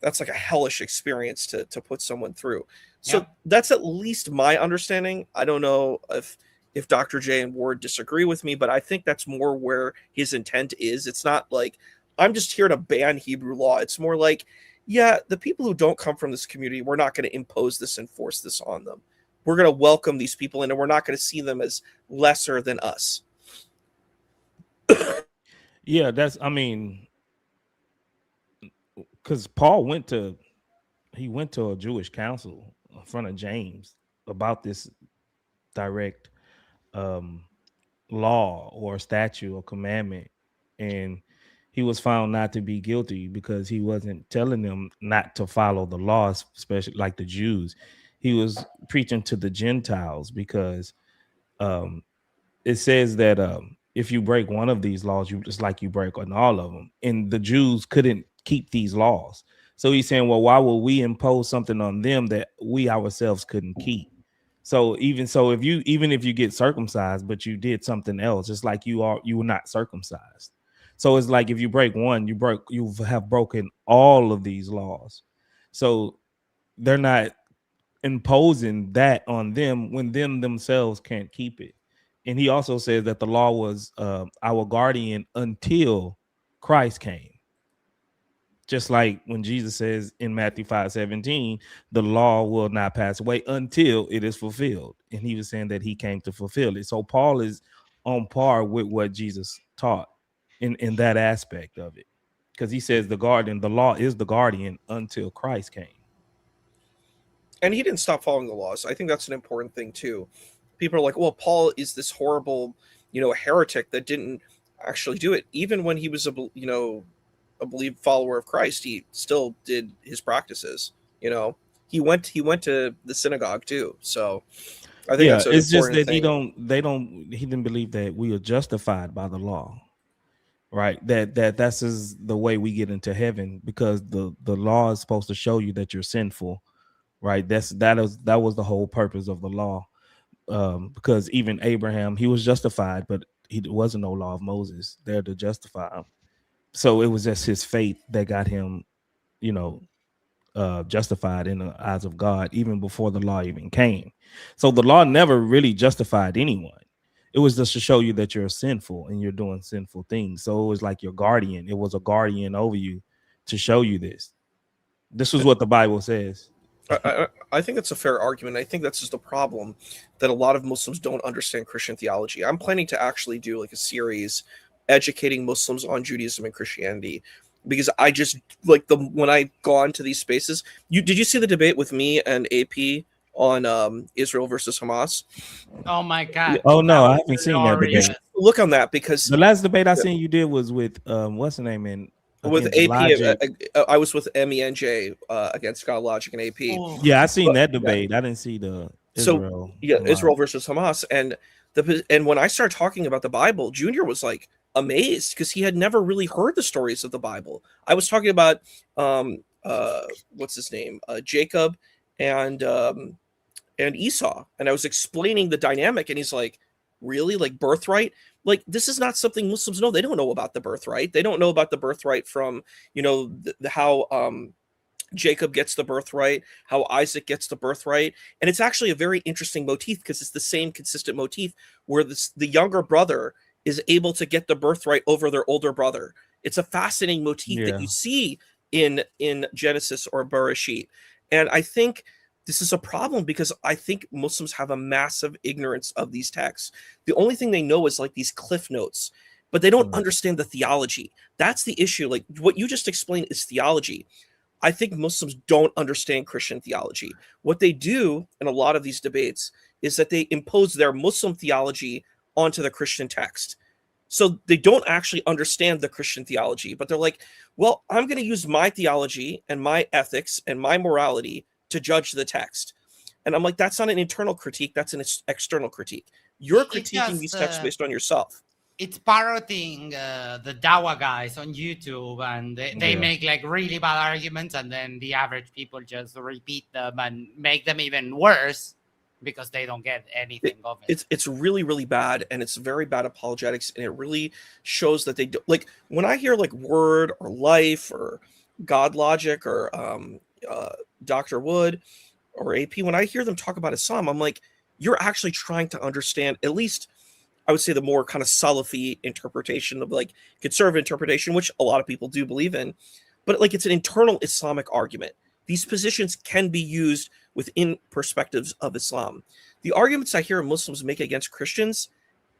that's like a hellish experience to put someone through. So that's at least my understanding. I don't know if Dr. J and Ward disagree with me, but I think that's more where his intent is. It's not like, I'm just here to ban Hebrew law. It's more like, yeah, the people who don't come from this community, we're not going to impose this and force this on them. We're going to welcome these people in, and we're not going to see them as lesser than us. Yeah, I mean, because Paul went to a Jewish council in front of James about this direct law or statute or commandment, and he was found not to be guilty because he wasn't telling them not to follow the laws, especially like the Jews. He was preaching to the Gentiles because it says that if you break one of these laws, it's like you break on all of them. And the Jews couldn't keep these laws. So he's saying, well, why would we impose something on them that we ourselves couldn't keep? So if you get circumcised, but you did something else, it's like you were not circumcised. So it's like if you break one, you have broken all of these laws. So they're not imposing that on them when them themselves can't keep it. And he also says that the law was our guardian until Christ came. Just like when Jesus says in Matthew 5:17, the law will not pass away until it is fulfilled. And he was saying that he came to fulfill it. So Paul is on par with what Jesus taught in that aspect of it. Because he says the law is the guardian until Christ came. And he didn't stop following the laws. I think that's an important thing too. People are like, well, Paul is this horrible, heretic that didn't actually do it. Even when he was a believed follower of Christ, he still did his practices. He went to the synagogue too. So I think that's it's just that thing. he didn't believe that we are justified by the law, right? That's just the way we get into heaven, because the law is supposed to show you that you're sinful, right? That was the whole purpose of the law. Because even Abraham, he was justified, but he wasn't no law of Moses there to justify him. So it was just his faith that got him, justified in the eyes of God, even before the law even came. So the law never really justified anyone. It was just to show you that you're sinful and you're doing sinful things. So it was like your guardian. It was a guardian over you to show you this. This is what the Bible says. I think that's a fair argument. I think that's just the problem, that a lot of Muslims don't understand Christian theology. I'm planning to actually do like a series educating Muslims on Judaism and Christianity, because I just when I go into these spaces. Did you see the debate with me and AP on Israel versus Hamas? Oh my God! Oh no, I haven't seen that debate. You should look on that, because the last debate I seen you did was with what's the name with AP. I was with MENJ against God Logic and AP. Oh. Yeah, I seen that debate. I didn't see the Israel. Israel versus Hamas, and when I started talking about the Bible, Junior was like amazed, because he had never really heard the stories of the Bible. I was talking about what's his name, Jacob and Esau, and I was explaining the dynamic, and he's like, really? Like birthright? Like, this is not something Muslims know. They don't know about the birthright. They don't know about the birthright from how Jacob gets the birthright, how Isaac gets the birthright. And it's actually a very interesting motif, because it's the same consistent motif where the younger brother is able to get the birthright over their older brother. It's a fascinating motif that you see in Genesis or Bereshit. And I think this is a problem, because I think Muslims have a massive ignorance of these texts. The only thing they know is like these cliff notes, but they don't understand the theology. That's the issue. Like what you just explained is theology. I think Muslims don't understand Christian theology. What they do in a lot of these debates is that they impose their Muslim theology onto the Christian text. So they don't actually understand the Christian theology, but they're like, well, I'm going to use my theology and my ethics and my morality to judge the text. And I'm like, that's not an internal critique. That's an external critique. You're critiquing these texts based on yourself. it's parroting the Dawa guys on YouTube, and they Yeah. make like really bad arguments, and then the average people just repeat them and make them even worse because they don't get anything of it. It's really, really bad, and it's very bad apologetics, and it really shows that they do, like, when I hear like Word or Life or God Logic or Dr. Wood or AP, when I hear them talk about Islam, I'm like, you're actually trying to understand, at least I would say, the more kind of Salafi interpretation of like conservative interpretation, which a lot of people do believe in, but like it's an internal Islamic argument. These positions can be used within perspectives of Islam. The arguments I hear Muslims make against Christians,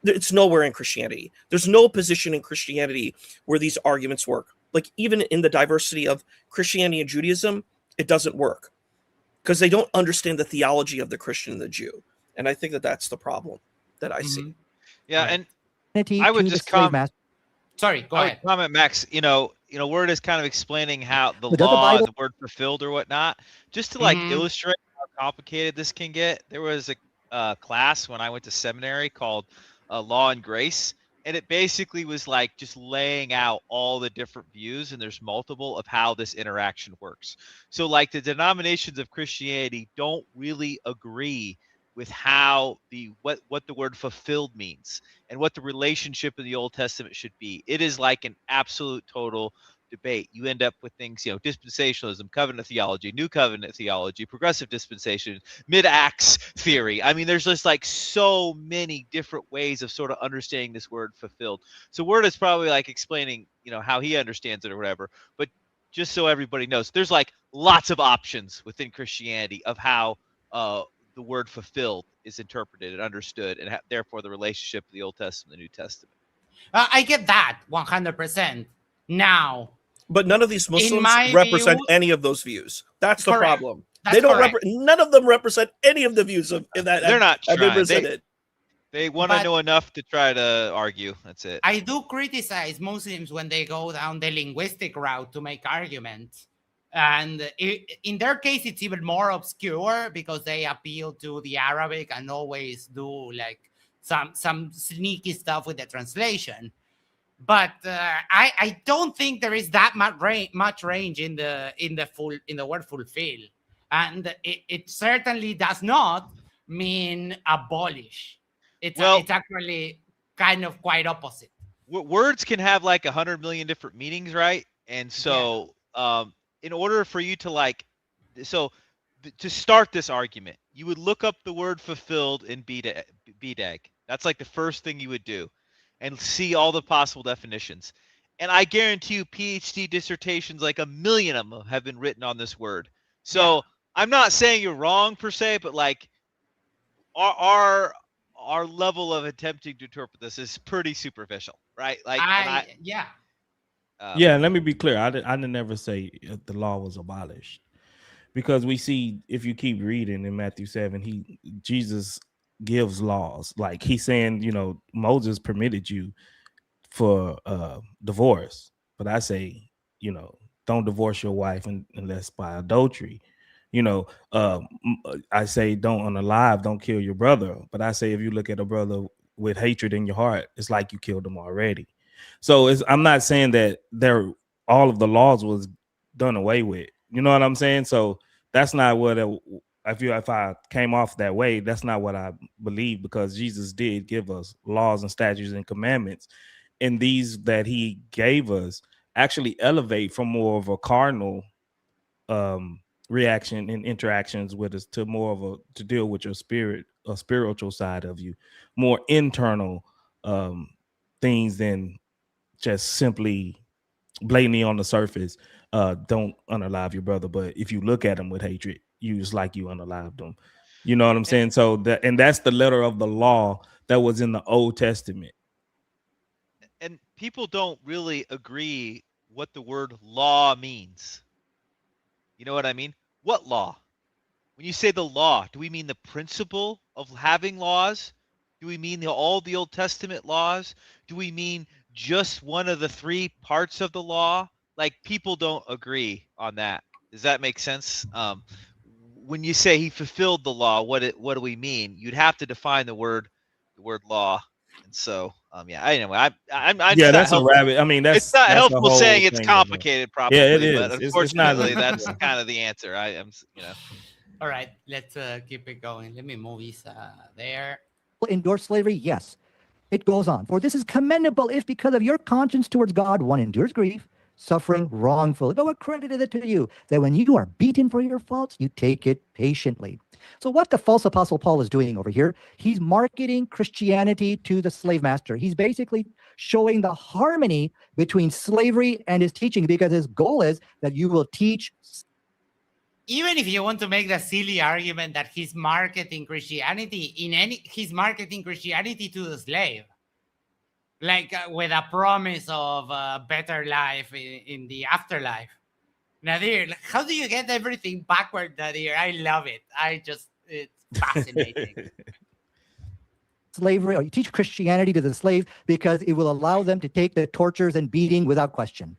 it's nowhere in Christianity. There's no position in Christianity where these arguments work. Like even in the diversity of Christianity and Judaism, it doesn't work because they don't understand the theology of the Christian and the Jew. And I think that that's the problem that I see. Yeah, Right. and I would to the just slave master. Sorry, go I would ahead. comment, Max. Word is kind of explaining how the But does the law, Bible- the word fulfilled or whatnot, just to like Mhm. illustrate how complicated this can get. There was a class when I went to seminary called Law and Grace, and it basically was like just laying out all the different views, and there's multiple of how this interaction works. So like the denominations of Christianity don't really agree with how what the word fulfilled means and what the relationship in the Old Testament should be. It is like an absolute total debate. You end up with things, dispensationalism, covenant theology, new covenant theology, progressive dispensation, mid-acts theory. I mean, there's just like so many different ways of sort of understanding this word fulfilled. So Word is probably like explaining, how he understands it or whatever. But just so everybody knows, there's like lots of options within Christianity of how the word fulfilled is interpreted and understood, and therefore the relationship of the Old Testament and the New Testament. I get that 100%. Now, But none of these Muslims my represent view- any of those views. That's the Correct. problem. That's They don't. correct. None of them represent any of the views of that. They're not have been trying. presented. They want to But- know enough to try to argue. That's it. I do criticize Muslims when they go down the linguistic route to make arguments. And in their case, it's even more obscure because they appeal to the Arabic and always do like some sneaky stuff with the translation. But I don't think there is that much range in the word fulfill, and it certainly does not mean abolish. It's actually kind of quite opposite. Words can have like 100 million different meanings, right? And so, in order for you to to start this argument, you would look up the word fulfilled in BDAG. That's like the first thing you would do, and see all the possible definitions. And I guarantee you, PhD dissertations, like 1 million of them, have been written on this word. So I'm not saying you're wrong per se, but like our level of attempting to interpret this is pretty superficial, right? Like, Yeah, and let me be clear. I didn't never say the law was abolished, because we see, if you keep reading in Matthew 7, Jesus gives laws. Like he's saying, Moses permitted you for divorce, but I say, don't divorce your wife unless by adultery. I say don't unalive, don't kill your brother, but I say if you look at a brother with hatred in your heart, it's like you killed him already. So I'm not saying that all of the laws was done away with. You know what I'm saying? So that's not what if I came off that way, that's not what I believe, because Jesus did give us laws and statutes and commandments, and these that he gave us actually elevate from more of a carnal reaction and interactions with us to more of to deal with your spirit, a spiritual side of you, more internal things than just simply blatantly on the surface, don't unalive your brother, but if you look at him with hatred, you just like you unalived them. You know what I'm saying? So that's the letter of the law that was in the Old Testament. And people don't really agree what the word law means. You know what I mean? What law? When you say the law, do we mean the principle of having laws? Do we mean all the Old Testament laws? Do we mean just one of the 3 parts of the law? Like, people don't agree on that. Does that make sense? When you say he fulfilled the law, what do we mean? You'd have to define the word law. And so, yeah. Anyway, I'm Yeah, it's not that's a helpful. rabbit. I mean, It's not that's the helpful whole saying it's thing of it. complicated, probably. Yeah, it But is. It's not. unfortunately, that's kind of the answer. All right, let's keep it going. Let me move Isa there. endorse slavery? Yes. It goes on. For this is commendable if because of your conscience towards God one endures grief, suffering wrongfully. But what credit is it to you that when you are beaten for your faults, you take it patiently? So what the false apostle Paul is doing over here, he's marketing Christianity to the slave master. He's basically showing the harmony between slavery and his teaching, because his goal is that you will teach. Even if you want to make the silly argument that he's marketing Christianity he's marketing Christianity to the slave, like with a promise of a better life in the afterlife. Nadir, how do you get everything backward, Nadir? I love it. It's fascinating. Slavery, or you teach Christianity to the slave because it will allow them to take the tortures and beating without question.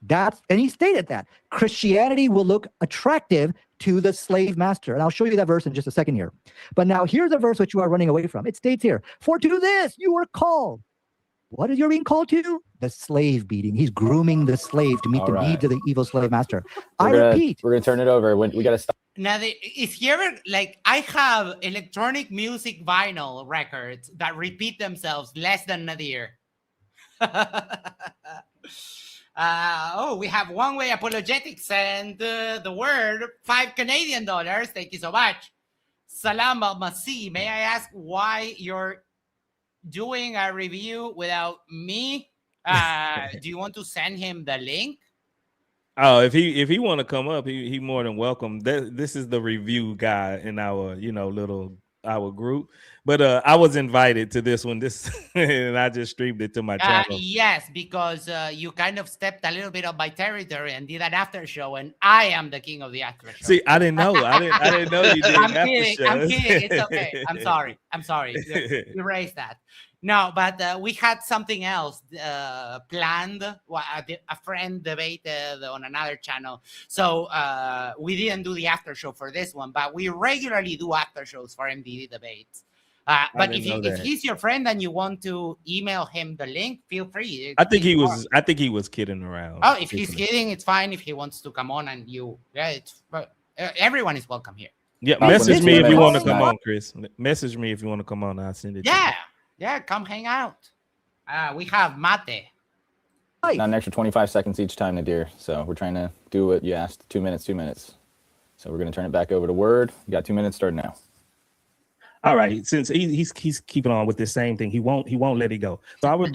And he stated that Christianity will look attractive to the slave master. And I'll show you that verse in just a second here. But now here's a verse which you are running away from. It states here, for to this you are called. What is you being called to? The slave beating. He's grooming the slave to meet the needs of the evil slave master. Repeat. We're going to turn it over. We got to stop. Now, if you ever, like, I have electronic music vinyl records that repeat themselves less than Nadir. We have One Way Apologetics and the word $5 Canadian. Thank you so much. Salam al-Masih. May I ask why you're doing a review without me? Do you want to send him the link? Oh, if he want to come up, he more than welcome. This is the review guy in our our group. But I was invited to this one. And I just streamed it to my channel. Yes, because you kind of stepped a little bit on my territory and did an after show, and I am the king of the after show. See, I didn't know. I didn't know you did. I'm kidding. It's okay. I'm sorry. Erase that. No, but we had something else planned. A friend debated on another channel. So we didn't do the after show for this one, but we regularly do after shows for MDD debates. But if he's your friend and you want to email him the link, feel free. I think he was kidding around. Oh, if he's kidding, it's fine. If he wants to come on and everyone is welcome here. Yeah, message me if you want to come on, Chris. Message me if you want to come on. I'll send it. Yeah, come hang out. We have Mate. Not an extra 25 seconds each time, Nadir. So we're trying to do what you asked. 2 minutes. So we're going to turn it back over to Word. You got 2 minutes. Start now. All right, since he's keeping on with the same thing, he won't let it go. So I would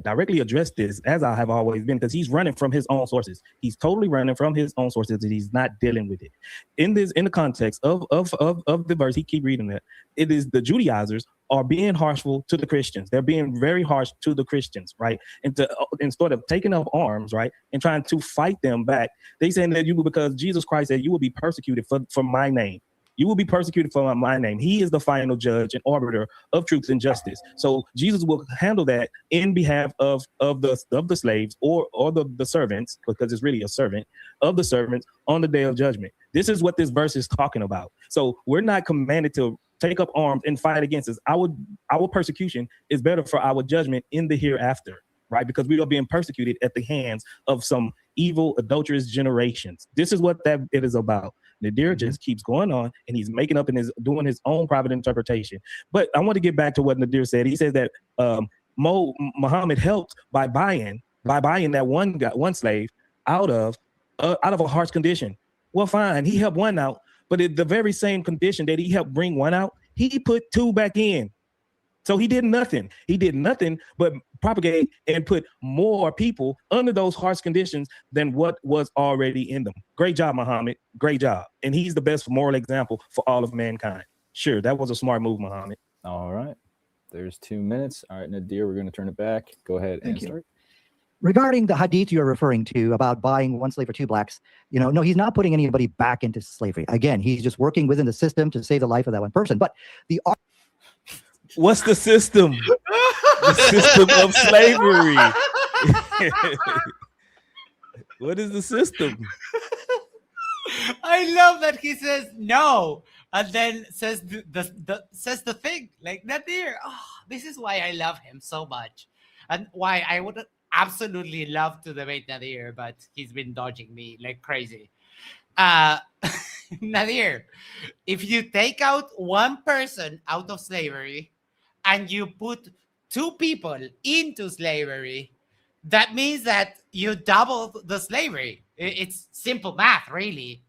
directly address this, as I have always been, because he's running from his own sources. He's totally running from his own sources, and he's not dealing with it. In the context of the verse, he keep reading it. It is the Judaizers are being harshful to the Christians. They're being very harsh to the Christians, right? And instead of taking up arms, right, and trying to fight them back, they saying that because Jesus Christ said you will be persecuted for my name. You will be persecuted for my name. He is the final judge and arbiter of truth and justice. So Jesus will handle that in behalf of the slaves or the servants, because it's really a servant of the servants on the day of judgment. This is what this verse is talking about. So we're not commanded to take up arms and fight against us. Our persecution is better for our judgment in the hereafter, right? Because we are being persecuted at the hands of some evil, adulterous generations. This is what it is about. Nadir just keeps going on, and he's making up and doing his own private interpretation. But I want to get back to what Nadir said. He said that Muhammad helped by buying that one slave out of a harsh condition. Well, fine, he helped one out, but in the very same condition that he helped bring one out, he put two back in. So he did nothing. He did nothing but propagate and put more people under those harsh conditions than what was already in them. Great job, Muhammad. Great job. And he's the best moral example for all of mankind. Sure, that was a smart move, Muhammad. All right. There's 2 minutes. All right, Nadir, we're going to turn it back. Go ahead and start. Regarding the hadith you're referring to about buying one slave for two blacks, no, he's not putting anybody back into slavery. Again, he's just working within the system to save the life of that one person. But what's the system? The system of slavery. What is the system? I love that he says no, and then says the thing like Nadir. Oh, this is why I love him so much, and why I would absolutely love to debate Nadir, but he's been dodging me like crazy. Uh, Nadir, if you take out one person out of slavery and you put two people into slavery, that means that you doubled the slavery. It's simple math, really.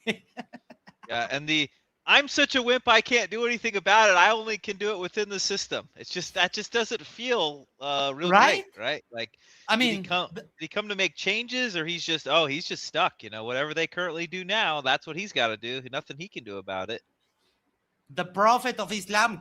Yeah, and I'm such a wimp I can't do anything about it. I only can do it within the system. It's just that just doesn't feel real Right? great, right? Like I did he mean, did he come to make changes, or he's just stuck, whatever they currently do now, that's what he's got to do. Nothing he can do about it. the Prophet of Islam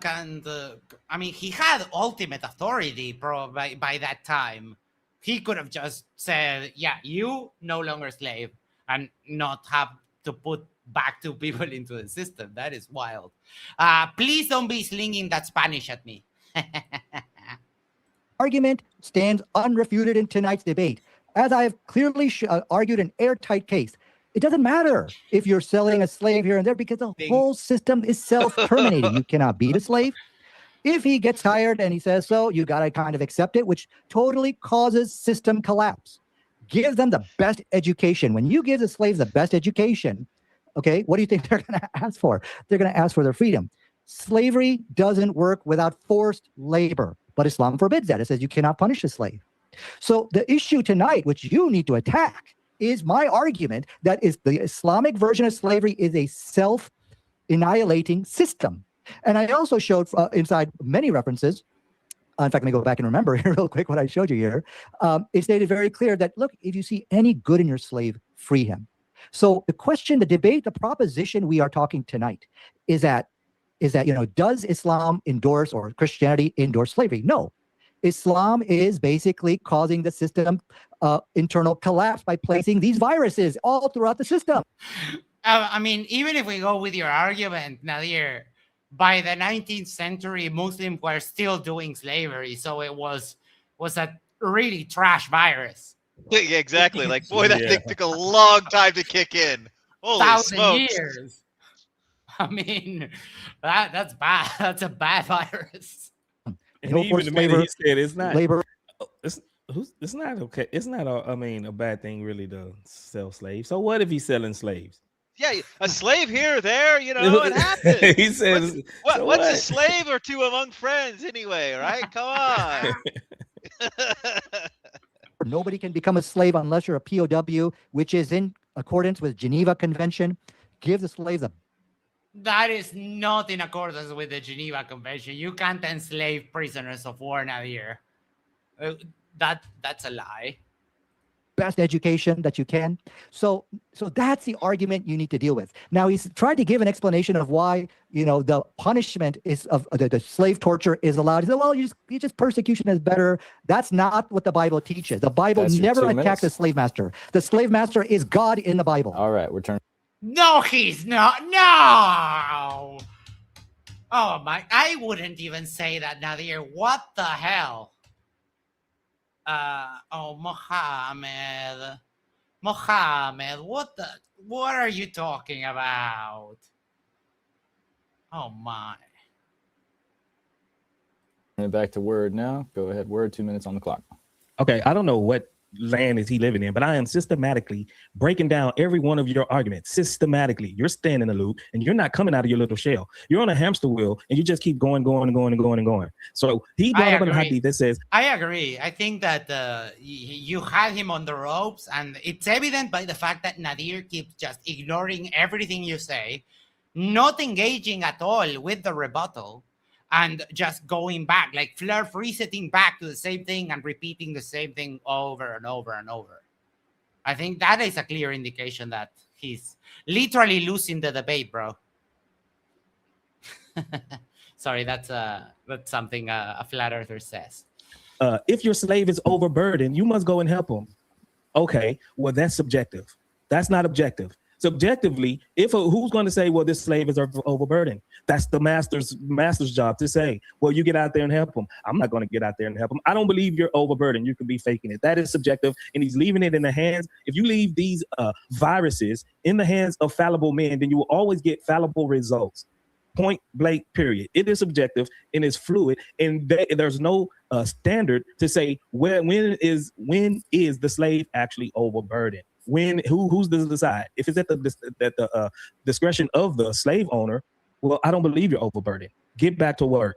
he had ultimate authority by that time. He could have just said, yeah, you no longer slave, and not have to put back two people into the system. That is wild. Please don't be slinging that Spanish at me. Argument stands unrefuted in tonight's debate. As I have clearly argued an airtight case, it doesn't matter if you're selling a slave here and there, because the whole system is self-terminating. You cannot beat a slave. If he gets tired and he says so, you got to kind of accept it, which totally causes system collapse. Give them the best education. When you give the slaves the best education, okay, what do you think they're going to ask for? They're going to ask for their freedom. Slavery doesn't work without forced labor, but Islam forbids that. It says you cannot punish a slave. So the issue tonight, which you need to attack, is my argument that is the Islamic version of slavery is a self-annihilating system. And I also showed inside many references, in fact, let me go back and remember here real quick what I showed you here. It stated very clear that, look, if you see any good in your slave, free him. So the question, the debate, the proposition we are talking tonight is that, does Islam endorse or Christianity endorse slavery? No. Islam is basically causing the system internal collapse by placing these viruses all throughout the system. Even if we go with your argument, Nadir, by the 19th century, Muslims were still doing slavery, so it was a really trash virus. Yeah, exactly. Like, boy, that thing took a long time to kick in. Holy 1,000 smokes. years. That's bad. That's a bad virus. And even the minute he said it's not labor. It's not okay. It's not a bad thing really to sell slaves. So what if he's selling slaves? Yeah, a slave here or there, it happens. He says, what's a slave or two among friends anyway, right? Come on. Nobody can become a slave unless you're a POW, which is in accordance with Geneva Convention. Give the slaves a... That is not in accordance with the Geneva Convention. You can't enslave prisoners of war, Nadir. That's a lie. Best education that you can. So that's the argument you need to deal with. Now he's tried to give an explanation of why the punishment is of the slave torture is allowed. He said, well, you just persecution is better. That's not what the Bible teaches. The Bible never attacked the slave master. The slave master is God in the Bible. All right, we're turning. No, he's not. No. Oh my! I wouldn't even say that, Nadir. What the hell? Mohammed, what are you talking about? Oh my. Back to Word now. Go ahead, Word, 2 minutes on the clock. Okay, I don't know what land is he living in, but I am systematically breaking down every one of your arguments. Systematically, you're staying in the loop and you're not coming out of your little shell. You're on a hamster wheel and you just keep going. So he brought up a hadith that says, I agree. I think that you had him on the ropes, and it's evident by the fact that Nadir keeps just ignoring everything you say, not engaging at all with the rebuttal, and just going back, like Fleur resetting back to the same thing and repeating the same thing over and over and over. I think that is a clear indication that he's literally losing the debate, bro. Sorry, that's something a flat earther says. If your slave is overburdened, you must go and help him. Okay, well, that's subjective. That's not objective. Subjectively, who's going to say, well, this slave is overburdened? That's the master's job to say, well, you get out there and help him. I'm not going to get out there and help him. I don't believe you're overburdened. You could be faking it. That is subjective, and he's leaving it in the hands. If you leave these viruses in the hands of fallible men, then you will always get fallible results. Point blank, period. It is subjective and it's fluid, and there's no standard to say when is the slave actually overburdened. Who's to decide? If it's at the discretion of the slave owner, well, I don't believe you're overburdened. Get back to work.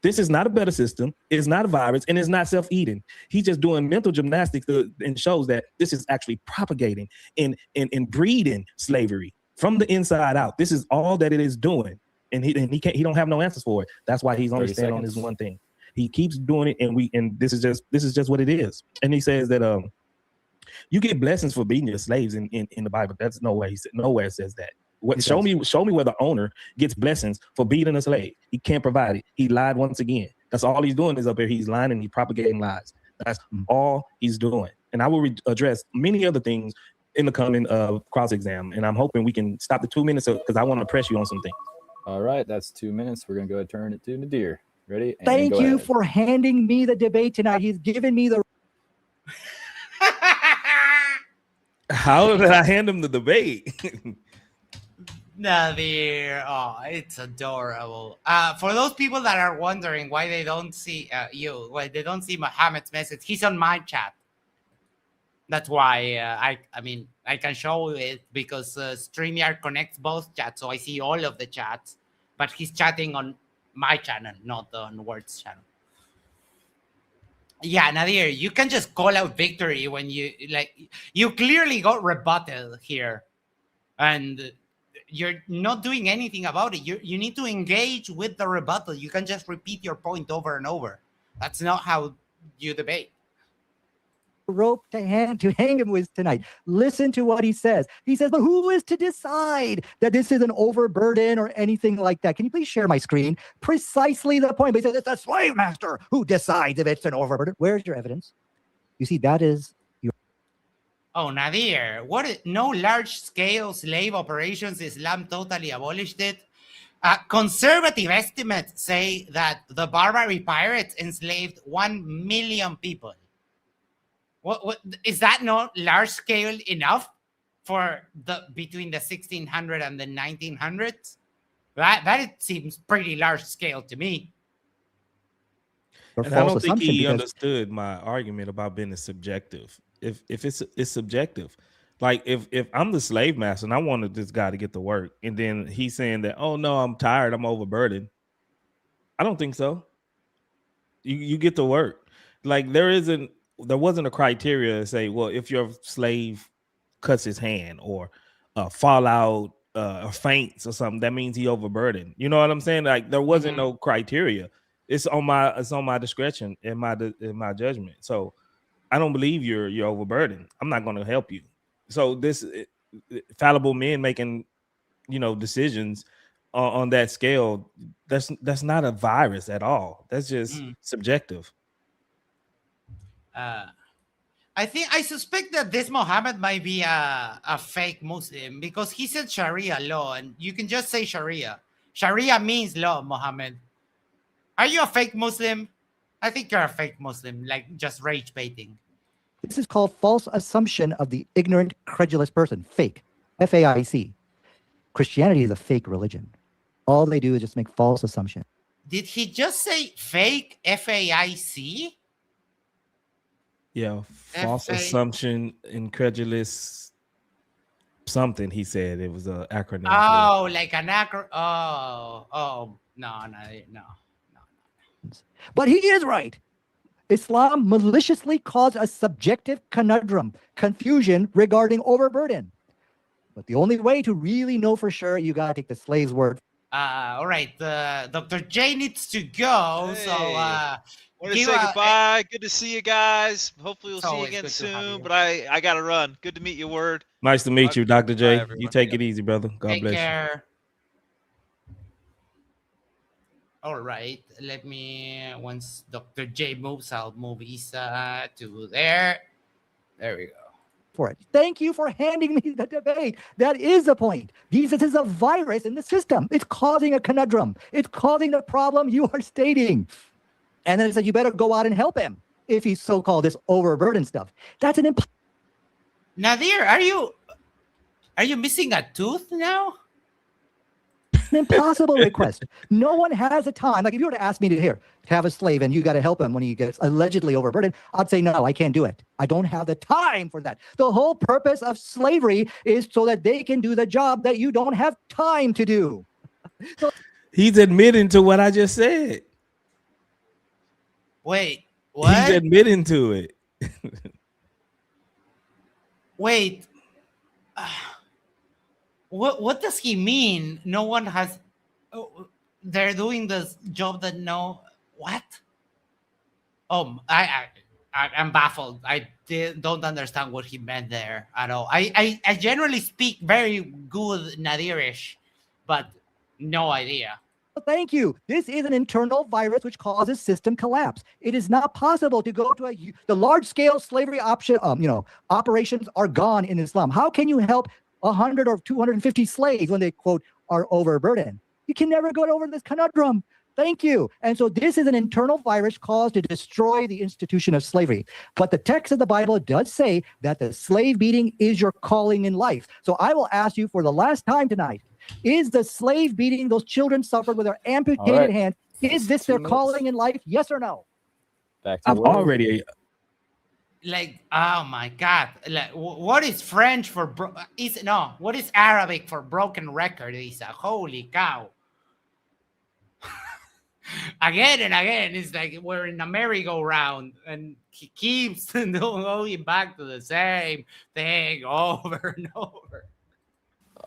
This is not a better system. It's not a virus, and it's not self-eating. He's just doing mental gymnastics and shows that this is actually propagating and breeding slavery from the inside out. This is all that it is doing, and he don't have no answers for it. That's why he's only standing on this one thing. He keeps doing it, and this is just what it is. And he says that you get blessings for beating your slaves in the Bible. That's nowhere it says that. Show me where the owner gets blessings for beating a slave. He can't provide it. He lied once again. That's all he's doing is up here. He's lying and he's propagating lies. That's all he's doing. And I will address many other things in the coming cross exam. And I'm hoping we can stop the 2 minutes because I want to press you on something. All right, that's 2 minutes. We're gonna go ahead and turn it to Nadir. Ready? And Thank go you ahead. for handing me the debate tonight. He's given me the. How did I hand him the debate? Nadir, oh, it's adorable. For those people that are wondering why they don't see why they don't see Mohammed's message, he's on my chat. That's why I can show it because StreamYard connects both chats, so I see all of the chats. But he's chatting on my channel, not on Word's channel. Yeah, Nadir, you can just call out victory when you clearly got rebutted here, and you're not doing anything about it. You need to engage with the rebuttal. You can just repeat your point over and over. That's not how you debate. Rope to hang him with tonight. Listen to what he says. He says, but who is to decide that this is an overburden or anything like that? Can you please share my screen? Precisely the point. But he says it's the slave master who decides if it's an overburden. Where's your evidence? You see, that is your. Oh, Nadir, no large-scale slave operations. Islam totally abolished it. Conservative estimates say that the Barbary pirates enslaved 1 million people. What is that not large scale enough for between the 1600 and the 1900s? That it seems pretty large scale to me. And I don't think he understood my argument about being subjective. If it's subjective, like if I'm the slave master and I wanted this guy to get to work, and then he's saying that, oh no, I'm tired, I'm overburdened. I don't think so. You get to work. Like there wasn't a criteria to say, well, if your slave cuts his hand or fall out or faints or something, that means he overburdened. You know what I'm saying? Like there wasn't no criteria. It's on my discretion in my judgment. So I don't believe you're overburdened. I'm not going to help you. So this fallible men making, decisions on that scale, that's not a virus at all. That's just subjective. I suspect that this Mohammed might be a fake Muslim because he said Sharia law, and you can just say Sharia. Sharia means law, Mohammed. Are you a fake Muslim? I think you're a fake Muslim, like just rage baiting. This is called false assumption of the ignorant, credulous person. Fake. F-A-I-C. Christianity is a fake religion. All they do is just make false assumptions. Did he just say fake? F-A-I-C? Yeah, false assumption, incredulous, something. He said it was an acronym. Oh, like an acronym. Oh, no. But he is right. Islam maliciously caused a subjective conundrum, confusion regarding overburden. But the only way to really know for sure, you gotta take the slave's word. All right, Dr. J needs to go, Hey. so Want to say goodbye. Good to see you guys. Hopefully we'll see you always again good to have soon. you. But I gotta run. Good to meet you, Word. Nice to meet you, Dr. J. everyone. You take it easy, brother. God take bless care. All right, let me, once Dr. J moves, I'll move Isa to there. There we go. For it. Thank you for handing me the debate. That is the point. This is a virus in the system. It's causing a conundrum. It's causing the problem you are stating. And then it said, you better go out and help him if he's so-called this overburdened stuff. That's an Nadir, are you missing a tooth now? An impossible request. No one has the time. Like if you were to ask me to have a slave and you got to help him when he gets allegedly overburdened, I'd say, no, I can't do it. I don't have the time for that. The whole purpose of slavery is so that they can do the job that you don't have time to do. So, he's admitting to what I just said. Wait, what? He's admitting to it. Wait. What does he mean? No one has. They're doing this job that no. What? Oh, I'm baffled. I don't understand what he meant there at all. I generally speak very good Nadirish, but no idea. thank you. This is an internal virus which causes system collapse. It is not possible to go to the large-scale slavery operations are gone in Islam. How can you help 100 or 250 slaves when they, quote, are overburdened? You can never go over this conundrum. Thank you. And so this is an internal virus caused to destroy the institution of slavery. But the text of the Bible does say that the slave beating is your calling in life. So I will ask you for the last time tonight, is the slave beating those children suffered with their amputated hands, is this their calling in life? Yes or no? Back to I've already... Like, oh my God. Like, what is French for... what is Arabic for broken record, Isa? Holy cow. Again and again, it's like we're in a merry-go-round and he keeps going back to the same thing over and over.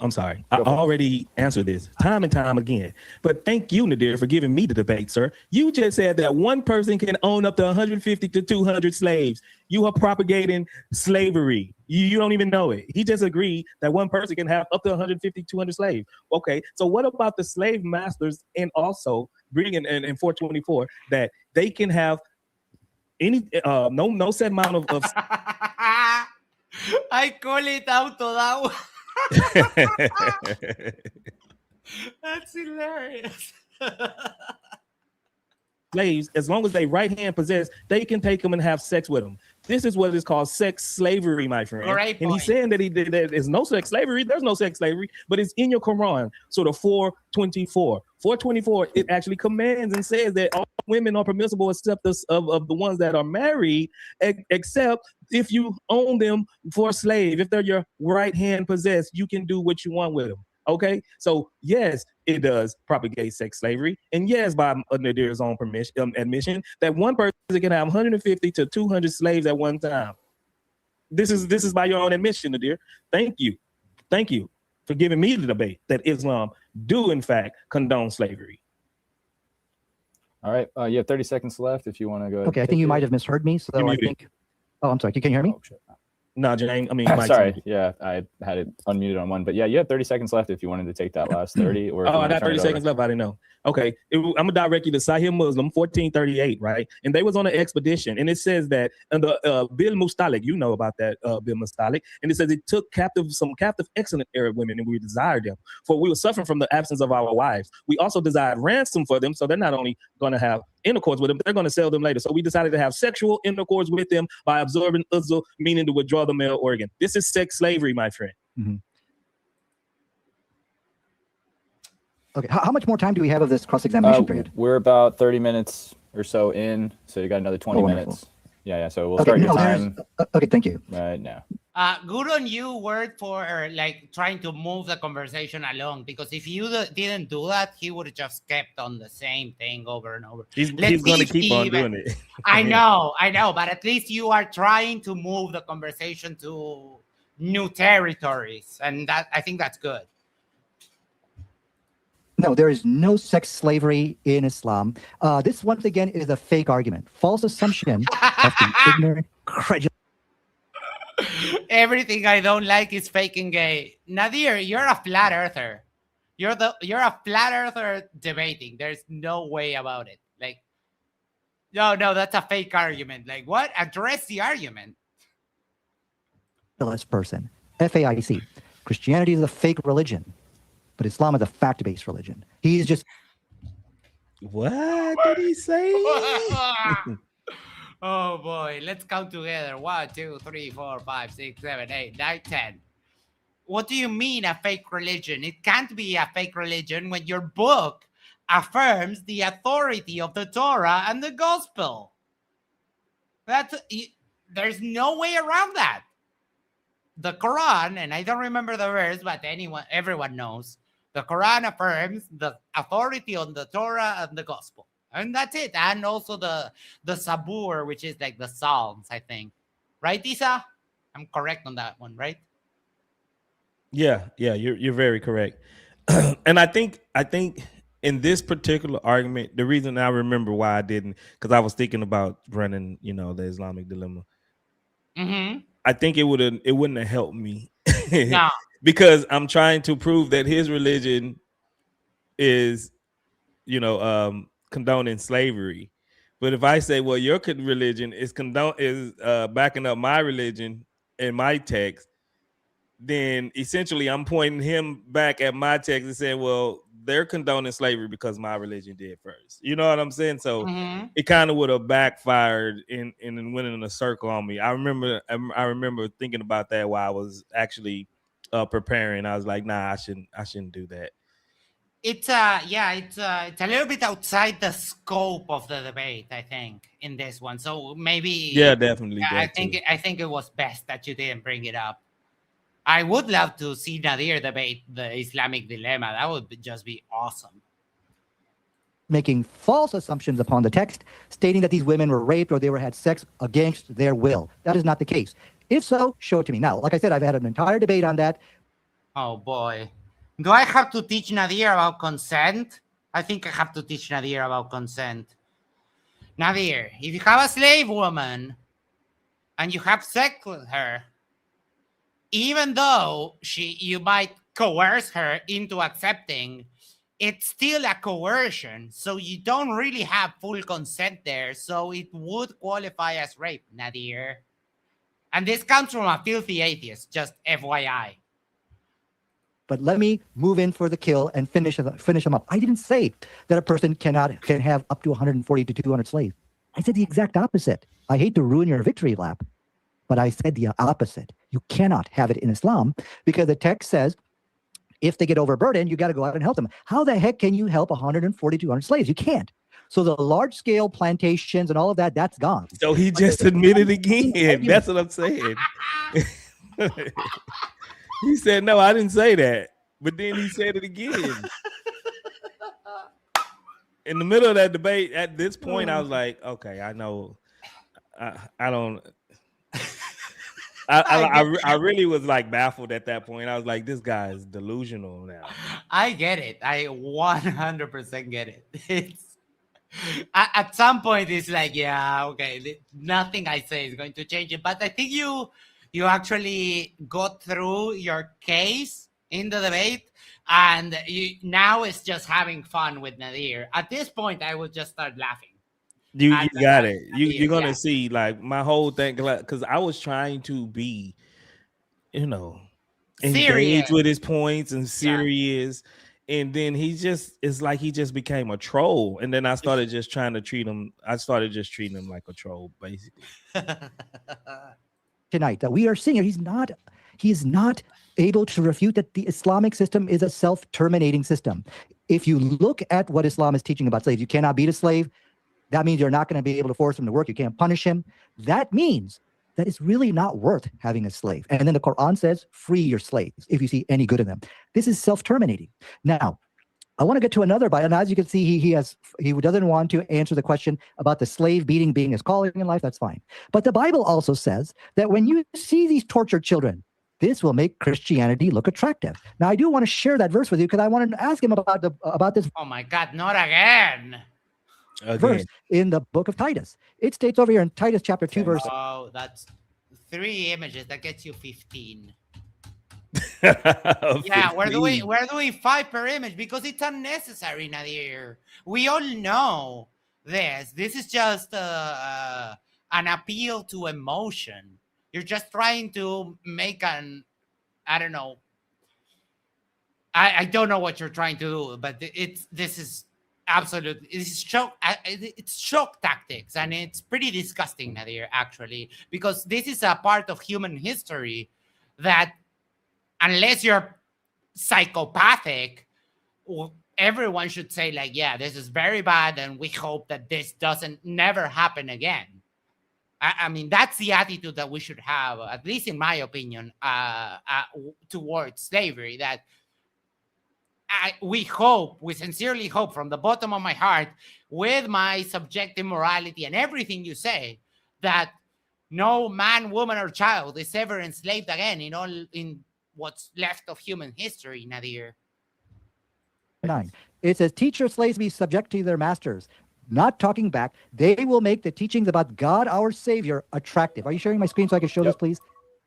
I'm sorry. I already answered this time and time again. But thank you, Nadir, for giving me the debate, sir. You just said that one person can own up to 150 to 200 slaves. You are propagating slavery. You don't even know it. He just agreed that one person can have up to 150, 200 slaves. Okay, so what about the slave masters and also bringing in 424 that they can have any no set amount of I call it out to that one. That's hilarious. slaves, as long as they right hand possess, they can take them and have sex with them. This is what is called sex slavery, my friend. Great and point. he's saying that that there's no sex slavery. There's no sex slavery, but it's in your Quran. So the 424. 424, it actually commands and says that all women are permissible except of the ones that are married, except if you own them for a slave. If they're your right hand possessed, you can do what you want with them. Okay, so yes, it does propagate sex slavery, and yes, by Nadir's own admission, that one person can have 150 to 200 slaves at one time. This is by your own admission, Nadir. Thank you for giving me the debate that Islam do in fact condone slavery. All right, you have 30 seconds left if you want to go. Okay, I think you might have misheard me. So I think. Oh, I'm sorry. Can you hear me? Oh, shit. No, Jane. I mean, sorry. Yeah, I had it unmuted on one, but yeah, you have 30 seconds left if you wanted to take that last 30. Or I got 30 seconds left. I didn't know. Okay, I'm gonna direct you to Sahih Muslim 1438, right? And they was on an expedition, and it says that under Bil Mustalik, you know about that Bil Mustalik, and it says it took some captive excellent Arab women, and we desired them, for we were suffering from the absence of our wives. We also desired ransom for them, so they're not only gonna have intercourse with them, but they're gonna sell them later. So we decided to have sexual intercourse with them by absorbing uzl, meaning to withdraw the male organ. This is sex slavery, my friend. Mm-hmm. Okay, how much more time do we have of this cross-examination period? We're about 30 minutes or so in, so you got another 20 minutes. Yeah, so we'll start your time. Okay, thank you. Right now. Good on you, Word, for like trying to move the conversation along, because if you didn't do that, he would have just kept on the same thing over and over. He's going to keep on doing it. I know, but at least you are trying to move the conversation to new territories, and that I think that's good. No, there is no sex slavery in Islam. This, once again, is a fake argument. False assumption of the ignorant, credulous. Everything I don't like is fake and gay. Nadir, you're a flat earther. You're a flat earther debating. There's no way about it. Like, no, that's a fake argument. Like, what? Address the argument. Person. FAIC. Christianity is a fake religion, but Islam is a fact-based religion. He's just... What did he say? Oh boy, let's count together. 1, 2, 3, 4, 5, 6, 7, 8, 9, 10. What do you mean a fake religion? It can't be a fake religion when your book affirms the authority of the Torah and the gospel. There's no way around that. The Quran, and I don't remember the verse, but everyone knows, the Quran affirms the authority on the Torah and the gospel. And that's it. And also the Sabur, which is like the Psalms, I think. Right, Isa? I'm correct on that one, right? Yeah, you're very correct. And I think in this particular argument, the reason I remember why I didn't, because I was thinking about running, the Islamic dilemma. Mm-hmm. I think it wouldn't have helped me. No. Because I'm trying to prove that his religion is, condoning slavery. But if I say, well, your religion is backing up my religion in my text, then essentially I'm pointing him back at my text and saying, well, they're condoning slavery because my religion did first. You know what I'm saying? So it kind of would have backfired and went in a circle on me. I remember thinking about that while I was actually preparing. I was like, nah, I shouldn't do that. It's a little bit outside the scope of the debate, I think, in this one. So maybe definitely. I think it was best that you didn't bring it up. I would love to see Nadir debate the Islamic dilemma. That would just be awesome. Making false assumptions upon the text, stating that these women were raped or they had sex against their will. That is not the case. If so, show it to me. Now, like I said, I've had an entire debate on that. Oh, boy. Do I have to teach Nadir about consent? I think I have to teach Nadir about consent. Nadir, if you have a slave woman and you have sex with her, even though you might coerce her into accepting, it's still a coercion. So you don't really have full consent there. So it would qualify as rape, Nadir. And this comes from a filthy atheist, just FYI. But let me move in for the kill and finish them up. I didn't say that a person can have up to 140 to 200 slaves. I said the exact opposite. I hate to ruin your victory lap, but I said the opposite. You cannot have it in Islam because the text says if they get overburdened, you got to go out and help them. How the heck can you help 140 to 200 slaves? You can't. So the large-scale plantations and all of that, that's gone. So he just admitted again. That's what I'm saying. He said, no, I didn't say that. But then he said it again. In the middle of that debate, at this point, I was like, okay, I know. I don't. I really was like baffled at that point. I was like, this guy is delusional now. I get it. I 100% get it. It's at some point it's like, yeah, okay, nothing I say is going to change it. But I think you actually got through your case in the debate, and now it's just having fun with Nadir. At this point, I would just start laughing. You got it. You're gonna see like my whole thing, because I was trying to be, engaged with his points and serious, and then he just became a troll, and then I started just trying to treat him. I started just treating him like a troll, basically. Tonight that we are seeing, he is not able to refute that the Islamic system is a self-terminating system. If you look at what Islam is teaching about slaves, you cannot beat a slave. That means you're not going to be able to force him to work. You can't punish him. That means that it's really not worth having a slave. And then the Quran says, free your slaves if you see any good in them. This is self-terminating. Now, I want to get to another bite. And as you can see, he doesn't want to answer the question about the slave beating being his calling in life. That's fine. But the Bible also says that when you see these tortured children, this will make Christianity look attractive. Now, I do want to share that verse with you because I wanted to ask him about this. Oh my God, not again. Verse in the book of Titus. It states over here in Titus chapter 2, verse. Oh, that's 3 images. That gets you 15. Yeah, we're doing 5 per image because it's unnecessary, Nadir. We all know this. This is just an appeal to emotion. You're just trying to make I don't know. I don't know what you're trying to do, but this is absolute. It's shock tactics, and it's pretty disgusting, Nadir, actually, because this is a part of human history that unless you're psychopathic, everyone should say like, yeah, this is very bad, and we hope that this doesn't never happen again. I mean, that's the attitude that we should have, at least in my opinion, towards slavery. That we sincerely hope from the bottom of my heart, with my subjective morality and everything you say, that no man, woman, or child is ever enslaved again in what's left of human history, Nadir. 9. It says, teach your slaves to be subject to their masters, not talking back. They will make the teachings about God, our Savior, attractive. Are you sharing my screen so I can show this, please?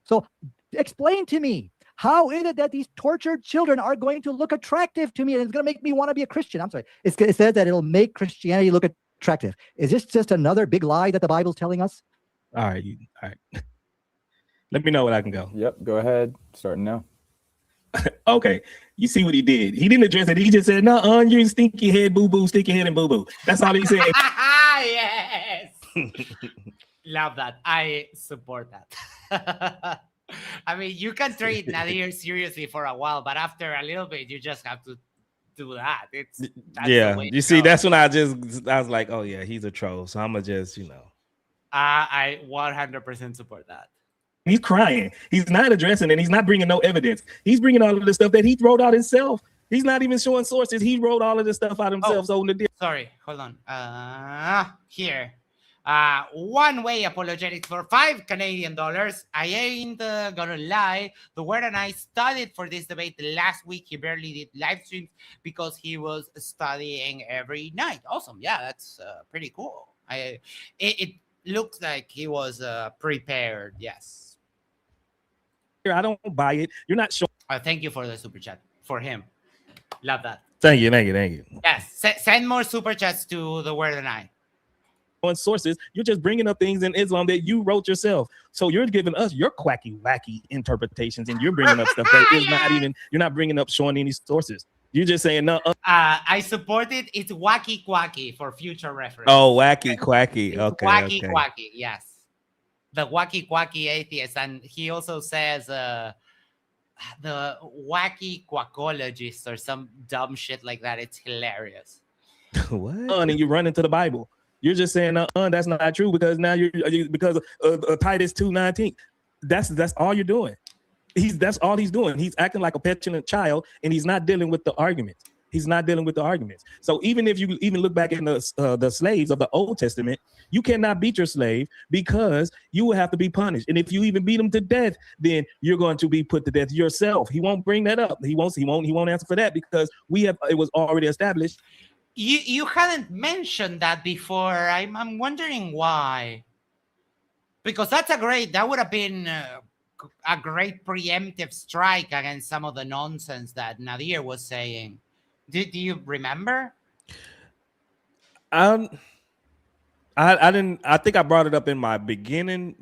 So explain to me, how is it that these tortured children are going to look attractive to me, and it's going to make me want to be a Christian? I'm sorry. It says that it'll make Christianity look attractive. Is this just another big lie that the Bible's telling us? All right. Let me know when I can go. Yep, go ahead. Starting now. Okay, you see what he did. He didn't address it. He just said, "No, you stinky head, boo boo, sticky head, and boo boo." That's all he said. Yes. Love that. I support that. I mean, you can treat Nadir seriously for a while, but after a little bit, you just have to do that. That's you see, that's when I was like, oh yeah, he's a troll. So I'm gonna just, I 100% support that. He's crying. He's not addressing it. He's not bringing no evidence. He's bringing all of the stuff that he wrote out himself. He's not even showing sources. He wrote all of this stuff out himself. Sorry, hold on. Here. One way apologetics for $5 I ain't gonna lie. The Word and I studied for this debate last week. He barely did live streams because he was studying every night. Awesome. Yeah, that's pretty cool. It looks like he was prepared. Yes. I don't buy it. You're not sure. Thank you for the super chat for him. Love that. Thank you. Yes, send more super chats to the Word and I. On sources, you're just bringing up things in Islam that you wrote yourself. So you're giving us your quacky, wacky interpretations, and you're bringing up stuff that is not even. You're not bringing up showing any sources. You're just saying no. I support it. It's wacky quacky for future reference. Oh, wacky quacky. Okay. Wacky quacky. Yes. The wacky quacky atheist, and he also says the wacky quackologist or some dumb shit like that. It's hilarious. What? And you run into the Bible. You're just saying that's not true because now you're because of Titus 2:19. That's all you're doing. That's all he's doing. He's acting like a petulant child, and he's not dealing with the arguments. So even if you even look back in the slaves of the Old Testament, you cannot beat your slave because you will have to be punished. And if you even beat him to death, then you're going to be put to death yourself. He won't bring that up. He won't answer for that because it was already established. You hadn't mentioned that before. I'm wondering why. Because that would have been a great preemptive strike against some of the nonsense that Nadir was saying. Do you remember? I didn't. I think I brought it up in my beginning.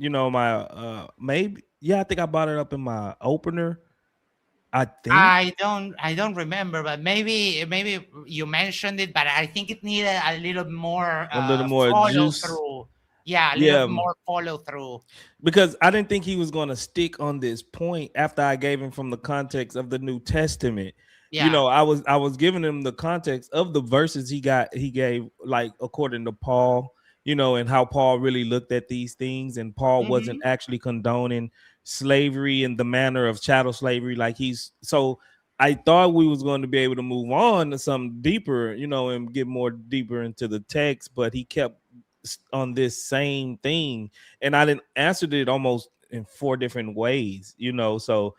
Maybe. Yeah, I think I brought it up in my opener. I think I don't remember, but maybe you mentioned it, but I think it needed a little more follow juice. Through. Yeah, a little more follow through. Because I didn't think he was going to stick on this point after I gave him from the context of the New Testament. Yeah. I was giving him the context of the verses he gave, like according to Paul, and how Paul really looked at these things, and Paul wasn't actually condoning slavery in the manner of chattel slavery. So I thought we was going to be able to move on to something deeper, and get more deeper into the text, but he kept on this same thing, and I didn't answered it almost in 4 different ways, so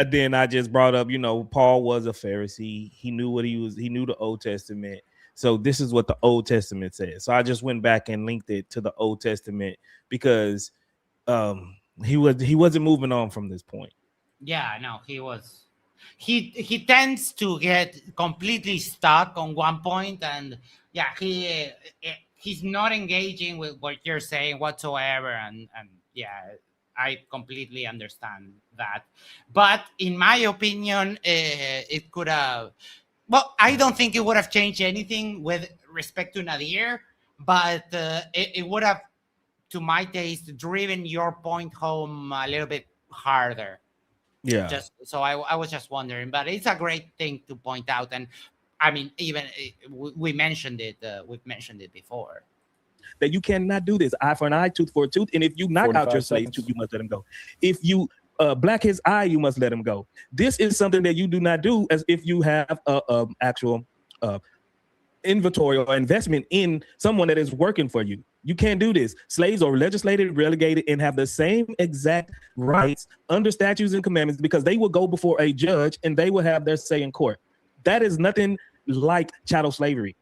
then I just brought up, Paul was a Pharisee. He knew he knew the Old Testament. So this is what the Old Testament says. So I just went back and linked it to the Old Testament because he wasn't moving on from this point. Yeah, no, he was. He tends to get completely stuck on one point, and yeah, he's not engaging with what you're saying whatsoever, and yeah, I completely understand that. But in my opinion, it could have. Well, I don't think it would have changed anything with respect to Nadir, but it would have, to my taste, driven your point home a little bit harder. Yeah. Just so I was just wondering, but it's a great thing to point out. And I mean, even we mentioned it. We've mentioned it before. That you cannot do this. Eye for an eye, tooth for a tooth. And if you knock out your 45 slave seconds. tooth, you must let him go. If you black his eye, you must let him go. This is something that you do not do as if you have a actual inventory or investment in someone that is working for you. You can't do this. Slaves are legislated, relegated, and have the same exact rights under statutes and commandments because they will go before a judge and they will have their say in court. That is nothing like chattel slavery.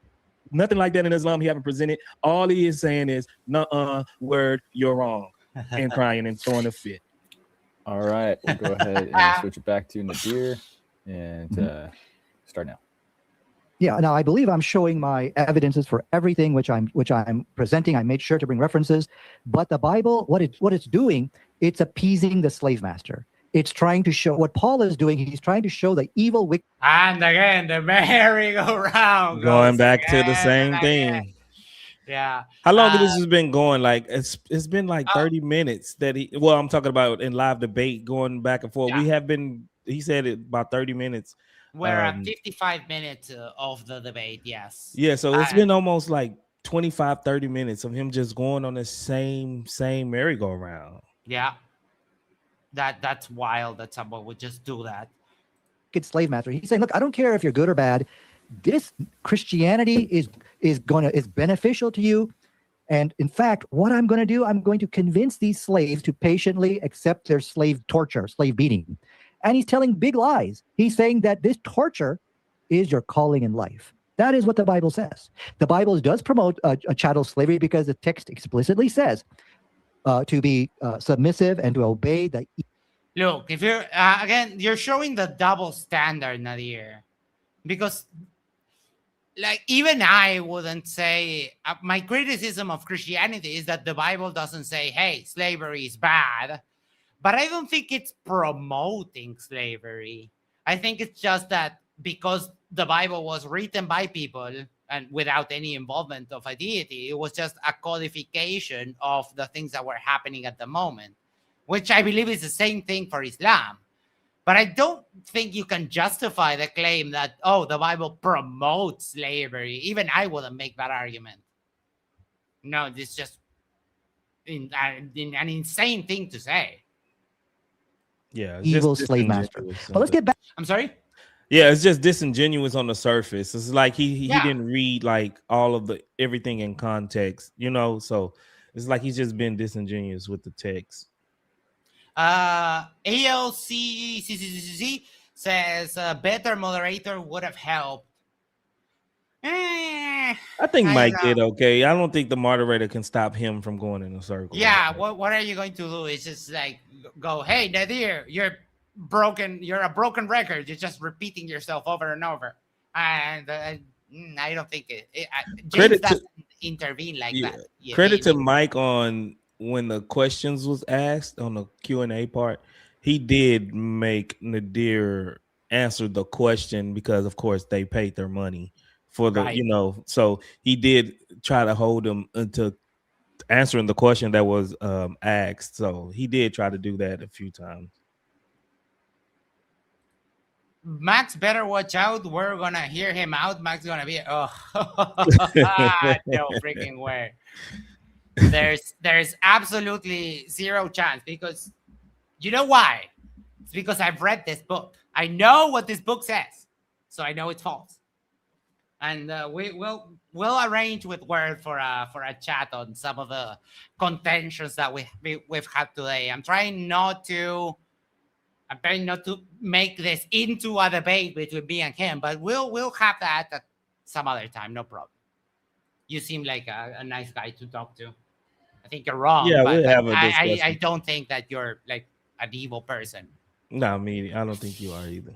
Nothing like that in Islam he haven't presented. All he is saying is, nuh-uh, word, you're wrong, and crying and throwing a fit. All right, we'll go ahead and switch it back to Nadir and start now. Yeah, now I believe I'm showing my evidences for everything which I'm presenting. I made sure to bring references, but the Bible, what it's doing, it's appeasing the slave master. It's trying to show what Paul is doing. He's trying to show the evil, wicked. And again, the merry-go-round. Going goes back to the again same and thing. again. Yeah. How long this has been going? Like it's been like 30 minutes that I'm talking about in live debate going back and forth. Yeah. We have been, he said it about 30 minutes. We're at 55 minutes of the debate, yes. Yeah, so it's been almost like 25, 30 minutes of him just going on the same merry-go-round. Yeah. That's wild that someone would just do that. Slave master. He's saying, look, I don't care if you're good or bad. This Christianity is beneficial to you. And in fact, what I'm going to do, I'm going to convince these slaves to patiently accept their slave torture, slave beating. And he's telling big lies. He's saying that this torture is your calling in life. That is what the Bible says. The Bible does promote a chattel slavery because the text explicitly says to be submissive and to obey the. Look, if you're again, you're showing the double standard, Nadir, because like even I wouldn't say my criticism of Christianity is that the Bible doesn't say, "Hey, slavery is bad," but I don't think it's promoting slavery. I think it's just that because the Bible was written by people and without any involvement of a deity, it was just a codification of the things that were happening at the moment, which I believe is the same thing for Islam. But I don't think you can justify the claim that, oh, the Bible promotes slavery. Even I wouldn't make that argument. No, this is just an insane thing to say. Yeah. Evil slave master. But let's get back. I'm sorry? Yeah, it's just disingenuous on the surface. It's like he didn't read like all of everything in context, so it's like he's just been disingenuous with the text. ALCCCC says a better moderator would have helped. I think Mike did okay. I don't think the moderator can stop him from going in a circle. Yeah, what are you going to do? It's just like go, hey Nadir, you're a broken record. You're just repeating yourself over and over. And I don't think James doesn't intervene like that. Yeah, credit to Mike on when the questions was asked on the Q&A part, he did make Nadir answer the question because of course they paid their money for the, so he did try to hold him into answering the question that was asked. So he did try to do that a few times. Max better watch out. We're gonna hear him out. Max gonna be no freaking way. There's absolutely zero chance because you know why? It's because I've read this book. I know what this book says, so I know it's false. And we'll arrange with Word for a chat on some of the contentions that we've had today. I'm trying not to make this into a debate between me and him, but we'll have that at some other time, no problem. You seem like a nice guy to talk to. I think you're wrong. Yeah, but we'll have a discussion. I don't think that you're like an evil person. No, I don't think you are either.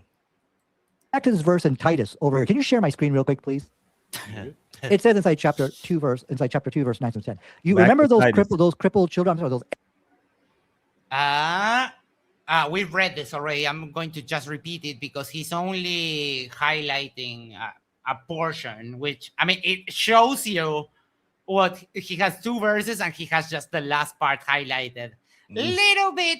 Back to this verse in Titus over here. Can you share my screen real quick, please? It says inside chapter 2, verse 9 to 10. You Back remember those Titus. crippled children? I'm sorry, those. We've read this already. I'm going to just repeat it because he's only highlighting a portion, which, I mean, it shows you what he has 2 verses and he has just the last part highlighted. Little bit.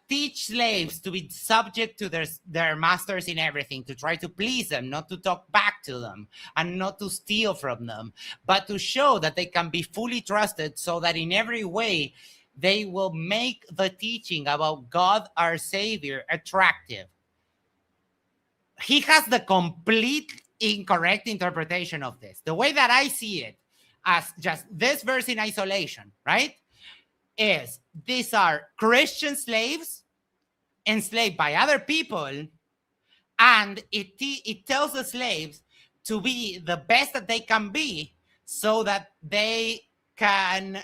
teach slaves to be subject to their masters in everything, to try to please them, not to talk back to them, and not to steal from them, but to show that they can be fully trusted, so that in every way they will make the teaching about God our Savior attractive. He has the complete incorrect interpretation of this. The way that I see it, as just this verse in isolation, right, is these are Christian slaves enslaved by other people, and it tells the slaves to be the best that they can be, so that they can,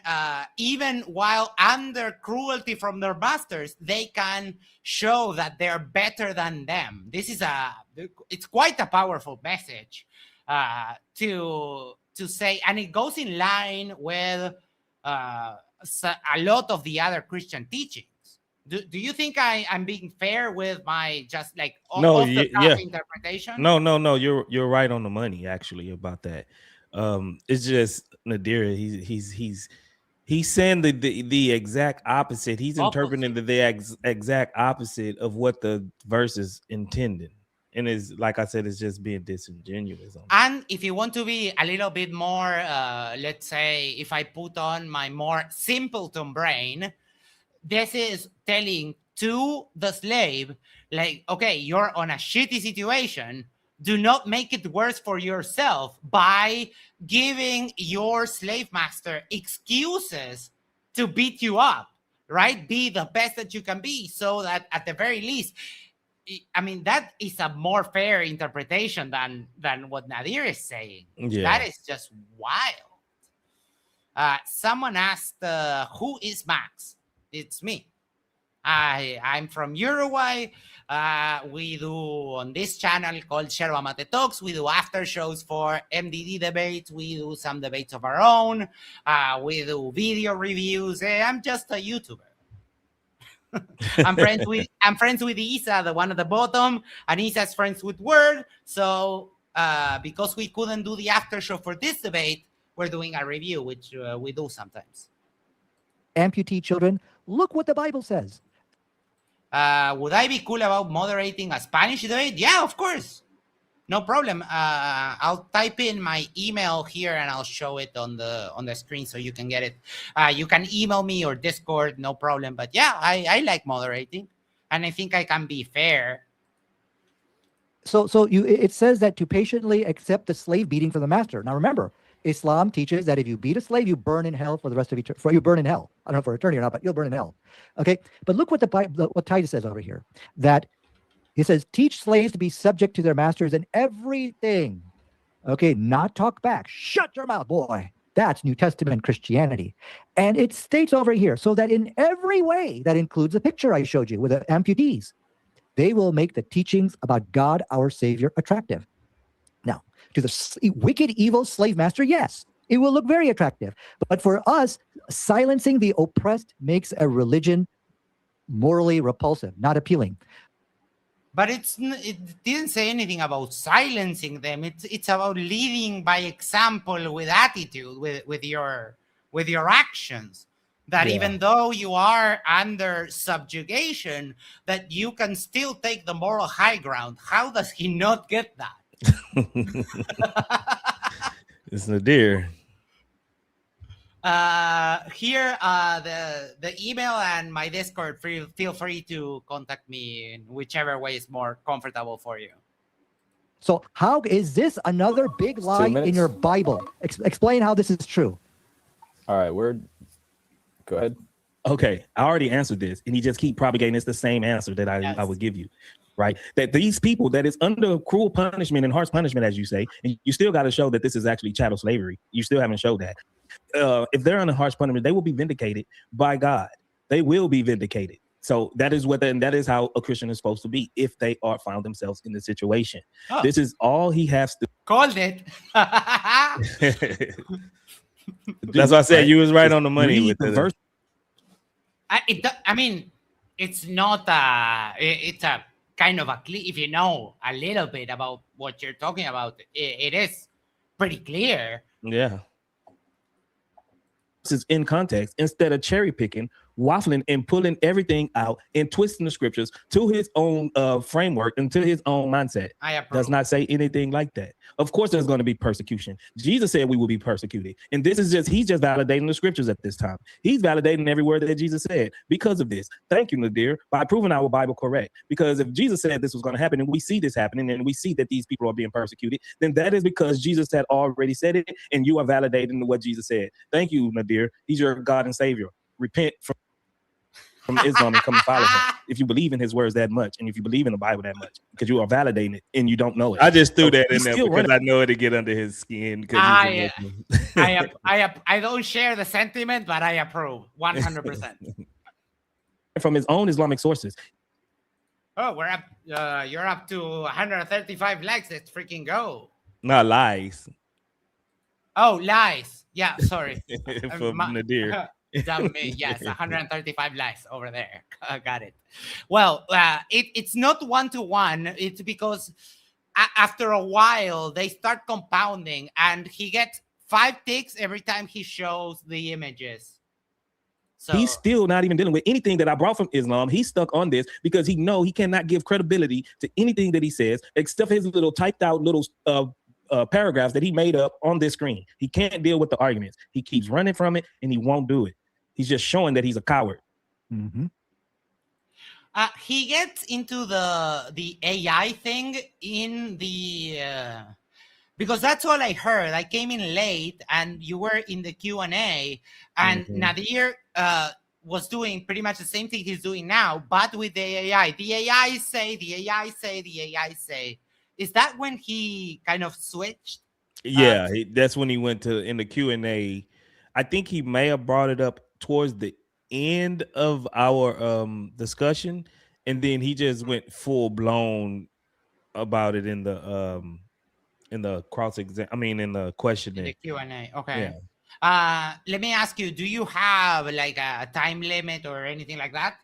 even while under cruelty from their masters, they can show that they're better than them. It's quite a powerful message to say, and it goes in line with a lot of the other Christian teachings. Do you think I'm being fair with my just like off the cuff interpretation? No, you're right on the money actually about that. It's just Nadir, he's saying the exact opposite. He's interpreting the exact opposite of what the verse is intended. And is, like I said, it's just being disingenuous. And if you want to be a little bit more, let's say, if I put on my more simpleton brain, this is telling to the slave, like, okay, you're on a shitty situation. Do not make it worse for yourself by giving your slave master excuses to beat you up, right? Be the best that you can be, so that at the very least, I mean, that is a more fair interpretation than what Nadir is saying. Yeah. That is just wild. Someone asked, who is Max? It's me. I'm from Uruguay. We do on this channel called Yerba Mate Talks. We do after shows for MDD debates. We do some debates of our own. We do video reviews. I'm just a YouTuber. I'm friends with Isa, the one at the bottom, and Isa's friends with Word. So because we couldn't do the after show for this debate, we're doing a review, which we do sometimes. Amputee children, look what the Bible says. Would I be cool about moderating a Spanish debate? Yeah, of course. No problem. I'll type in my email here and I'll show it on the screen so you can get it. You can email me or Discord, no problem. But yeah, I like moderating, and I think I can be fair. So it says that to patiently accept the slave beating from the master. Now remember, Islam teaches that if you beat a slave, you burn in hell for the rest of eternity. You burn in hell. I don't know for eternity or not, but you'll burn in hell. Okay, but look what what Titus says over here. That he says, teach slaves to be subject to their masters in everything. Okay, not talk back. Shut your mouth, boy. That's New Testament Christianity. And it states over here, so that in every way, that includes the picture I showed you with the amputees, they will make the teachings about God, our Savior, attractive. Now, to the wicked, evil slave master, yes, it will look very attractive. But for us, silencing the oppressed makes a religion morally repulsive, not appealing. But it didn't say anything about silencing them. It's about leading by example with attitude, with your actions. That even though you are under subjugation, that you can still take the moral high ground. How does he not get that? It's Nadir. Here, the email and my Discord. Feel free to contact me in whichever way is more comfortable for you. So how is this another big lie in your Bible? Explain how this is true. All right, go ahead. Okay, I already answered this, and he just keep propagating. It's the same answer that I would give you, right? That these people that is under cruel punishment and harsh punishment, as you say, and you still got to show that this is actually chattel slavery. You still haven't showed that. If they're under harsh punishment, they will be vindicated by God. They will be vindicated. So that is that is how a Christian is supposed to be if they are found themselves in the situation. Oh. This is all he has to. Called it. That's why I said you was right on the money with the verse. I mean, it's not it's a kind of if you know a little bit about what you're talking about, it is pretty clear. Yeah. This is in context instead of cherry picking waffling and pulling everything out and twisting the scriptures to his own framework and to his own mindset. I approve. Does not say anything like that. Of course, there's going to be persecution. Jesus said we will be persecuted. And this is he's just validating the scriptures at this time. He's validating every word that Jesus said because of this. Thank you, Nadir, by proving our Bible correct. Because if Jesus said this was going to happen and we see this happening and we see that these people are being persecuted, then that is because Jesus had already said it and you are validating what Jesus said. Thank you, Nadir. He's your God and Savior. Repent from Islam and come and follow him. If you believe in his words that much, and if you believe in the Bible that much, because you are validating it and you don't know it. I just threw that in he's there still because running. I know it'd get under his skin. I don't share the sentiment, but I approve 100%. From his own Islamic sources. Oh, we're up. You're up to 135 likes. Let's freaking go. Not lies. Oh, lies. Yeah, sorry. From Nadir. Dumb me. Yes, 135 likes over there. Got it. Well, it's not 1-to-1. It's because after a while they start compounding, and he gets 5 ticks every time he shows the images. So he's still not even dealing with anything that I brought from Islam. He's stuck on this because he knows he cannot give credibility to anything that he says except his little typed out little paragraphs that he made up on this screen. He can't deal with the arguments. He keeps running from it and he won't do it. He's just showing that he's a coward. Mm-hmm. He gets into the AI thing in the because that's all I heard. I came in late and you were in the Q&A, and Nadir was doing pretty much the same thing he's doing now, but with the AI. The AI say, the AI say, the AI say. Is that when he kind of switched? Yeah, that's when he went to in the Q&A. I think he may have brought it up towards the end of our discussion, and then he just went full blown about it in the cross exam. I mean, in the questioning. In the Q&A. Okay. Yeah. Let me ask you: do you have like a time limit or anything like that?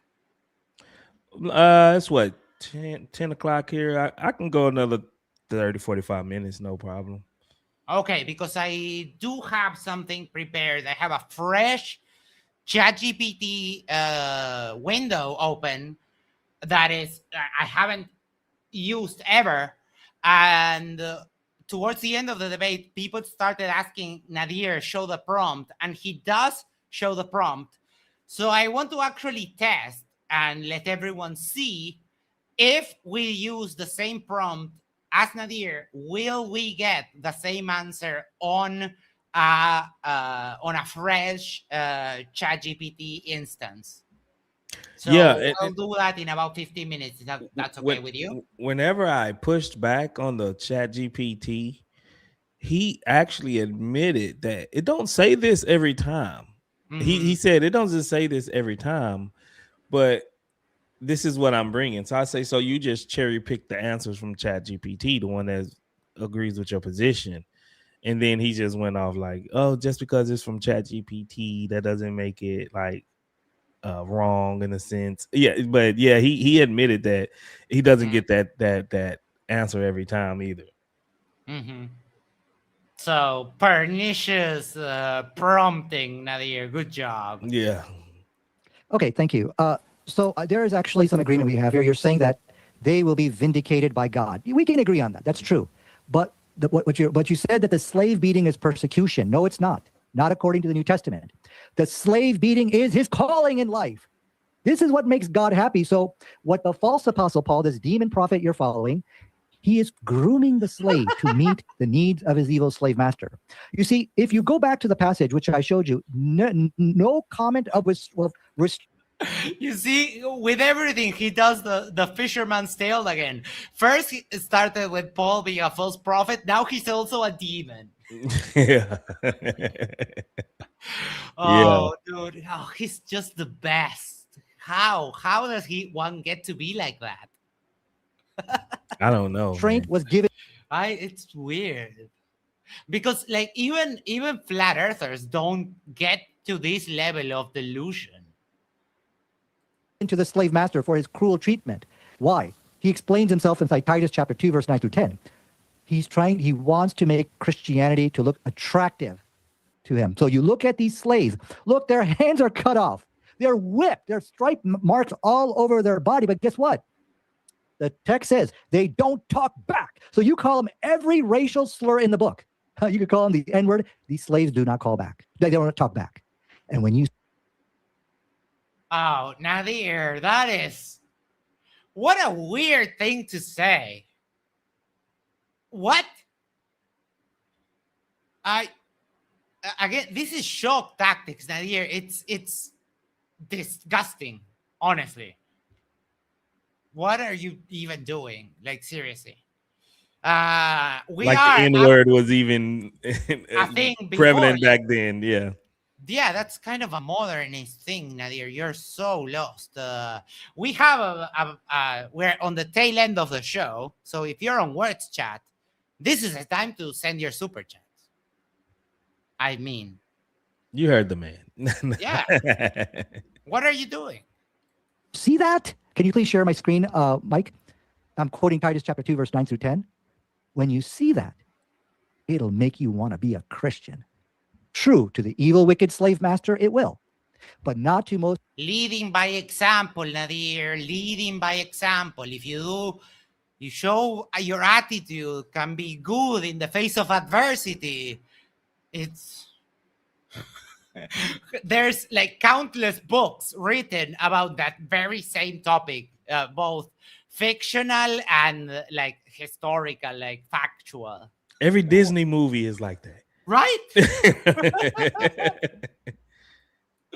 It's what 10 o'clock here. I can go another 30-45 minutes, no problem. Okay, because I do have something prepared. I have a fresh ChatGPT window open that is I haven't used ever, and towards the end of the debate, people started asking Nadir show the prompt, and he does show the prompt. So I want to actually test and let everyone see if we use the same prompt as Nadir, will we get the same answer on a fresh ChatGPT instance? So yeah, I'll do that in about 15 minutes. That's okay with you? Whenever I pushed back on the ChatGPT, he actually admitted that it don't say this every time. Mm-hmm. He said it doesn't say this every time, but this is what I'm bringing. So I say, so you just cherry pick the answers from ChatGPT, the one that agrees with your position. And then he just went off like, oh, just because it's from ChatGPT, that doesn't make it like wrong in a sense. Yeah, but yeah, he admitted that he doesn't get that answer every time either. Mm-hmm. So pernicious prompting, Nadir. Good job. Yeah. Okay, thank you. So there is actually some agreement we have here. You're saying that they will be vindicated by God. We can agree on that. That's true. But what you said that the slave beating is persecution. No, it's not. Not according to the New Testament. The slave beating is his calling in life. This is what makes God happy. So what the false apostle Paul, this demon prophet you're following, he is grooming the slave to meet the needs of his evil slave master. You see, if you go back to the passage, which I showed you, no comment of you see, with everything, he does the fisherman's tale again. First, he started with Paul being a false prophet. Now he's also a demon. Yeah. Oh, yeah. Dude. Oh, he's just the best. How does one get to be like that? I don't know. Strength was given. It's weird. Because like even flat earthers don't get to this level of delusion. To the slave master for his cruel treatment. Why? He explains himself inside Titus chapter 2, verse 9 through 10. He wants to make Christianity to look attractive to him. So you look at these slaves. Look, their hands are cut off. They're whipped. There's stripe marks all over their body. But guess what? The text says they don't talk back. So you call them every racial slur in the book. You could call them the N-word. These slaves do not call back. They don't talk back. And when you... Oh, Nadir, that is... What a weird thing to say. What? Again, this is shock tactics, Nadir. It's disgusting, honestly. What are you even doing? Like, seriously. We like are the N-word was even a thing prevalent before. back then. Yeah. Yeah, that's kind of a modernist thing, Nadir. You're so lost. We have we're on the tail end of the show. So if you're on Words Chat, this is the time to send your super chats. I mean, You heard the man. yeah. What are you doing? see that? Can you please share my screen, Mike? I'm quoting Titus chapter 2, verse 9 through 10. When you see that, it'll make you want to be a Christian. True, to the evil, wicked slave master, it will, but not to most. Leading by example, Nadir. Leading by example. If you do, you show your attitude can be good in the face of adversity. It's there's like countless books written about that very same topic, both fictional and like historical, like factual. Every Disney movie is like that. Right?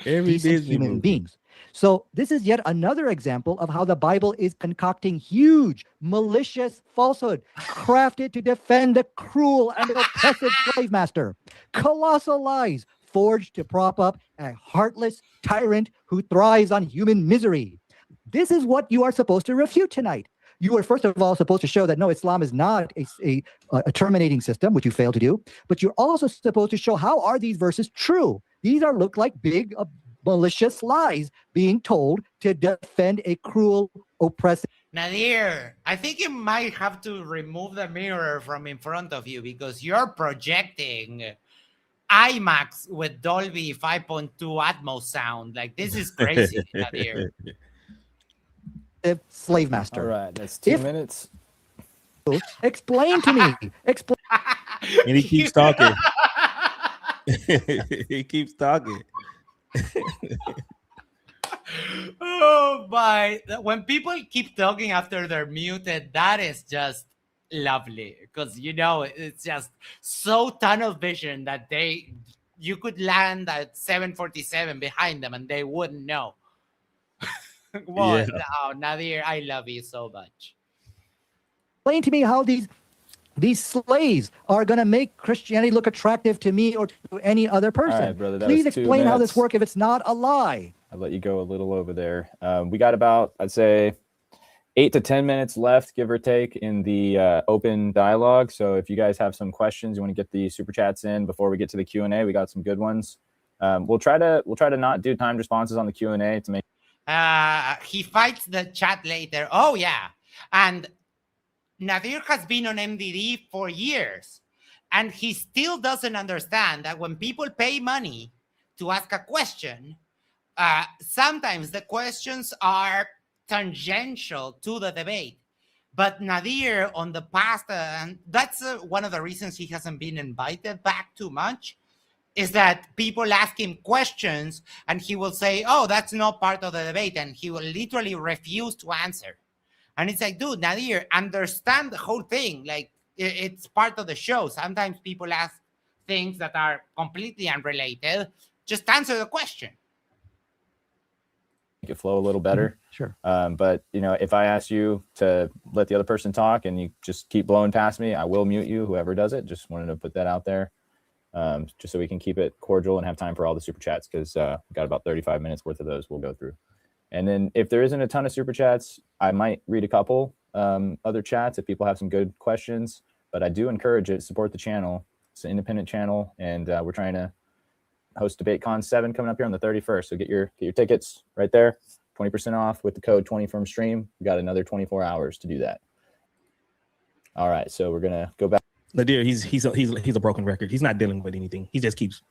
Every decent Disney human movie. beings. So this is yet another example of how the Bible is concocting huge, malicious falsehood crafted to defend the cruel and oppressive slave master. Colossal lies forged to prop up a heartless tyrant who thrives on human misery. This is what you are supposed to refute tonight. You are first of all supposed to show that no, Islam is not a terminating system, which you failed to do. But you're also supposed to show how are these verses true. These are look like big malicious lies being told to defend a cruel, oppressive. Nadir, I think you might have to remove the mirror from in front of you because you're projecting IMAX with Dolby 5.2 Atmos sound. Like, this is crazy, Nadir. Slave master. All right, that's 2 minutes. Explain to me. Explain. And he keeps talking. He keeps talking. Oh my! When people keep talking after they're muted, that is just lovely because you know it's just so tunnel vision that you could land at 747 behind them and they wouldn't know. Well, Yeah. no, Nadir, I love you so much. Explain to me how these slaves are going to make Christianity look attractive to me or to any other person. All right, brother, that Please was 2 explain how this minutes. works if it's not a lie. I'll let you go a little over there. We got about, I'd say, 8 to 10 minutes left, give or take, in the open dialogue. So if you guys have some questions, you want to get the super chats in before we get to the Q&A, we got some good ones. We'll try to not do timed responses on the Q&A to make. He fights the chat later. Oh yeah, and Nadir has been on MDD for years, and he still doesn't understand that when people pay money to ask a question, sometimes the questions are tangential to the debate. But Nadir, on the past, and that's one of the reasons he hasn't been invited back too much, is that people ask him questions and he will say, oh, that's not part of the debate. And he will literally refuse to answer. And it's like, dude, Nadir, understand the whole thing. Like, it's part of the show. Sometimes people ask things that are completely unrelated. Just answer the question. Make it flow a little better. Sure. But you know, if I ask you to let the other person talk and you just keep blowing past me, I will mute you, whoever does it. Just wanted to put that out there. Just so we can keep it cordial and have time for all the super chats, because we've got about 35 minutes worth of those we'll go through. And then if there isn't a ton of super chats, I might read a couple other chats if people have some good questions. But I do encourage it. Support the channel. It's an independent channel, and we're trying to host DebateCon 7 coming up here on the 31st. So get your tickets right there, 20% off with the code 20 from stream. We got another 24 hours to do that. All right, so we're gonna go back. Nadir, he's a broken record. He's not dealing with anything. He just keeps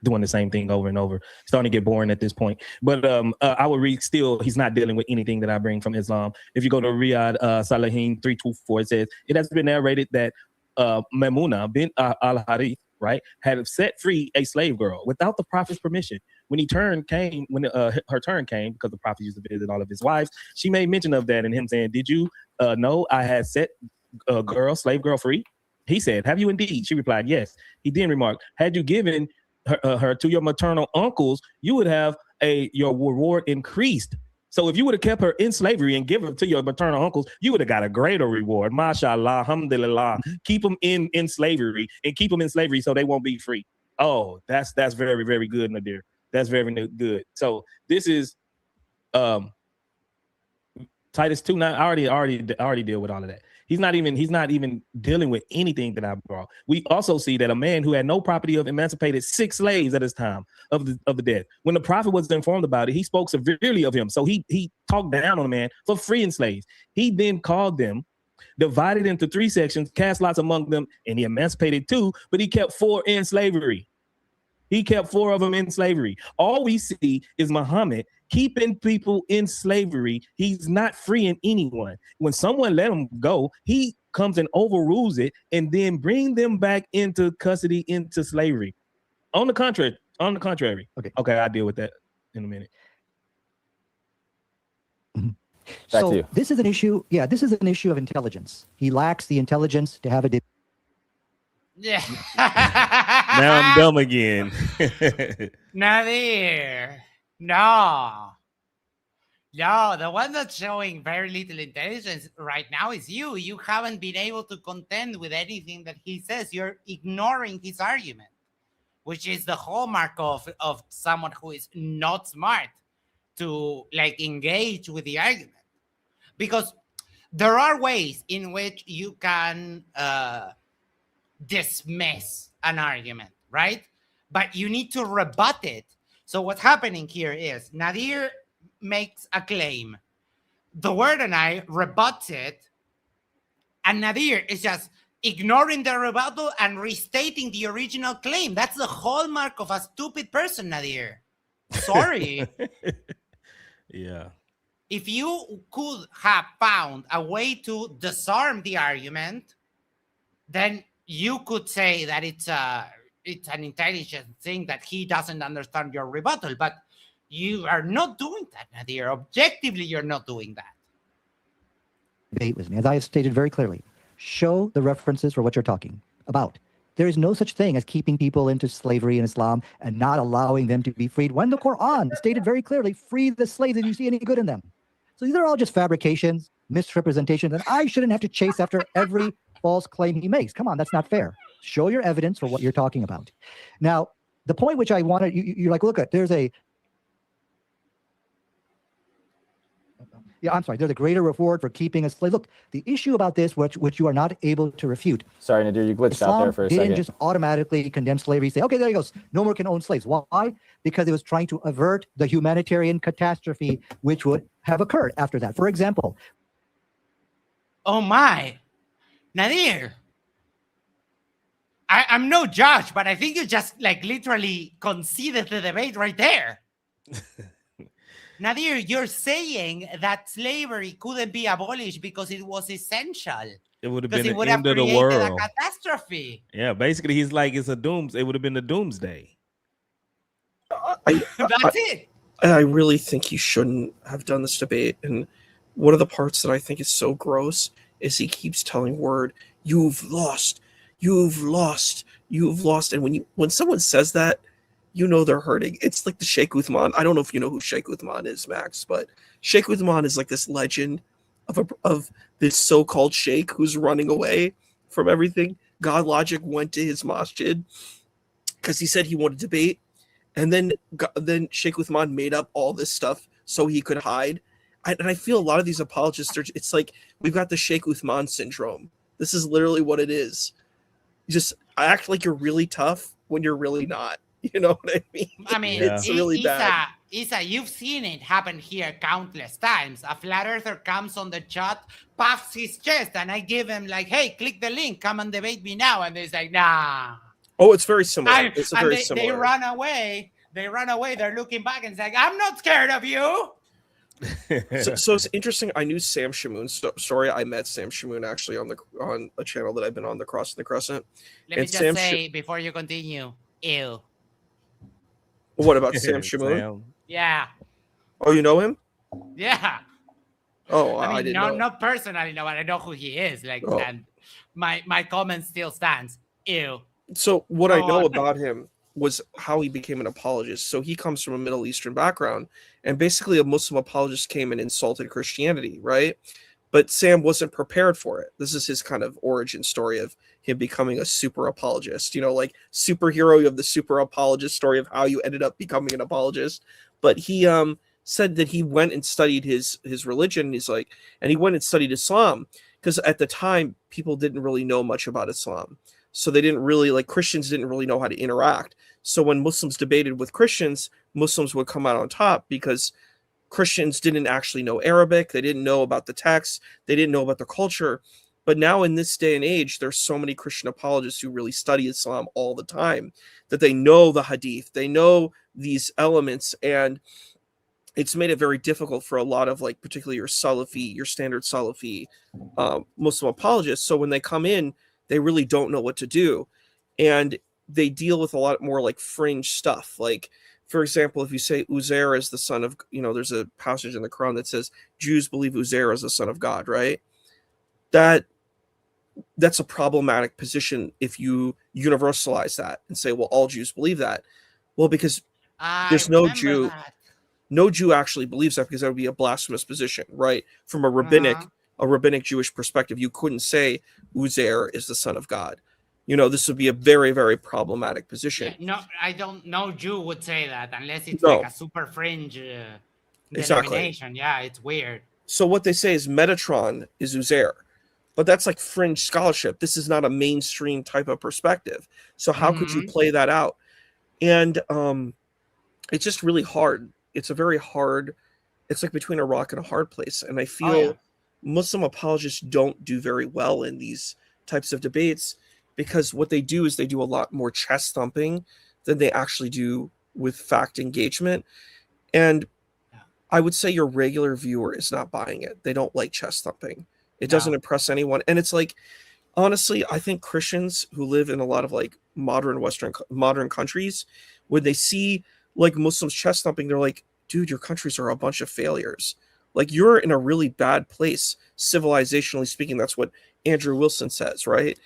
doing the same thing over and over. Starting to get boring at this point. But I would read still, he's not dealing with anything that I bring from Islam. If you go to Riyadh Salihin 324, it says, it has been narrated that Maimuna bint al-Harith, right, had set free a slave girl without the Prophet's permission. When her turn came, because the Prophet used to visit all of his wives, she made mention of that and him saying, did you know I had set a slave girl free? He said, have you indeed? She replied, yes. He then remarked, had you given her to your maternal uncles, you would have your reward increased. So if you would have kept her in slavery and given her to your maternal uncles, you would have got a greater reward. MashaAllah, alhamdulillah. Keep them in slavery and keep them in slavery so they won't be free. Oh, that's very, very good, Nadir. That's very good. So this is Titus 2:9. I already deal with all of that. He's not even dealing with anything that I brought. We also see that a man who had no property of emancipated 6 slaves at his time of the death. When the Prophet was informed about it, he spoke severely of him. So he talked down on the man for freeing slaves. He then called them, divided into 3 sections, cast lots among them, and he emancipated 2, but he kept 4 in slavery. He kept 4 of them in slavery. All we see is Muhammad keeping people in slavery. He's not freeing anyone. When someone let him go, he comes and overrules it and then bring them back into custody, into slavery. On the contrary. Okay, I'll deal with that in a minute. Back to you. This is an issue. Yeah, this is an issue of intelligence. He lacks the intelligence to have a Yeah. Now I'm dumb again. Nadir. No, the one that's showing very little intelligence right now is you. You haven't been able to contend with anything that he says. You're ignoring his argument, which is the hallmark of someone who is not smart to engage with the argument. Because there are ways in which you can dismiss an argument, right? But you need to rebut it. So what's happening here is Nadir makes a claim. The word and I rebuts it. And Nadir is just ignoring the rebuttal and restating the original claim. That's the hallmark of a stupid person, Nadir. Sorry. Yeah. If you could have found a way to disarm the argument, then you could say that it's an intelligent thing that he doesn't understand your rebuttal, but you are not doing that, Nadir. Objectively, you're not doing that. debate with me. As I have stated very clearly, show the references for what you're talking about. There is no such thing as keeping people into slavery in Islam and not allowing them to be freed. When the Quran stated very clearly, free the slaves if you see any good in them. So these are all just fabrications, misrepresentations, and I shouldn't have to chase after every false claim he makes. Come on, that's not fair. Show your evidence for what you're talking about. Now, the point which I wanted, you're like, look, there's a there's a greater reward for keeping a slave. Look, the issue about this, which you are not able to refute. Sorry, Nadir, you glitched out there for a second. Didn't just automatically condemn slavery, say, okay, there he goes. No more can own slaves. Why? Because it was trying to avert the humanitarian catastrophe which would have occurred after that. For example. Oh my, Nadir. I'm no judge, but I think you just like literally conceded the debate right there. Nadir, you're saying that slavery couldn't be abolished because it was essential. It would have been the it would end have of the created world. a catastrophe. Yeah, basically, he's like, it's a it would have been the doomsday. That's it. I really think he shouldn't have done this debate. And one of the parts that I think is so gross is he keeps telling Word, "You've lost, you've lost, you've lost." And when someone says that, you know they're hurting. It's like the Sheikh Uthman. I don't know if you know who Sheikh Uthman is, Max, but Sheikh Uthman is like this legend of this so-called sheikh who's running away from everything. God Logic went to his masjid because he said he wanted to debate, and then Sheikh Uthman made up all this stuff so he could hide. And I feel a lot of these apologists are. It's like we've got the Sheikh Uthman syndrome. This is literally what it is. You just act like you're really tough when you're really not. You know what I mean? I mean, it's really bad. Isa, you've seen it happen here countless times. A flat earther comes on the chat, puffs his chest, and I give him like, "Hey, click the link, come and debate me now." And he's like, "Nah." Oh, it's very similar. And, It's a and very they similar. run away. They run away. They're looking back and saying, "I'm not scared of you." So it's interesting. I knew Sam Shamoon's story. I met Sam Shamoon actually on a channel that I've been on, the Cross and the Crescent. Let me And just Sam say before you continue, ew. What about Sam Shamoon? Sam. Yeah, Oh, you know him? yeah. Oh, I I mean, didn't no, know. not personally, no, but I know who he is. Like, Oh. and my comment still stands. Ew. So what I Go know on. about him was how he became an apologist. So he comes from a Middle Eastern background, and basically a Muslim apologist came and insulted Christianity, right? But Sam wasn't prepared for it. This is his kind of origin story of him becoming a super apologist, like superhero. You have the super apologist story of how you ended up becoming an apologist. But he said that he went and studied his religion. And he went and studied Islam because at the time people didn't really know much about Islam. So they didn't really, Christians didn't really know how to interact. So when Muslims debated with Christians, Muslims would come out on top because Christians didn't actually know Arabic. They didn't know about the text. They didn't know about the culture. But now in this day and age, there's so many Christian apologists who really study Islam all the time that they know the hadith. They know these elements. And it's made it very difficult for a lot of particularly your Salafi, your standard Salafi Muslim apologists. So when they come in, they really don't know what to do. And they deal with a lot more fringe stuff. For example, if you say Uzair is the son of, there's a passage in the Quran that says Jews believe Uzair is the son of God, right? That's a problematic position if you universalize that and say, well, all Jews believe that. Well, because there's no Jew. That. No Jew actually believes that because that would be a blasphemous position, right? From a rabbinic Jewish perspective, you couldn't say Uzair is the son of God. This would be a very, very problematic position. Yeah, no, I don't know. Jew would say that unless it's No. a super fringe Exactly. denomination. Yeah, it's weird. So what they say is Metatron is Uzair, but that's fringe scholarship. This is not a mainstream type of perspective. So how could you play that out? And it's just really hard. It's a very hard. It's between a rock and a hard place. And I feel Muslim apologists don't do very well in these types of debates because what they do is they do a lot more chest thumping than they actually do with fact engagement. And I would say your regular viewer is not buying it. They don't like chest thumping. It doesn't impress anyone. And it's honestly, I think Christians who live in a lot of modern countries, when they see Muslims chest thumping, they're like, dude, your countries are a bunch of failures. You're in a really bad place, civilizationally speaking. That's what Andrew Wilson says, right?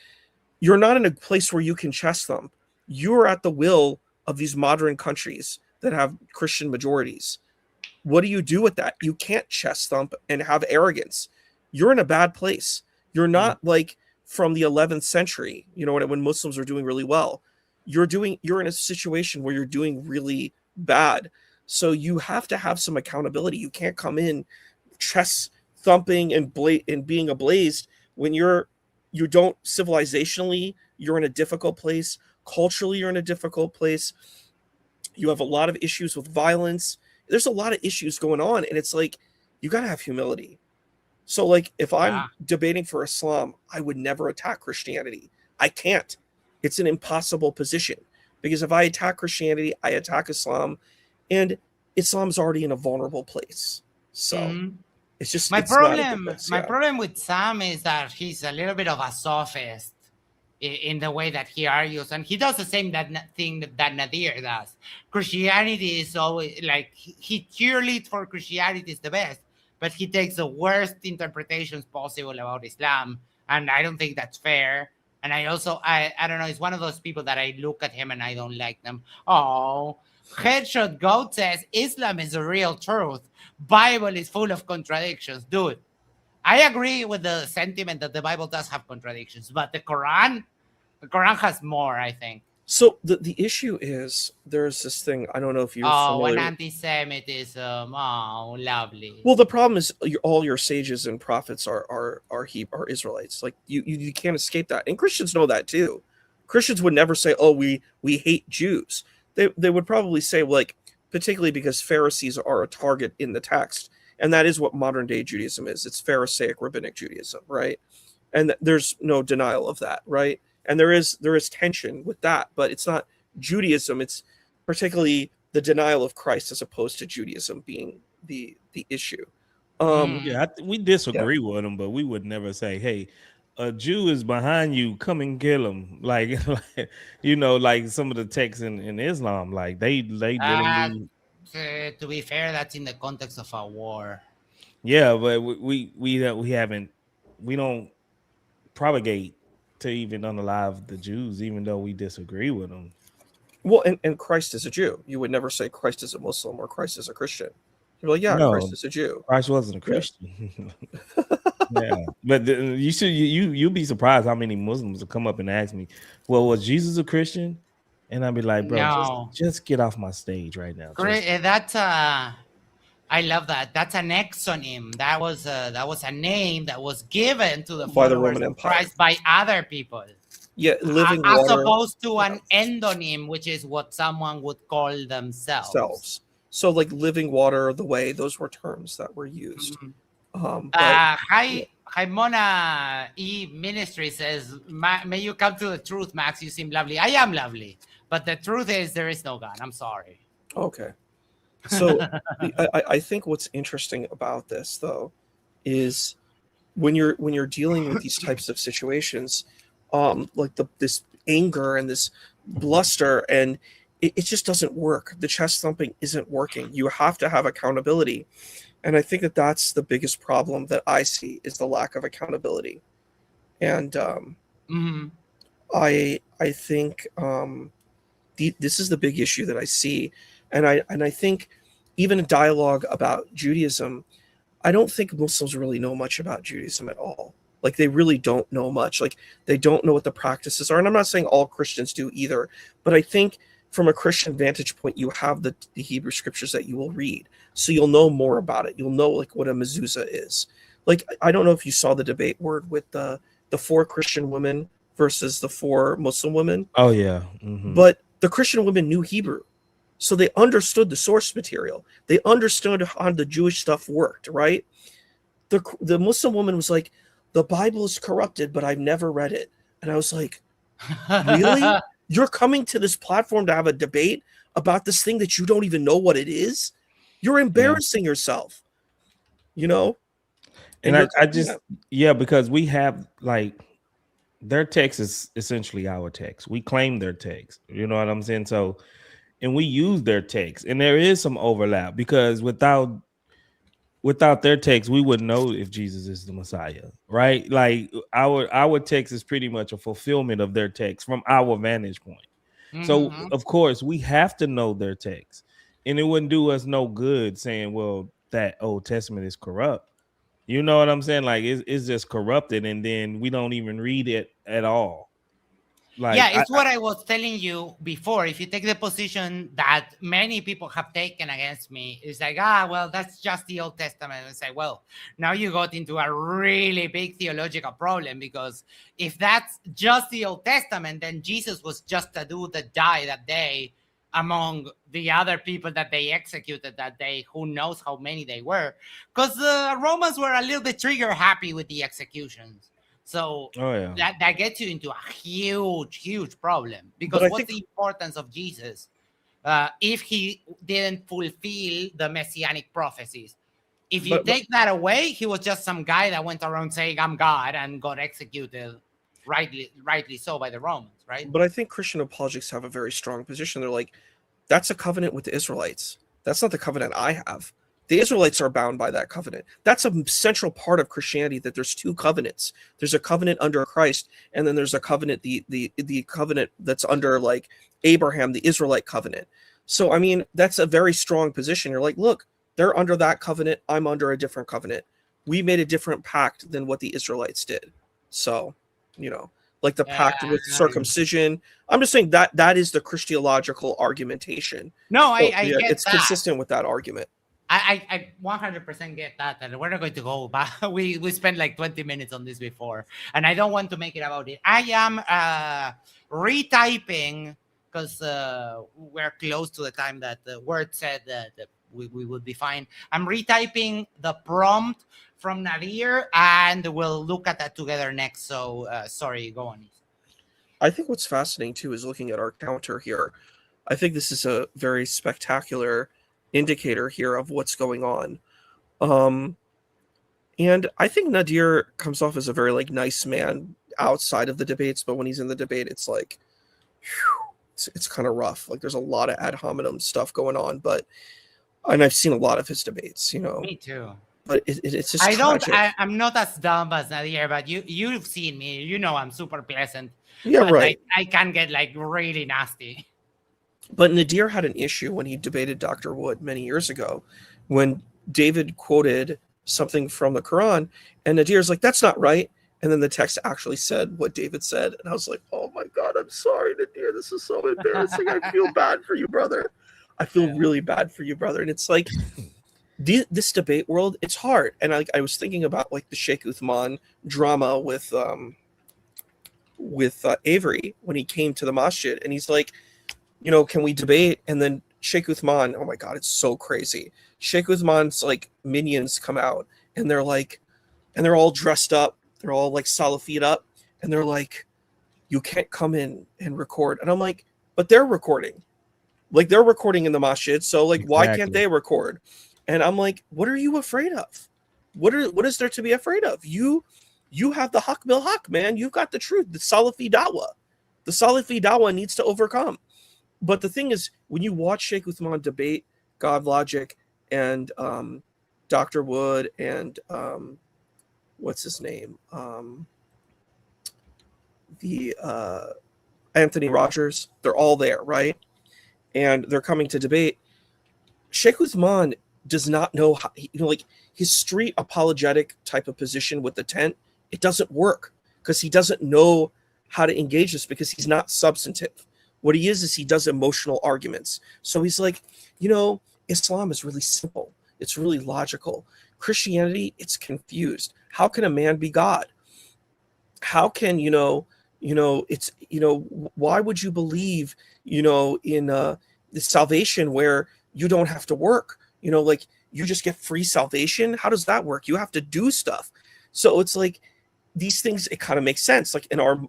You're not in a place where you can chest thump. You're at the will of these modern countries that have Christian majorities. What do you do with that? You can't chest thump and have arrogance. You're in a bad place. You're not from the 11th century, when Muslims are doing really well. You're in a situation where you're doing really bad. So you have to have some accountability. You can't come in chest thumping and being ablazed when you don't civilizationally, you're in a difficult place. Culturally, you're in a difficult place. You have a lot of issues with violence. There's a lot of issues going on. And it's you got to have humility. So if I'm debating for Islam, I would never attack Christianity. I can't. It's an impossible position because if I attack Christianity, I attack Islam, and Islam's already in a vulnerable place. So it's just my problem with Sam is that he's a little bit of a sophist in the way that he argues, and he does the same thing that Nadir does. Christianity is always he cheerleads for Christianity is the best, but he takes the worst interpretations possible about Islam, and I don't think that's fair. And I don't know, it's one of those people that I look at him and I don't like them. Oh, Headshot Goat says Islam is the real truth. Bible is full of contradictions. Dude, I agree with the sentiment that the Bible does have contradictions, but the Quran has more, I think. So the issue is there's this thing, I don't know if you're familiar with anti-Semitism. Oh, lovely. Well, the problem is all your sages and prophets are Israelites. You can't escape that. And Christians know that too. Christians would never say, oh, we hate Jews. They would probably say, particularly because Pharisees are a target in the text. And that is what modern day Judaism is. It's Pharisaic rabbinic Judaism, right? And there's no denial of that, right? and there is tension with that, but it's not Judaism. It's particularly the denial of Christ as opposed to Judaism being the issue. Yeah, we disagree with them, but we would never say, "Hey, a Jew is behind you. Come and kill him." Like, like some of the texts in Islam, like they literally. To be fair, that's in the context of a war. Yeah, but we don't propagate to even unalive the Jews, even though we disagree with them. Well, and Christ is a Jew. You would never say Christ is a Muslim or Christ is a Christian. You're like, yeah, No, Christ is a Jew. Christ wasn't a Christian. Yeah, but you'll be surprised how many Muslims will come up and ask me, "Well, was Jesus a Christian?" And I'd be like, "Bro, No. just get off my stage right now." That's I love that. That's an exonym. That was a name that was given to the by the followers Roman of Empire Christ by other people. Yeah, living as water. opposed to an endonym, which is what someone would call themselves. So like living water, the way, those were terms that were used. Mona E Ministry says, may you come to the truth, Max. You seem lovely. I am lovely. But the truth is there is no God. I'm sorry. Okay. So I think what's interesting about this though is when you're dealing with these types of situations, like this anger and this bluster, and it just doesn't work. The chest thumping isn't working. You have to have accountability. And I think that's the biggest problem that I see is the lack of accountability. And I think this is the big issue that I see. And I think even a dialogue about Judaism, I don't think Muslims really know much about Judaism at all. Like they really don't know much. Like they don't know what the practices are. And I'm not saying all Christians do either, but I think from a Christian vantage point, you have the Hebrew scriptures that you will read. So you'll know more about it. You'll know like what a mezuzah is. Like, I don't know if you saw the debate word with the 4 Christian women versus the 4 Muslim women. Oh yeah. Mm-hmm. But the Christian women knew Hebrew. So they understood the source material. They understood how the Jewish stuff worked, right? The Muslim woman was like, the Bible is corrupted, but I've never read it. And I was like, really? You're coming to this platform to have a debate about this thing that you don't even know what it is? You're embarrassing yourself, you know? And because we have like their text is essentially our text. We claim their text. You know what I'm saying? So, and we use their text, and there is some overlap because without their text, we wouldn't know if Jesus is the Messiah, right? Like our text is pretty much a fulfillment of their text from our vantage point. Mm-hmm. So of course we have to know their text, and it wouldn't do us no good saying, well, that Old Testament is corrupt. You know what I'm saying? Like it's just corrupted, and then we don't even read it at all. Like, yeah, it's what I was telling you before. If you take the position that many people have taken against me, it's like, well, that's just the Old Testament. And say, well, now you got into a really big theological problem, because if that's just the Old Testament, then Jesus was just a dude that died that day among the other people that they executed that day. Who knows how many they were? Because the Romans were a little bit trigger happy with the executions. So that gets you into a huge problem, because what's the importance of Jesus if he didn't fulfill the messianic prophecies? If you take that away, he was just some guy that went around saying, I'm God, and got executed rightly so by the Romans, right? But I think Christian apologetics have a very strong position. They're like, that's a covenant with the Israelites. That's not the covenant I have. The Israelites are bound by that covenant. That's a central part of Christianity, that there's 2 covenants. There's a covenant under Christ, and then there's a covenant, the covenant that's under like Abraham, the Israelite covenant. So, I mean, that's a very strong position. You're like, look, they're under that covenant. I'm under a different covenant. We made a different pact than what the Israelites did. So, you know, like the pact with circumcision. I'm just saying that is the Christological argumentation. No, I get it's that. consistent with that argument. I 100% get that, and we're not going to go back. We spent like 20 minutes on this before, and I don't want to make it about it. I am retyping, because we're close to the time that the word said that we would be fine. I'm retyping the prompt from Nadir, and we'll look at that together next. So sorry, go on. I think what's fascinating too is looking at our counter here. I think this is a very spectacular indicator here of what's going on. Um, and I think Nadir comes off as a very like nice man outside of the debates, but when he's in the debate, it's like, whew, it's kind of rough. Like there's a lot of ad hominem stuff going on, and I've seen a lot of his debates, Me too. but it's just I don't. tragic. I'm not as dumb as Nadir, but you've seen me. You know I'm super pleasant. Yeah, but right. I can get like really nasty. But Nadir had an issue when he debated Dr. Wood many years ago, when David quoted something from the Quran, and Nadir's like, "That's not right." And then the text actually said what David said, and I was like, "Oh my God, I'm sorry, Nadir. This is so embarrassing. I feel bad for you, brother. I feel really bad for you, brother." And it's like, this debate world, it's hard. And I was thinking about like the Sheikh Uthman drama with Avery when he came to the masjid, and he's like, can we debate? And then Sheikh Uthman, oh my God, it's so crazy. Sheikh Uthman's like minions come out, and they're all dressed up, they're all like Salafid up, and they're like, you can't come in and record. And I'm like, but they're recording. Like they're recording in the masjid, so like why can't they record? And I'm like, what are you afraid of? What is there to be afraid of? You have the haq bil haq, man. You've got the truth. The Salafi dawah. The Salafi dawah needs to overcome. But the thing is, when you watch Sheikh Uthman debate God Logic and Dr. Wood and what's his name? The Anthony Rogers, they're all there, right? And they're coming to debate. Sheikh Uthman does not know how, like his street apologetic type of position with the tent, it doesn't work because he doesn't know how to engage this, because he's not substantive. What he is he does emotional arguments. So he's like, Islam is really simple. It's really logical. Christianity, it's confused. How can a man be God? How can, it's, why would you believe, in the salvation where you don't have to work? Like you just get free salvation. How does that work? You have to do stuff. So it's like these things, it kind of makes sense. Like in our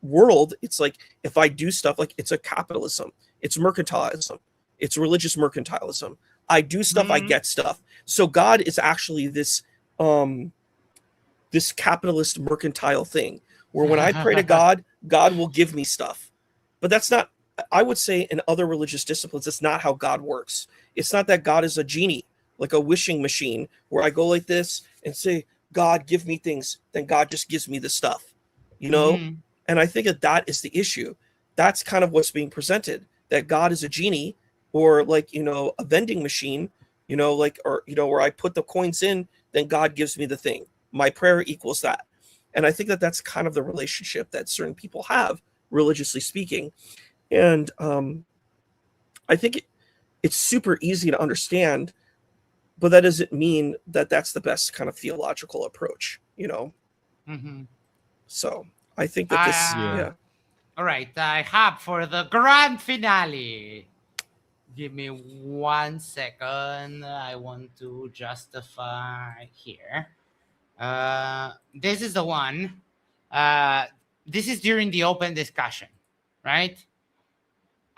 world, it's like if I do stuff, like it's a capitalism, it's mercantilism, it's religious mercantilism. I do stuff, I get stuff. So God is actually this capitalist mercantile thing where when I pray to God, God will give me stuff. But that's not, I would say in other religious disciplines, it's not how God works. It's not that God is a genie, like a wishing machine where I go like this and say, God, give me things. Then God just gives me the stuff, And I think that is the issue. That's kind of what's being presented, that God is a genie or like, a vending machine, where I put the coins in, then God gives me the thing. My prayer equals that. And I think that's kind of the relationship that certain people have, religiously speaking. And I think it's super easy to understand, but that doesn't mean that that's the best kind of theological approach, So I think that this, All right, I have for the grand finale. Give me 1 second. I want to justify here. This is the one. This is during the open discussion, right?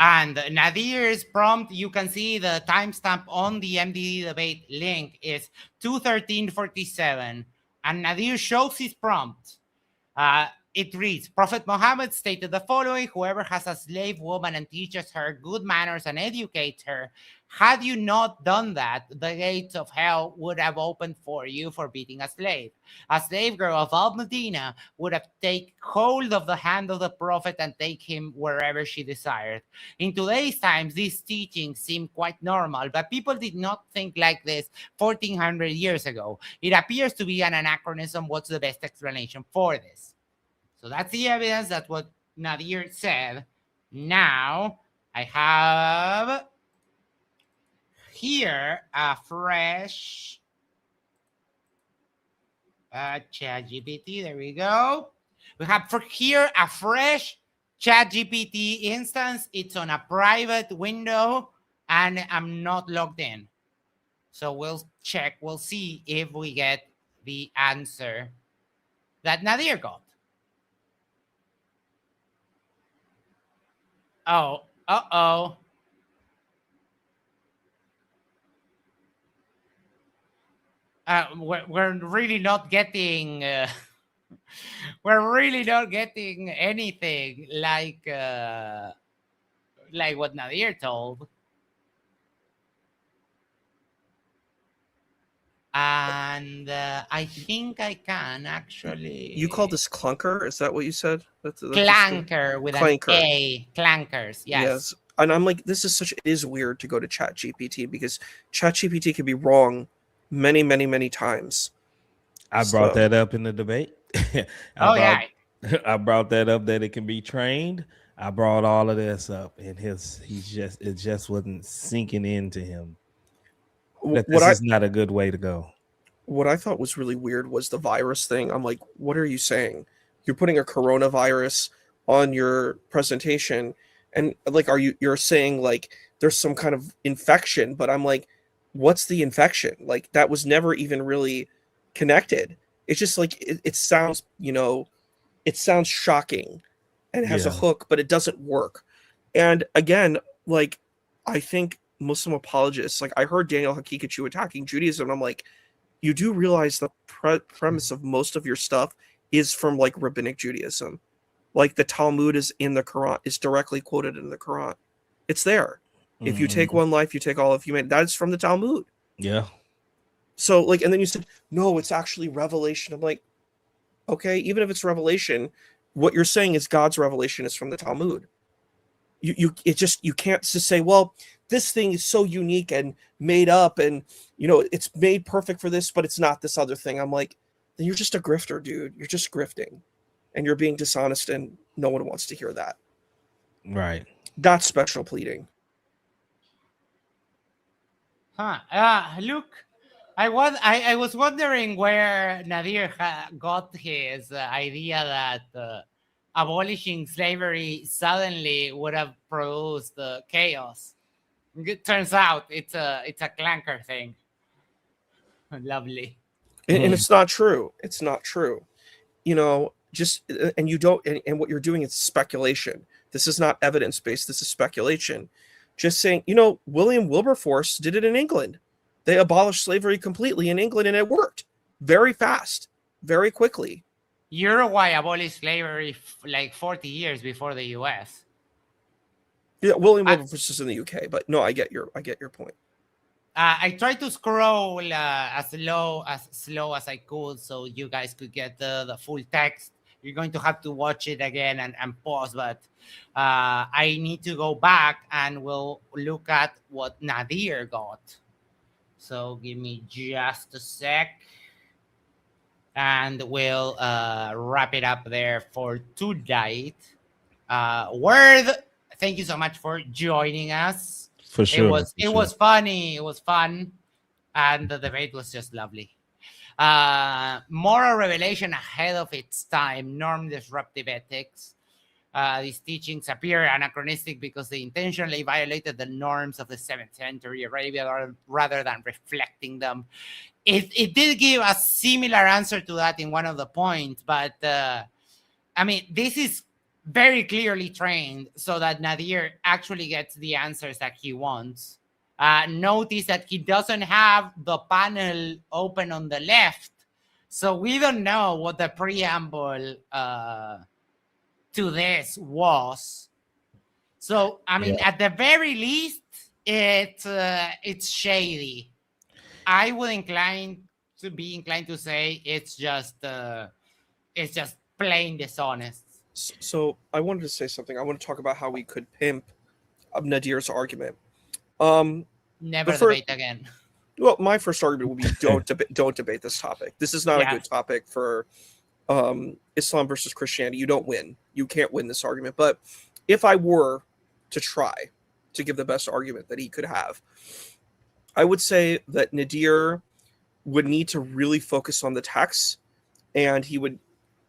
And Nadir's prompt, you can see the timestamp on the MDD debate link is 2:13:47. And Nadir shows his prompt. It reads, Prophet Muhammad stated the following: whoever has a slave woman and teaches her good manners and educates her, had you not done that, the gates of hell would have opened for you for beating a slave. A slave girl of Al-Medina would have taken hold of the hand of the Prophet and take him wherever she desired. In today's times, these teachings seem quite normal, but people did not think like this 1400 years ago. It appears to be an anachronism. What's the best explanation for this? So that's the evidence. That's what Nadir said. Now, I have here a fresh ChatGPT. There we go. We have for here a fresh ChatGPT instance. It's on a private window, and I'm not logged in. So we'll check. We'll see if we get the answer that Nadir got. Oh, uh-oh. We're really not getting we're really not getting anything like what Nadir told. And I think I can actually You call this clunker? Is that what you said? That's clanker with clanker. an A. Clankers, yes. And I'm like, this is it is weird to go to ChatGPT because ChatGPT can be wrong many, many, many times. I brought that up in the debate. Yeah. I brought that up that it can be trained. I brought all of this up, and it just wasn't sinking into him. This is not a good way to go. What I thought was really weird was the virus thing. I'm like, what are you saying? You're putting a coronavirus on your presentation, and like, you're saying like there's some kind of infection, but I'm like, what's the infection? Like that was never even really connected. It's just like it sounds, it sounds shocking and has a hook, but it doesn't work. And again, like I think Muslim apologists, like I heard Daniel Hakikachu attacking Judaism. I'm like, you do realize the premise of most of your stuff is from like rabbinic Judaism. Like the Talmud is in the Quran, is directly quoted in the Quran. It's there. Mm-hmm. If you take one life, you take all of humanity. That's from the Talmud. Yeah. So like, and then you said, no, it's actually revelation. I'm like, okay, even if it's revelation, what you're saying is God's revelation is from the Talmud. You can't just say, well, this thing is so unique and made up and it's made perfect for this, but it's not this other thing. I'm like, then you're just a grifter, dude. You're just grifting and you're being dishonest and no one wants to hear that. Right. That's special pleading. Look, I was wondering where Nadir got his idea that abolishing slavery suddenly would have produced chaos. It turns out it's a clanker thing. Lovely. And it's not true. It's not true. And you don't, and what you're doing is speculation. This is not evidence-based. This is speculation. Just saying, William Wilberforce did it in England. They abolished slavery completely in England and it worked very fast, very quickly. Uruguay abolished slavery like 40 years before the U.S. Yeah, William Wilberforce is in the UK, but no, I get your point. I tried to scroll as slow as I could so you guys could get the full text. You're going to have to watch it again and pause, but I need to go back and we'll look at what Nadir got. So give me just a sec. And we'll wrap it up there for tonight. Word, thank you so much for joining us. For sure. It was funny. It was fun. And the debate was just lovely. Moral revelation ahead of its time, norm disruptive ethics. These teachings appear anachronistic because they intentionally violated the norms of the 7th century Arabia rather than reflecting them. It did give a similar answer to that in one of the points, but this is very clearly trained so that Nadir actually gets the answers that he wants. Notice that he doesn't have the panel open on the left, so we don't know what the preamble to this was. So at the very least, it's shady. I would be inclined to say it's just plain dishonest. So I wanted to say something. I want to talk about how we could pimp Nadir's argument. Never debate again. Well, my first argument would be don't debate this topic. This is not a good topic for Islam versus Christianity. You don't win. You can't win this argument. But if I were to try to give the best argument that he could have, I would say that Nadir would need to really focus on the text, and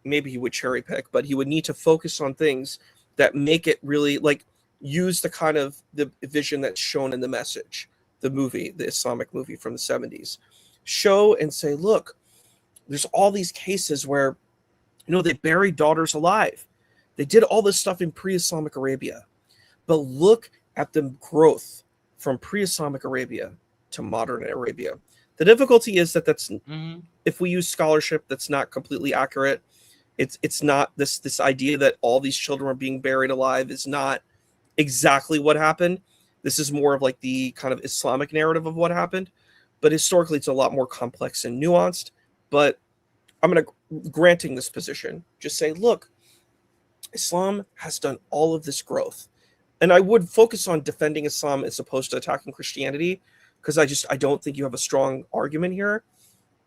maybe he would cherry pick, but he would need to focus on things that make it really like use the kind of the vision that's shown in The Message, the movie, the Islamic movie from the 70s. Show and say, look, there's all these cases where, they buried daughters alive. They did all this stuff in pre-Islamic Arabia. But look at the growth from pre-Islamic Arabia to modern Arabia. The difficulty is that if we use scholarship that's not completely accurate, it's not this idea that all these children are being buried alive is not exactly what happened. This is more of like the kind of Islamic narrative of what happened, but historically it's a lot more complex and nuanced. But I'm going to granting this position, just say, look, Islam has done all of this growth. And I would focus on defending Islam as opposed to attacking Christianity, because I don't think you have a strong argument here.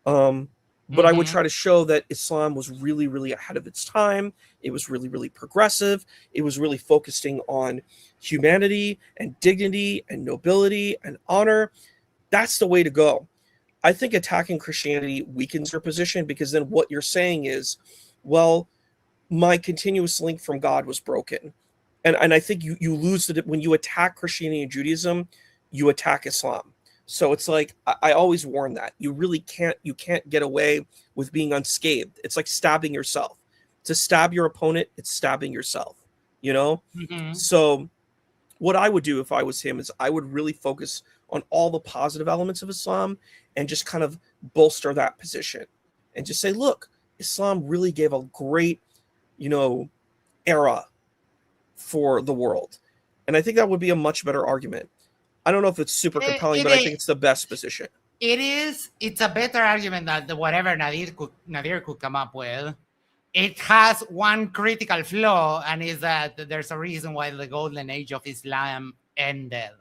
But I would try to show that Islam was really, really ahead of its time. It was really, really progressive. It was really focusing on humanity and dignity and nobility and honor. That's the way to go. I think attacking Christianity weakens your position, because then what you're saying is, well, my continuous link from God was broken. And I think you lose it when you attack Christianity and Judaism, you attack Islam. So it's like, I always warn that you really can't get away with being unscathed. It's like stabbing yourself. To stab your opponent, it's stabbing yourself, you know? So what I would do if I was him is I would really focus on all the positive elements of Islam and just kind of bolster that position and just say, look, Islam really gave a great, era for the world. And I think that would be a much better argument. I don't know if it's super compelling, but I think it's the best position. It's a better argument than whatever Nadir could come up with. It has one critical flaw, and is that there's a reason why the golden age of Islam ended.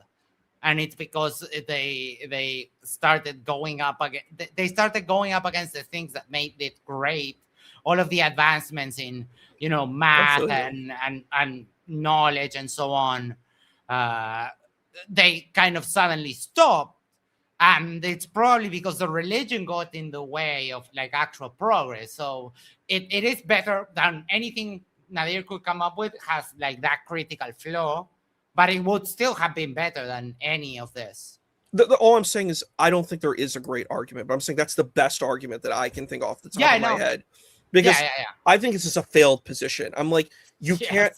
And it's because they started going up against the things that made it great. All of the advancements in math and knowledge and so on, they kind of suddenly stopped. And it's probably because the religion got in the way of like actual progress. So it is better than anything Nadir could come up with, has like that critical flaw, but it would still have been better than any of this. All I'm saying is I don't think there is a great argument, but I'm saying that's the best argument that I can think off the top of my head. Because I think it's just a failed position. I'm like, you can't,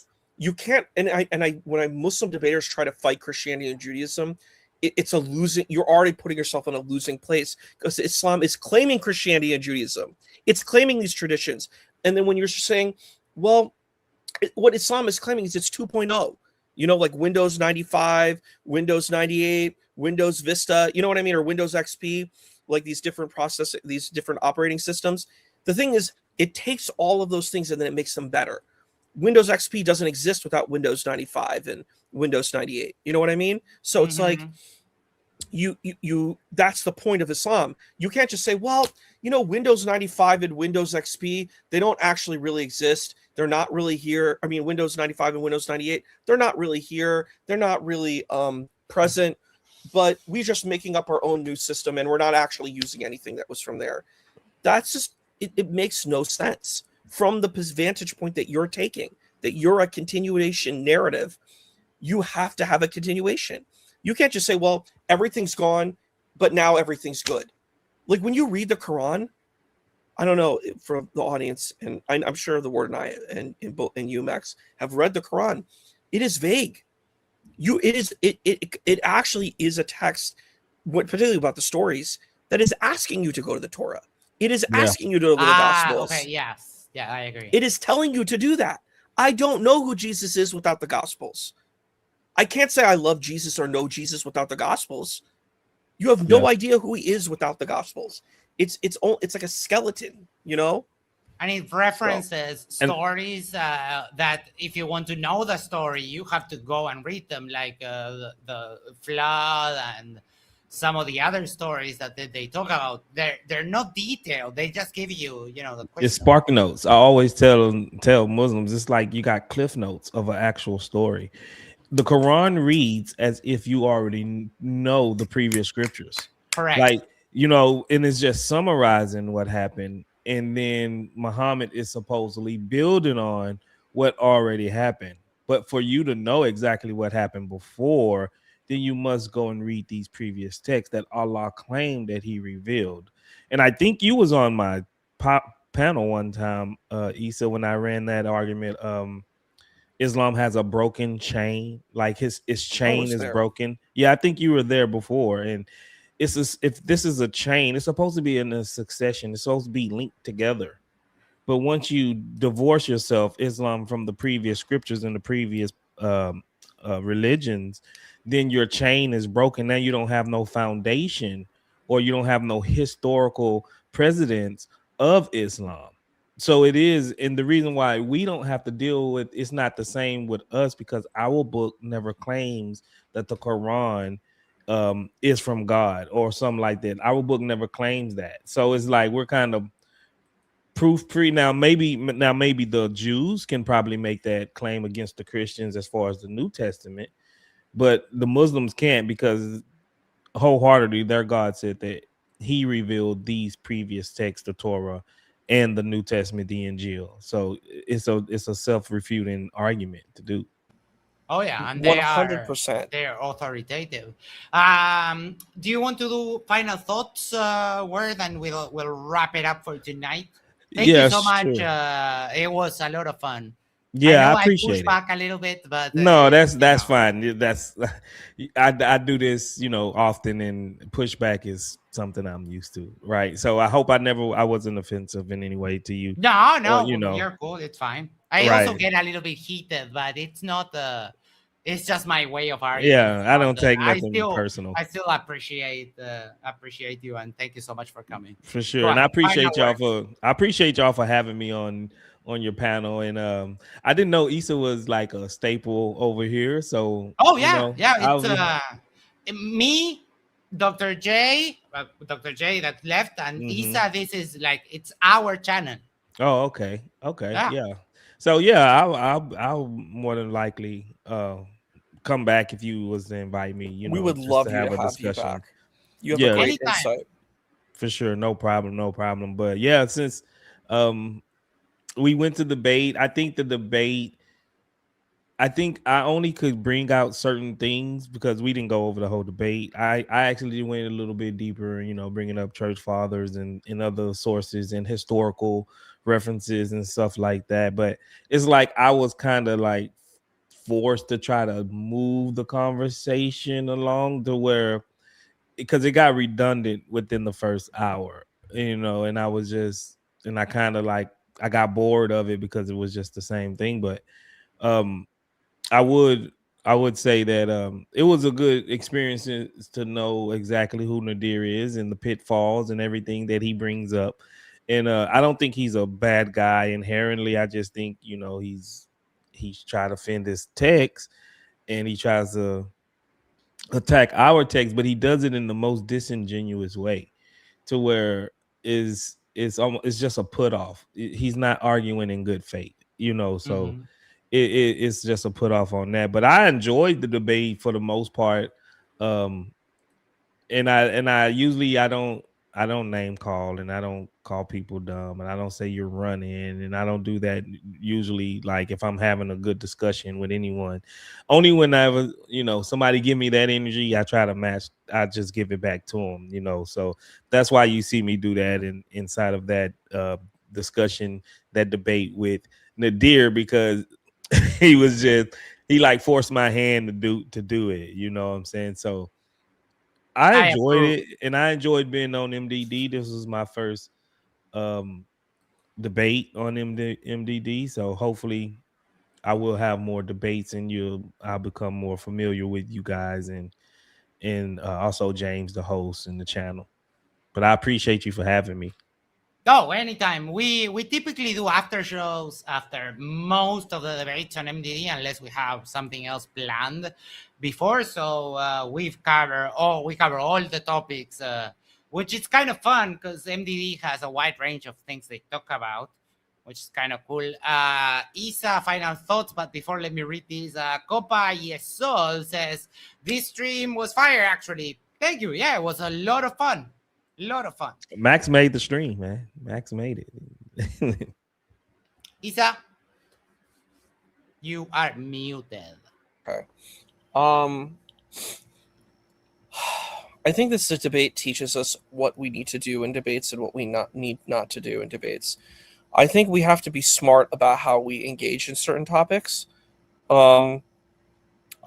and when Muslim debaters try to fight Christianity and Judaism, it's a losing, you're already putting yourself in a losing place, because Islam is claiming Christianity and Judaism. It's claiming these traditions. And then when you're saying, well, what Islam is claiming is it's 2.0, like Windows 95, Windows 98, Windows Vista, you know what I mean? Or Windows XP, like these different these different operating systems. The thing is, it takes all of those things and then it makes them better. Windows XP doesn't exist without Windows 95 and Windows 98. You know what I mean? So it's like, you that's the point of Islam. You can't just say, well, Windows 95 and Windows XP, they don't actually really exist. They're not really here. I mean, Windows 95 and Windows 98, they're not really here. They're not really present, but we're just making up our own new system and we're not actually using anything that was from there. That's just, it makes no sense from the vantage point that you're taking, that you're a continuation narrative. You have to have a continuation. You can't just say, well, everything's gone, but now everything's good. Like when you read the Quran, I don't know, for the audience, and I'm sure the Ward and I and you, Max, have read the Quran. It is vague. It actually is a text, particularly about the stories, that is asking you to go to the Torah. It is asking you to look at the Gospels. Okay, yes. Yeah, I agree. It is telling you to do that. I don't know who Jesus is without the Gospels. I can't say I love Jesus or know Jesus without the Gospels. You have no idea who he is without the Gospels. It's like a skeleton, And it references stories that if you want to know the story, you have to go and read them, like the flood and some of the other stories that they talk about. They're not detailed. They just give you, the it's spark notes. I always tell Muslims, it's like you got cliff notes of an actual story. The Quran reads as if you already know the previous scriptures. Correct. Like, and it's just summarizing what happened. And then Muhammad is supposedly building on what already happened. But for you to know exactly what happened before, then you must go and read these previous texts that Allah claimed that he revealed. And I think you was on my panel one time, Issa, when I ran that argument Islam has a broken chain, like his chain was is there. broken. Yeah, I think you were there before, and if this is a chain, it's supposed to be in a succession. It's supposed to be linked together. But once you divorce yourself, Islam, from the previous scriptures and the previous um, religions, then your chain is broken. Now you don't have no foundation, or you don't have no historical precedents of Islam. So it is, and the reason why we don't have to deal with it's not the same with us, because our book never claims that the Quran is from God or something like that. Our book never claims that. So it's like we're kind of proof free. Now maybe the Jews can probably make that claim against the Christians as far as the New Testament, but the Muslims can't, because wholeheartedly their God said that he revealed these previous texts, the Torah and the New Testament, the Injil. So it's a self-refuting argument to do. Oh yeah, and 100%. they're authoritative. Do you want to do final thoughts, word, and we'll wrap it up for tonight? Thank you so much. Sure. It was a lot of fun. Yeah, I know I appreciate pushed it. back a little bit, but No, that's fine. That's I do this, often, and pushback is something I'm used to, right? So I hope I wasn't offensive in any way to you. No, Or, you're cool. It's fine. I also right. get a little bit heated, but it's not it's just my way of arguing. Yeah, I don't take I nothing personal. still appreciate you, and thank you so much for coming. For sure. Go And I ahead. appreciate y'all for having me on your panel. And I didn't know Issa was like a staple over here. So Yeah, it's me, Dr. J that left, and Issa. This is like, it's our channel. Oh, okay. Yeah. So yeah, I'll more than likely come back if you was to invite me. We would love to have you back. You have a great insight. For sure, no problem. But yeah, since we went to debate, I think I only could bring out certain things because we didn't go over the whole debate. I actually went a little bit deeper, bringing up church fathers and other sources and historical references and stuff like that. But it's like I was kind of like forced to try to move the conversation along to where, because it got redundant within the first hour, and I kind of like, I got bored of it because it was just the same thing. But I would say that it was a good experience to know exactly who Nadir is and the pitfalls and everything that he brings up. And I don't think he's a bad guy inherently. I just think, he's trying to defend his text, and he tries to attack our text, but he does it in the most disingenuous way, to where it's just a put off. He's not arguing in good faith, so it's just a put off on that. But I enjoyed the debate for the most part. And I usually I don't name call, and I don't call people dumb, and I don't say you're running, and I don't do that usually. Like if I'm having a good discussion with anyone, only when somebody give me that energy, I try to match. I just give it back to them, So that's why you see me do that inside of that discussion, that debate with Nadir, because he like forced my hand to do it. You know what I'm saying? So I enjoyed it, and I enjoyed being on MDD. This was my first debate on MDD, so hopefully I will have more debates, and I'll become more familiar with you guys, and also James, the host, and the channel. But I appreciate you for having me. Oh, anytime. We typically do after shows after most of the debates on MDD, unless we have something else planned before. So we cover all the topics, which is kind of fun because MDD has a wide range of things they talk about, which is kind of cool. Isa, final thoughts, but before, let me read these. Copa Yesol says, this stream was fire, actually. Thank you. Yeah, it was a lot of fun. Max made the stream, man. Max made it. Isa, you are muted. Okay. I think this debate teaches us what we need to do in debates and what we need not to do in debates. I think we have to be smart about how we engage in certain topics. I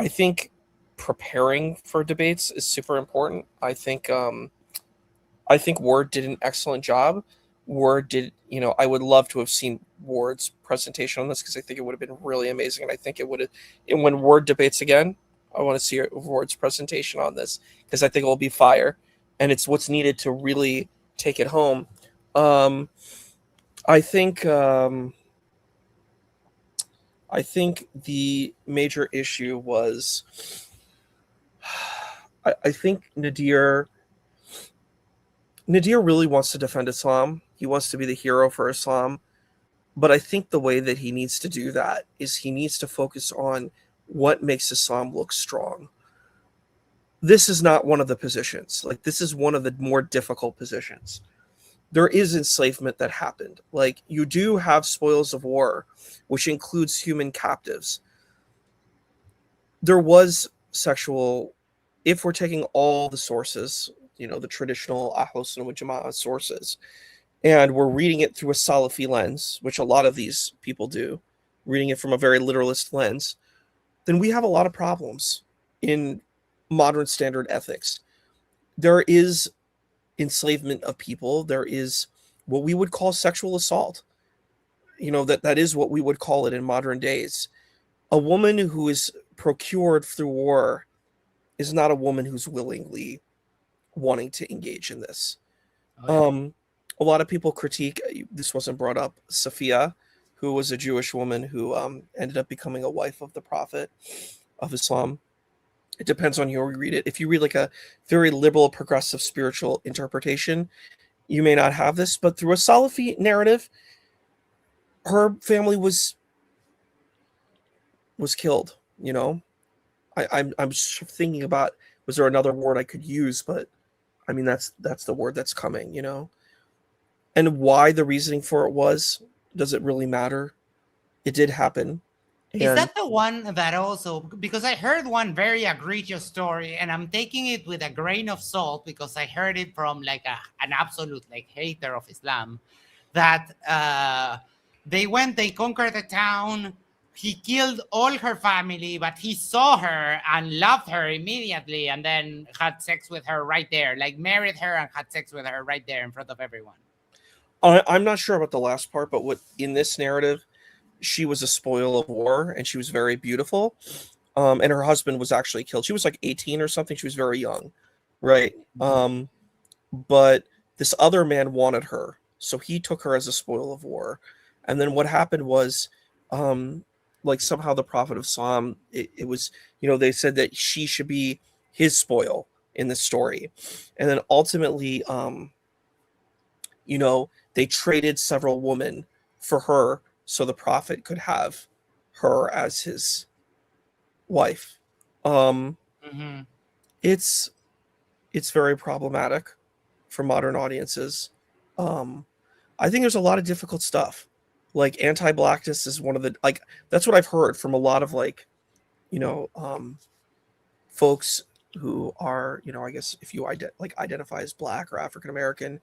think preparing for debates is super important. I think Ward did an excellent job. Ward did, I would love to have seen Ward's presentation on this because I think it would have been really amazing. And I think it would have, and when Ward debates again, I want to see Ward's presentation on this because I think it will be fire. And it's what's needed to really take it home. I think the major issue was, I think Nadir really wants to defend Islam. He wants to be the hero for Islam. But I think the way that he needs to do that is he needs to focus on what makes Islam look strong. This is not one of the positions. Like, this is one of the more difficult positions. There is enslavement that happened. Like, you do have spoils of war, which includes human captives. There was sexual, if we're taking all the sources, the traditional Ahlus Sunnah wal Jama'ah sources, and we're reading it through a Salafi lens, which a lot of these people do, reading it from a very literalist lens, then we have a lot of problems in modern standard ethics. There is enslavement of people. There is what we would call sexual assault. That is what we would call it in modern days. A woman who is procured through war is not a woman who's willingly wanting to engage in this. A lot of people critique, this wasn't brought up, Safiya, who was a Jewish woman who ended up becoming a wife of the Prophet of Islam. It depends on how you read it. If you read like a very liberal, progressive, spiritual interpretation, you may not have this, but through a Salafi narrative, her family was killed. I'm thinking about, was there another word I could use? But I mean, that's the word that's coming. And why the reasoning for it was, does it really matter? It did happen. Is that the one that also, because I heard one very egregious story and I'm taking it with a grain of salt because I heard it from like an absolute hater of Islam, that they conquered the town, he killed all her family, but he saw her and loved her immediately and then had sex with her right there, married her and had sex with her right there in front of everyone. I'm not sure about the last part, but what in this narrative, she was a spoil of war and she was very beautiful. And her husband was actually killed. She was 18 or something. She was very young. Right. But this other man wanted her. So he took her as a spoil of war. And then what happened was, somehow the Prophet of Islam, it was, they said that she should be his spoil in the story. And then ultimately, they traded several women for her so the Prophet could have her as his wife. It's very problematic for modern audiences. I think there's a lot of difficult stuff. Anti-blackness is one of the, that's what I've heard from a lot of folks who are, I guess if you identify as Black or African American,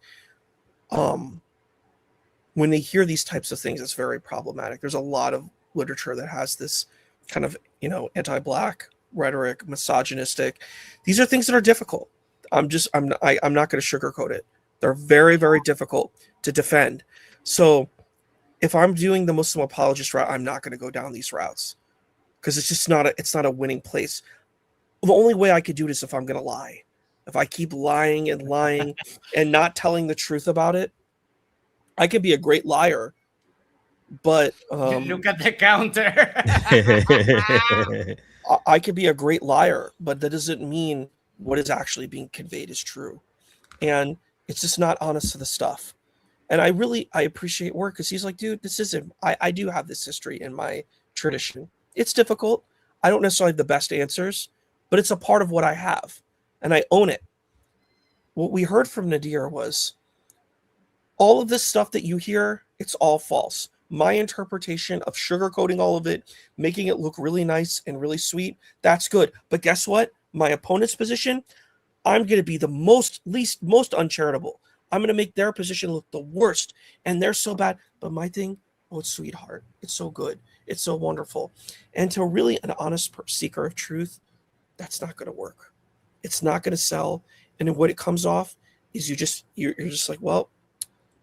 when they hear these types of things, it's very problematic. There's a lot of literature that has this kind of, anti-Black rhetoric, misogynistic. These are things that are difficult. I'm not going to sugarcoat it. They're very, very difficult to defend. So if I'm doing the Muslim apologist route, I'm not going to go down these routes because it's just not a winning place. The only way I could do it is if I'm going to lie. If I keep lying and lying and not telling the truth about it, I could be a great liar, but look at the counter. I could be a great liar, but that doesn't mean what is actually being conveyed is true. And it's just not honest to the stuff. And I appreciate work because he's like, dude, this isn't, I do have this history in my tradition. It's difficult. I don't necessarily have the best answers, but it's a part of what I have and I own it. What we heard from Nadir was all of this stuff that you hear, it's all false. My interpretation of sugarcoating all of it, making it look really nice and really sweet, that's good. But guess what? My opponent's position, I'm going to be the most uncharitable. I'm going to make their position look the worst. And they're so bad. But my thing, oh, it's sweetheart, it's so good, it's so wonderful. And to really an honest seeker of truth, that's not going to work. It's not going to sell. And what it comes off is you're just like, well,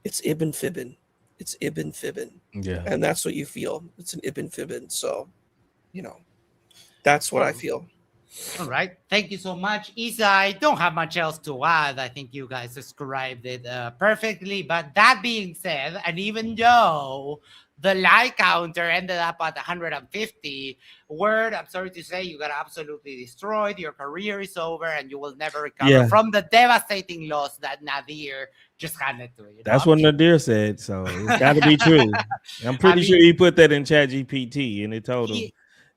it's Ibn Fibbin. It's Ibn Fibbin. Yeah. And that's what you feel. It's an Ibn Fibbin. So, that's what I feel. All right. Thank you so much, Isa. I don't have much else to add. I think you guys described it perfectly. But that being said, and even though the like counter ended up at 150, I'm sorry to say, you got absolutely destroyed. Your career is over, and you will never recover from the devastating loss that Nadir just handed to you. That's what Nadir said. So it's got to be true. I'm pretty sure he put that in ChatGPT, and it told him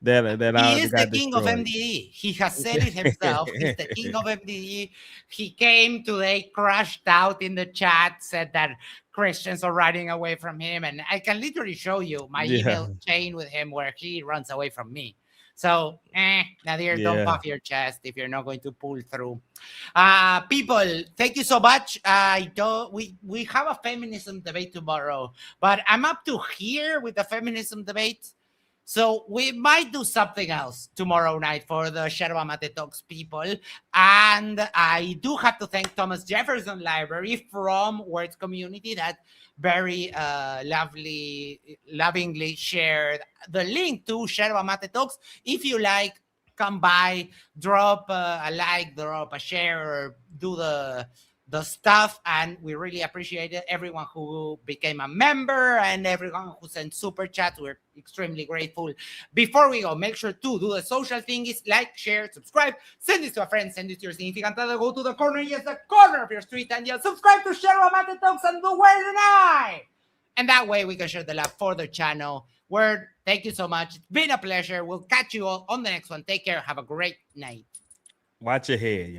that he is the king of MDE. He has said it himself. He's the king of MDE. He came today, crashed out in the chat, said that Christians are running away from him, and I can literally show you my email chain with him where he runs away from me. So, Nadir, don't puff your chest if you're not going to pull through. People, thank you so much. We have a feminism debate tomorrow, but I'm up to here with the feminism debate. So we might do something else tomorrow night for the Yerba Mate Talks people. And I do have to thank Thomas Jefferson Library from Words Community that very lovingly shared the link to Yerba Mate Talks. If you like, come by, drop a like, drop a share, or do the stuff, and we really appreciate it. Everyone who became a member and everyone who sent super chats, we're extremely grateful. Before we go, make sure to do the social thing is like, share, subscribe, send this to a friend, send it to your significant other, go to the corner, yes, the corner of your street, and yell, subscribe to Yerba Mate Talks and the Word and I. And that way we can share the love for the channel. Word, thank you so much. It's been a pleasure. We'll catch you all on the next one. Take care. Have a great night. Watch your head, y'all.